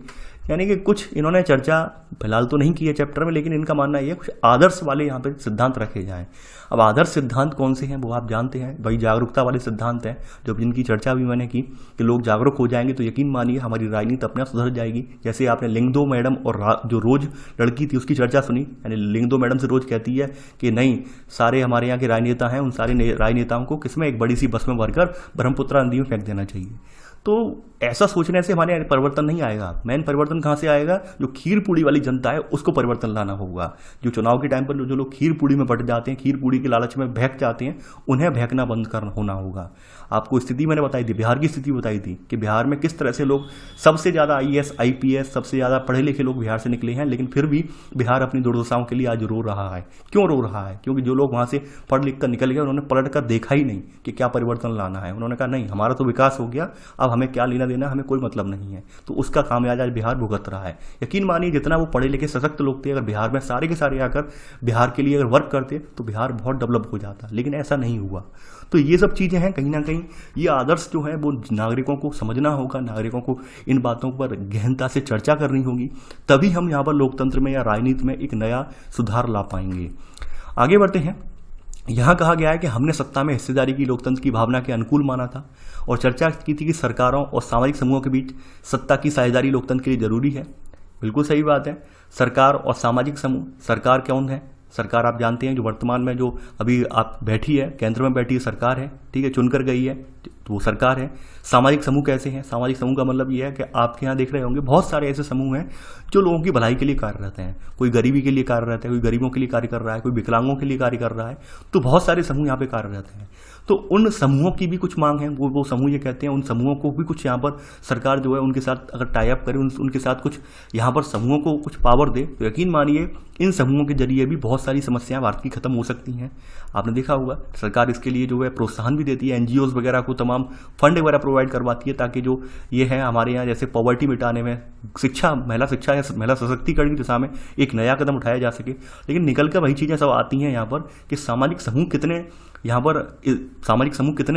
यानी कि कुछ इन्होंने चर्चा फिलहाल तो नहीं की है चैप्टर में, लेकिन इनका मानना ये कुछ आदर्श वाले यहाँ पे सिद्धांत रखे जाएं। अब आदर्श सिद्धांत कौन से हैं वो आप जानते हैं, वही जागरूकता वाले सिद्धांत हैं जो जिनकी चर्चा भी मैंने की कि लोग जागरूक हो जाएंगे तो यकीन मानिए हमारी राजनीति अपने आप सुधर जाएगी। जैसे आपने लिंगदो मैडम और जो रोज लड़की थी उसकी चर्चा सुनी, यानी लिंगदो मैडम से रोज कहती है कि नहीं, सारे हमारे यहाँ के राजनेता हैं, उन सारे राजनेताओं को किसमें एक बड़ी सी बस में भरकर ब्रह्मपुत्र नदी में फेंक देना चाहिए। तो ऐसा सोचने से हमारे परिवर्तन नहीं आएगा। मेन परिवर्तन कहाँ से आएगा? जो खीर पूड़ी वाली जनता है उसको परिवर्तन लाना होगा। जो चुनाव के टाइम पर जो लोग खीर पूड़ी में बट जाते हैं, खीर पूड़ी के लालच में बहक जाते हैं, उन्हें बहकना बंद करना होना होगा। आपको स्थिति मैंने बताई थी, बिहार की स्थिति बताई थी कि बिहार में किस तरह से लोग सबसे ज़्यादा IAS IPS सबसे ज़्यादा पढ़े लिखे लोग बिहार से निकले हैं, लेकिन फिर भी बिहार अपनी दुर्दशाओं के लिए आज रो रहा है। क्यों रो रहा है? क्योंकि जो लोग वहाँ से पढ़ लिख कर निकल गए उन्होंने पलट कर देखा ही नहीं कि क्या परिवर्तन लाना है। उन्होंने कहा नहीं, हमारा तो विकास हो गया, अब हमें क्या लेना देना, हमें कोई मतलब नहीं है। तो उसका खामियाजा आज बिहार भुगत रहा है। यकीन मानिए जितना वो पढ़े लिखे सशक्त लोग थे, अगर बिहार में सारे के सारे आकर बिहार के लिए अगर वर्क करते तो बिहार बहुत डेवलप हो जाता, लेकिन ऐसा नहीं हुआ। तो ये सब चीज़ें हैं, कहीं ना कहीं ये आदर्श जो है वो नागरिकों को समझना होगा, नागरिकों को इन बातों पर गहनता से चर्चा करनी होगी, तभी हम यहाँ पर लोकतंत्र में या राजनीति में एक नया सुधार ला पाएंगे। आगे बढ़ते हैं। यहाँ कहा गया है कि हमने सत्ता में हिस्सेदारी की लोकतंत्र की भावना के अनुकूल माना था और चर्चा की थी कि सरकारों और सामाजिक समूहों के बीच सत्ता की साझेदारी लोकतंत्र के लिए जरूरी है। बिल्कुल सही बात है। सरकार और सामाजिक समूह, सरकार कौन है? सरकार आप जानते हैं जो वर्तमान में जो अभी आप बैठी है, केंद्र में बैठी है सरकार है, ठीक है, चुनकर गई है, तो वो सरकार है। सामाजिक समूह कैसे हैं? सामाजिक समूह का मतलब ये है कि आपके यहाँ देख रहे होंगे बहुत सारे ऐसे समूह हैं जो लोगों की भलाई के लिए कार्यरत हैं। कोई गरीबी के लिए कार्यरत है, कोई गरीबों के लिए कार्य कर रहा है, कोई विकलांगों के लिए कार्य कर रहा है। तो बहुत सारे समूह यहाँ पे कार्यरत हैं। तो उन समूहों की भी कुछ मांग है। वो समूह ये कहते हैं उन समूहों को भी कुछ यहाँ पर सरकार जो है उनके साथ अगर टाई अप करे, उनके साथ कुछ यहाँ पर समूहों को कुछ पावर दे, तो यकीन मानिए इन समूहों के जरिए भी बहुत सारी समस्याएं भारत की खत्म हो सकती हैं। आपने देखा होगा सरकार इसके लिए जो है प्रोत्साहन भी देती है, एनजीओज वगैरह को तमाम फंड वगैरह प्रोवाइड करवाती है, ताकि जो ये है हमारे यहाँ जैसे पॉवर्टी मिटाने में, महिला शिक्षा या महिला सशक्तिकरण की दिशा में एक नया कदम उठाया जा सके। लेकिन निकल कर वही चीज़ें सब आती हैं यहाँ पर कि सामाजिक समूह कितने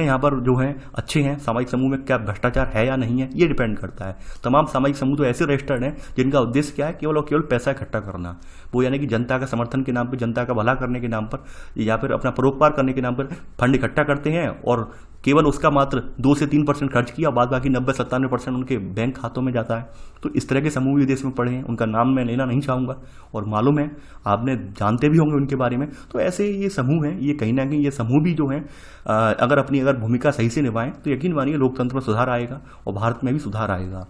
यहाँ पर जो हैं अच्छे हैं, सामाजिक समूह में क्या भ्रष्टाचार है या नहीं है, ये डिपेंड करता है। तमाम सामाजिक समूह तो ऐसे रजिस्टर्ड हैं जिनका उद्देश्य क्या है, केवल और केवल पैसा इकट्ठा करना। वो यानी कि जनता का समर्थन के नाम पर, जनता का भला करने के नाम पर या फिर अपना परोपकार करने के नाम पर फंड इकट्ठा करते हैं और केवल उसका मात्र 2 से 3% खर्च किया, बाद बाकी 90-97% उनके बैंक खातों में जाता है। तो इस तरह के समूह भी देश में पड़े हैं, उनका नाम मैं लेना नहीं चाहूँगा और मालूम है आपने जानते भी होंगे उनके बारे में। तो ऐसे ये समूह हैं, ये कहीं ना कहीं ये समूह भी जो हैं अगर भूमिका सही से निभाएं तो यकीन मानिए लोकतंत्र में सुधार आएगा और भारत में भी सुधार आएगा।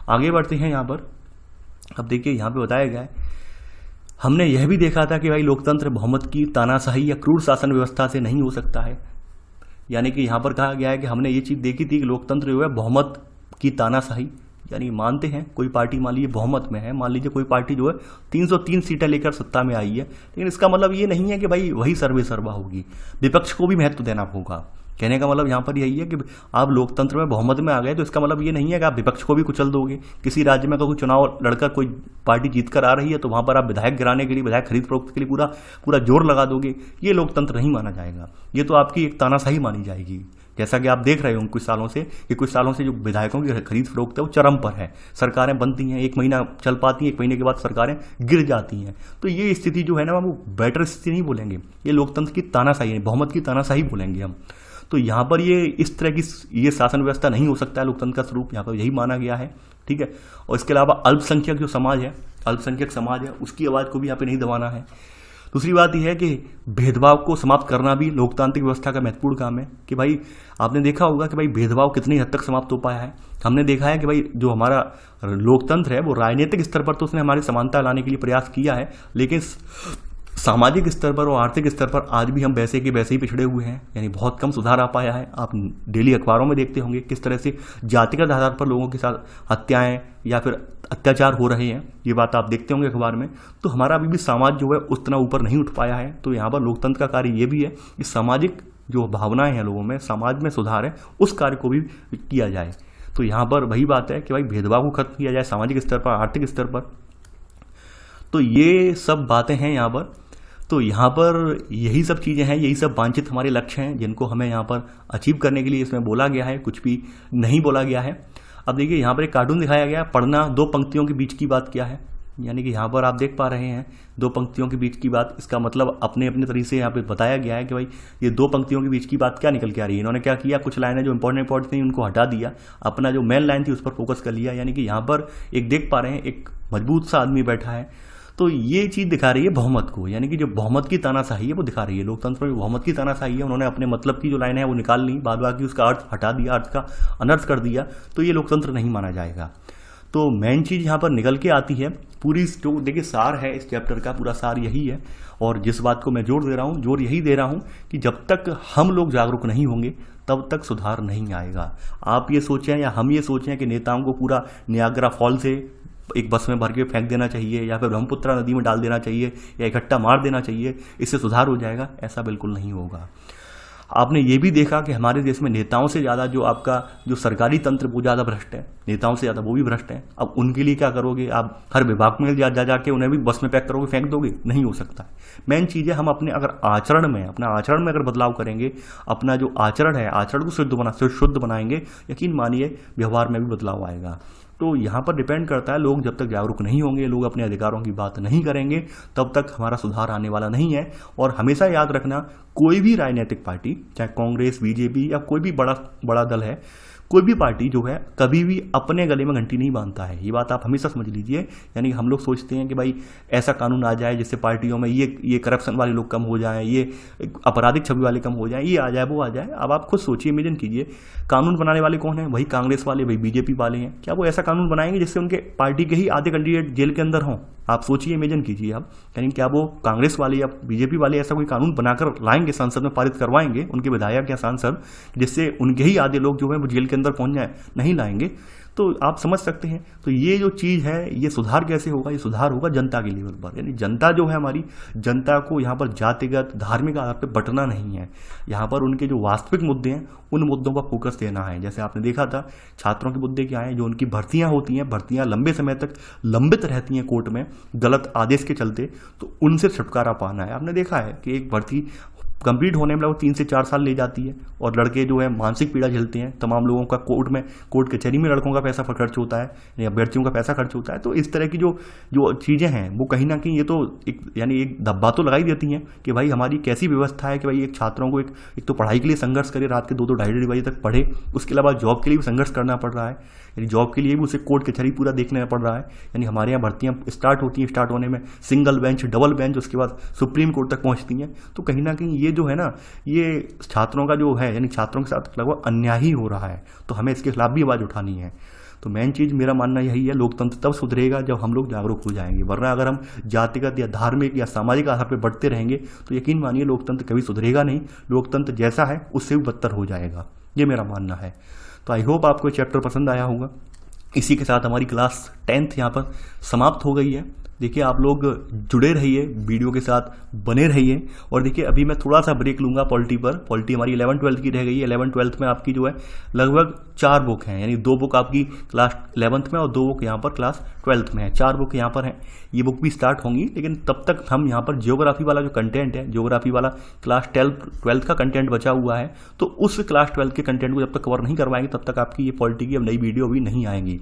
आगे बढ़ते हैं यहाँ पर। अब देखिए यहाँ पे बताया गया है, हमने यह भी देखा था कि भाई लोकतंत्र बहुमत की तानाशाही या क्रूर शासन व्यवस्था से नहीं हो सकता है। यानी कि यहाँ पर कहा गया है कि हमने ये चीज़ देखी थी कि लोकतंत्र जो है बहुमत की तानाशाही, यानी मानते हैं कोई पार्टी मान लीजिए बहुमत में है, मान लीजिए कोई पार्टी जो है 303 सीटें लेकर सत्ता में आई है, लेकिन इसका मतलब ये नहीं है कि भाई वही सर्वे सर्वा होगी, विपक्ष को भी महत्व देना होगा। कहने का मतलब यहाँ पर यही है कि आप लोकतंत्र में बहुमत में आ गए तो इसका मतलब ये नहीं है कि आप विपक्ष को भी कुचल दोगे। किसी राज्य में कोई चुनाव लड़कर कोई पार्टी जीत कर आ रही है तो वहाँ पर आप विधायक गिराने के लिए, विधायक खरीद फरोख्त के लिए पूरा जोर लगा दोगे, ये लोकतंत्र नहीं माना जाएगा। ये तो आपकी एक तानाशाही मानी जाएगी। जैसा कि आप देख रहे हो कुछ सालों से जो विधायकों की खरीद फरोख्त है वो चरम पर है। सरकारें बनती हैं, 1 महीना चल पाती हैं, 1 महीने के बाद सरकारें गिर जाती हैं। तो ये स्थिति जो है ना, वो बेटर स्थिति नहीं बोलेंगे, ये लोकतंत्र की तानाशाही है, बहुमत की तानाशाही बोलेंगे हम। तो यहाँ पर ये इस तरह की ये शासन व्यवस्था नहीं हो सकता है। लोकतंत्र का स्वरूप यहाँ पर यही माना गया है, ठीक है। और इसके अलावा अल्पसंख्यक समाज है, उसकी आवाज़ को भी यहाँ पे नहीं दबाना है। दूसरी बात यह है कि भेदभाव को समाप्त करना भी लोकतांत्रिक व्यवस्था का महत्वपूर्ण काम है। कि भाई आपने देखा होगा कि भाई भेदभाव कितनी हद तक समाप्त हो पाया है। हमने देखा है कि भाई जो हमारा लोकतंत्र है वो राजनीतिक स्तर पर तो उसने हमारी समानता लाने के लिए प्रयास किया है, लेकिन सामाजिक स्तर पर और आर्थिक स्तर पर आज भी हम वैसे के वैसे ही पिछड़े हुए हैं, यानी बहुत कम सुधार आ पाया है। आप डेली अखबारों में देखते होंगे किस तरह से जातिगत आधार पर लोगों के साथ हत्याएं या फिर अत्याचार हो रहे हैं, ये बात आप देखते होंगे अखबार में। तो हमारा अभी भी समाज जो है उतना ऊपर नहीं उठ पाया है। तो यहाँ पर लोकतंत्र का कार्य ये भी है कि सामाजिक जो भावनाएं हैं लोगों में, समाज में सुधार है, उस कार्य को भी किया जाए। तो यहाँ पर वही बात है कि भाई भेदभाव को खत्म किया जाए सामाजिक स्तर पर, आर्थिक स्तर पर। तो ये सब बातें हैं यहाँ पर। तो यहाँ पर यही सब चीज़ें हैं, यही सब वांछित हमारे लक्ष्य हैं जिनको हमें यहाँ पर अचीव करने के लिए इसमें बोला गया है, कुछ भी नहीं बोला गया है। अब देखिए यहाँ पर एक कार्टून दिखाया गया है, पढ़ना 2 पंक्तियों के बीच की बात क्या है। यानी कि यहाँ पर आप देख पा रहे हैं 2 पंक्तियों के बीच की बात, इसका मतलब अपने अपने तरीके से यहाँ पे बताया गया है कि भाई ये 2 पंक्तियों के बीच की बात क्या निकल के आ रही है। इन्होंने क्या किया, कुछ लाइनें जो इंपॉर्टेंट थी उनको हटा दिया, अपना जो मेन लाइन थी उस पर फोकस कर लिया। यानी कि यहाँ पर एक देख पा रहे हैं एक मजबूत सा आदमी बैठा है, तो ये चीज़ दिखा रही है बहुमत को, यानी कि जो बहुमत की तानाशाही है वो दिखा रही है। लोकतंत्र में बहुमत की तानाशाही है, उन्होंने अपने मतलब की जो लाइन है वो निकाल ली, बाद बाकी उसका अर्थ हटा दिया, अर्थ का अनर्थ कर दिया, तो ये लोकतंत्र नहीं माना जाएगा। तो मेन चीज़ यहाँ पर निकल के आती है पूरी, जो देखिए सार है इस चैप्टर का, पूरा सार यही है। और जिस बात को मैं जोर यही दे रहा हूँ कि जब तक हम लोग जागरूक नहीं होंगे तब तक सुधार नहीं आएगा। आप ये सोचें या हम ये सोचें कि नेताओं को पूरा नियाग्रा फॉल से एक बस में भर के फेंक देना चाहिए या फिर ब्रह्मपुत्रा नदी में डाल देना चाहिए या इकट्ठा मार देना चाहिए, इससे सुधार हो जाएगा, ऐसा बिल्कुल नहीं होगा। आपने ये भी देखा कि हमारे देश में नेताओं से ज़्यादा जो आपका जो सरकारी तंत्र वो ज़्यादा भ्रष्ट है, नेताओं से ज़्यादा वो भी भ्रष्ट है। अब उनके लिए क्या करोगे, आप हर विभाग में जाके उन्हें भी बस में पैक करोगे, फेंक दोगे, नहीं हो सकता। मेन चीज़ है हम अपने अगर अपना आचरण में अगर बदलाव करेंगे, अपना जो आचरण है आचरण को शुद्ध बनाएंगे, यकीन मानिए व्यवहार में भी बदलाव आएगा। तो यहाँ पर डिपेंड करता है, लोग जब तक जागरूक नहीं होंगे, लोग अपने अधिकारों की बात नहीं करेंगे, तब तक हमारा सुधार आने वाला नहीं है। और हमेशा याद रखना, कोई भी राजनीतिक पार्टी, चाहे कांग्रेस, बीजेपी या कोई भी बड़ा दल है, कोई भी पार्टी जो है कभी भी अपने गले में घंटी नहीं बांधता है, ये बात आप हमेशा समझ लीजिए। यानी हम लोग सोचते हैं कि भाई ऐसा कानून आ जाए जिससे पार्टियों में ये करप्शन वाले लोग कम हो जाएं, ये आपराधिक छवि वाले कम हो जाएं, ये आ जाए वो आ जाए। अब आप खुद सोचिए, इमेजिन कीजिए, कानून बनाने वाले कौन है? वही कांग्रेस वाले, वही बीजेपी वाले हैं। क्या वो ऐसा कानून बनाएंगे जिससे उनके पार्टी के ही आधे कैंडिडेट जेल के अंदर हों? आप सोचिए, इमेजिन कीजिए आप, यानी क्या वो कांग्रेस वाले या बीजेपी वाले ऐसा कोई कानून बनाकर लाएंगे, संसद में पारित करवाएंगे उनके विधायक या सांसद, जिससे उनके ही आधे लोग जो है वो जेल के अंदर पहुंच जाए? नहीं लाएंगे। तो आप समझ सकते हैं। तो ये जो चीज़ है, ये सुधार कैसे होगा? ये सुधार होगा जनता के लेवल पर। यानी जनता जो है हमारी, जनता को यहाँ पर जातिगत धार्मिक आधार पर बंटना नहीं है। यहाँ पर उनके जो वास्तविक मुद्दे हैं उन मुद्दों पर फोकस देना है। जैसे आपने देखा था छात्रों के मुद्दे क्या हैं, जो उनकी भर्तियां होती हैं, भर्तियां लंबे समय तक लंबित रहती हैं कोर्ट में गलत आदेश के चलते, तो उनसे छुटकारा पाना है। आपने देखा है कि एक भर्ती कंप्लीट होने में लगभग 3 से 4 साल ले जाती है, और लड़के जो है मानसिक पीड़ा झेलते हैं। तमाम लोगों का कोर्ट कचहरी में लड़कों का पैसा खर्च होता है, या अभ्यर्थियों का पैसा खर्च होता है। तो इस तरह की जो चीज़ें हैं वो कहीं ना कहीं ये तो यानी एक धब्बा तो लगाई देती हैं कि भाई हमारी कैसी व्यवस्था है कि भाई एक छात्रों को एक तो पढ़ाई के लिए संघर्ष करे, रात के 2-2 ढाई बजे तक पढ़े, उसके अलावा जॉब के लिए भी संघर्ष करना पड़ रहा है। यानी जॉब के लिए भी उसे कोर्ट कचहरी पूरा देखना पड़ रहा है। यानी हमारे यहाँ भर्तियाँ स्टार्ट होती हैं, स्टार्ट होने में सिंगल बेंच, डबल बेंच, उसके बाद सुप्रीम कोर्ट तक पहुँचती हैं। तो कहीं ना कहीं ये जो है ना, ये छात्रों का जो है, यानी छात्रों के साथ लगभग अन्याय ही हो रहा है। तो हमें इसके खिलाफ भी आवाज़ उठानी है। तो मेन चीज़ मेरा मानना यही है, लोकतंत्र तब सुधरेगा जब हम लोग जागरूक हो जाएंगे। वरना अगर हम जातिगत या धार्मिक या सामाजिक आधार पर बढ़ते रहेंगे तो यकीन मानिए लोकतंत्र कभी सुधरेगा नहीं। लोकतंत्र जैसा है उससे भी बदतर हो जाएगा, ये मेरा मानना है। तो आई होप आपको चैप्टर पसंद आया होगा। इसी के साथ हमारी क्लास 10th यहाँ पर समाप्त हो गई है। देखिए आप लोग जुड़े रहिए, वीडियो के साथ बने रहिए। और देखिए अभी मैं थोड़ा सा ब्रेक लूँगा पॉलिटी पर। पॉलिटी हमारी 11th-12th की रह गई है। 11th-12th में आपकी जो है लगभग 4 बुक हैं, यानी 2 बुक आपकी क्लास 11th में और 2 बुक यहाँ पर क्लास 12th में है। 4 बुक यहाँ पर हैं। ये बुक भी स्टार्ट होंगी, लेकिन तब तक हम यहाँ पर जियोग्राफी वाला जो कंटेंट है, जियोग्राफी वाला क्लास 12th का कंटेंट बचा हुआ है, तो उस क्लास 12th के कंटेंट को जब तक कवर नहीं करवाएंगे तब तक आपकी ये पॉलिटी की अब नई वीडियो भी नहीं आएंगी।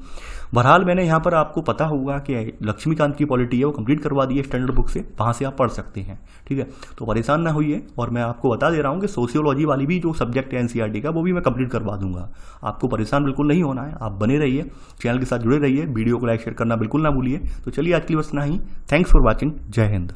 बहरहाल मैंने यहाँ पर आपको पता होगा कि लक्ष्मीकांत की पॉलिटी है वो कंप्लीट करवा दी है स्टैंडर्ड बुक से, वहाँ से आप पढ़ सकते हैं। ठीक है, तो परेशान ना होइए। और मैं आपको बता दे रहा हूँ कि सोशियोलॉजी वाली भी जो सब्जेक्ट है एनसीईआरटी का, वो भी मैं कंप्लीट करवा दूंगा। आपको परेशान बिल्कुल नहीं होना है, आप बने रहिए, चैनल के साथ जुड़े रहिए, वीडियो को लाइक शेयर करना बिल्कुल ना भूलिए। तो चलिए आज के लिए बस इतना ही। Thanks for watching. जय हिंद।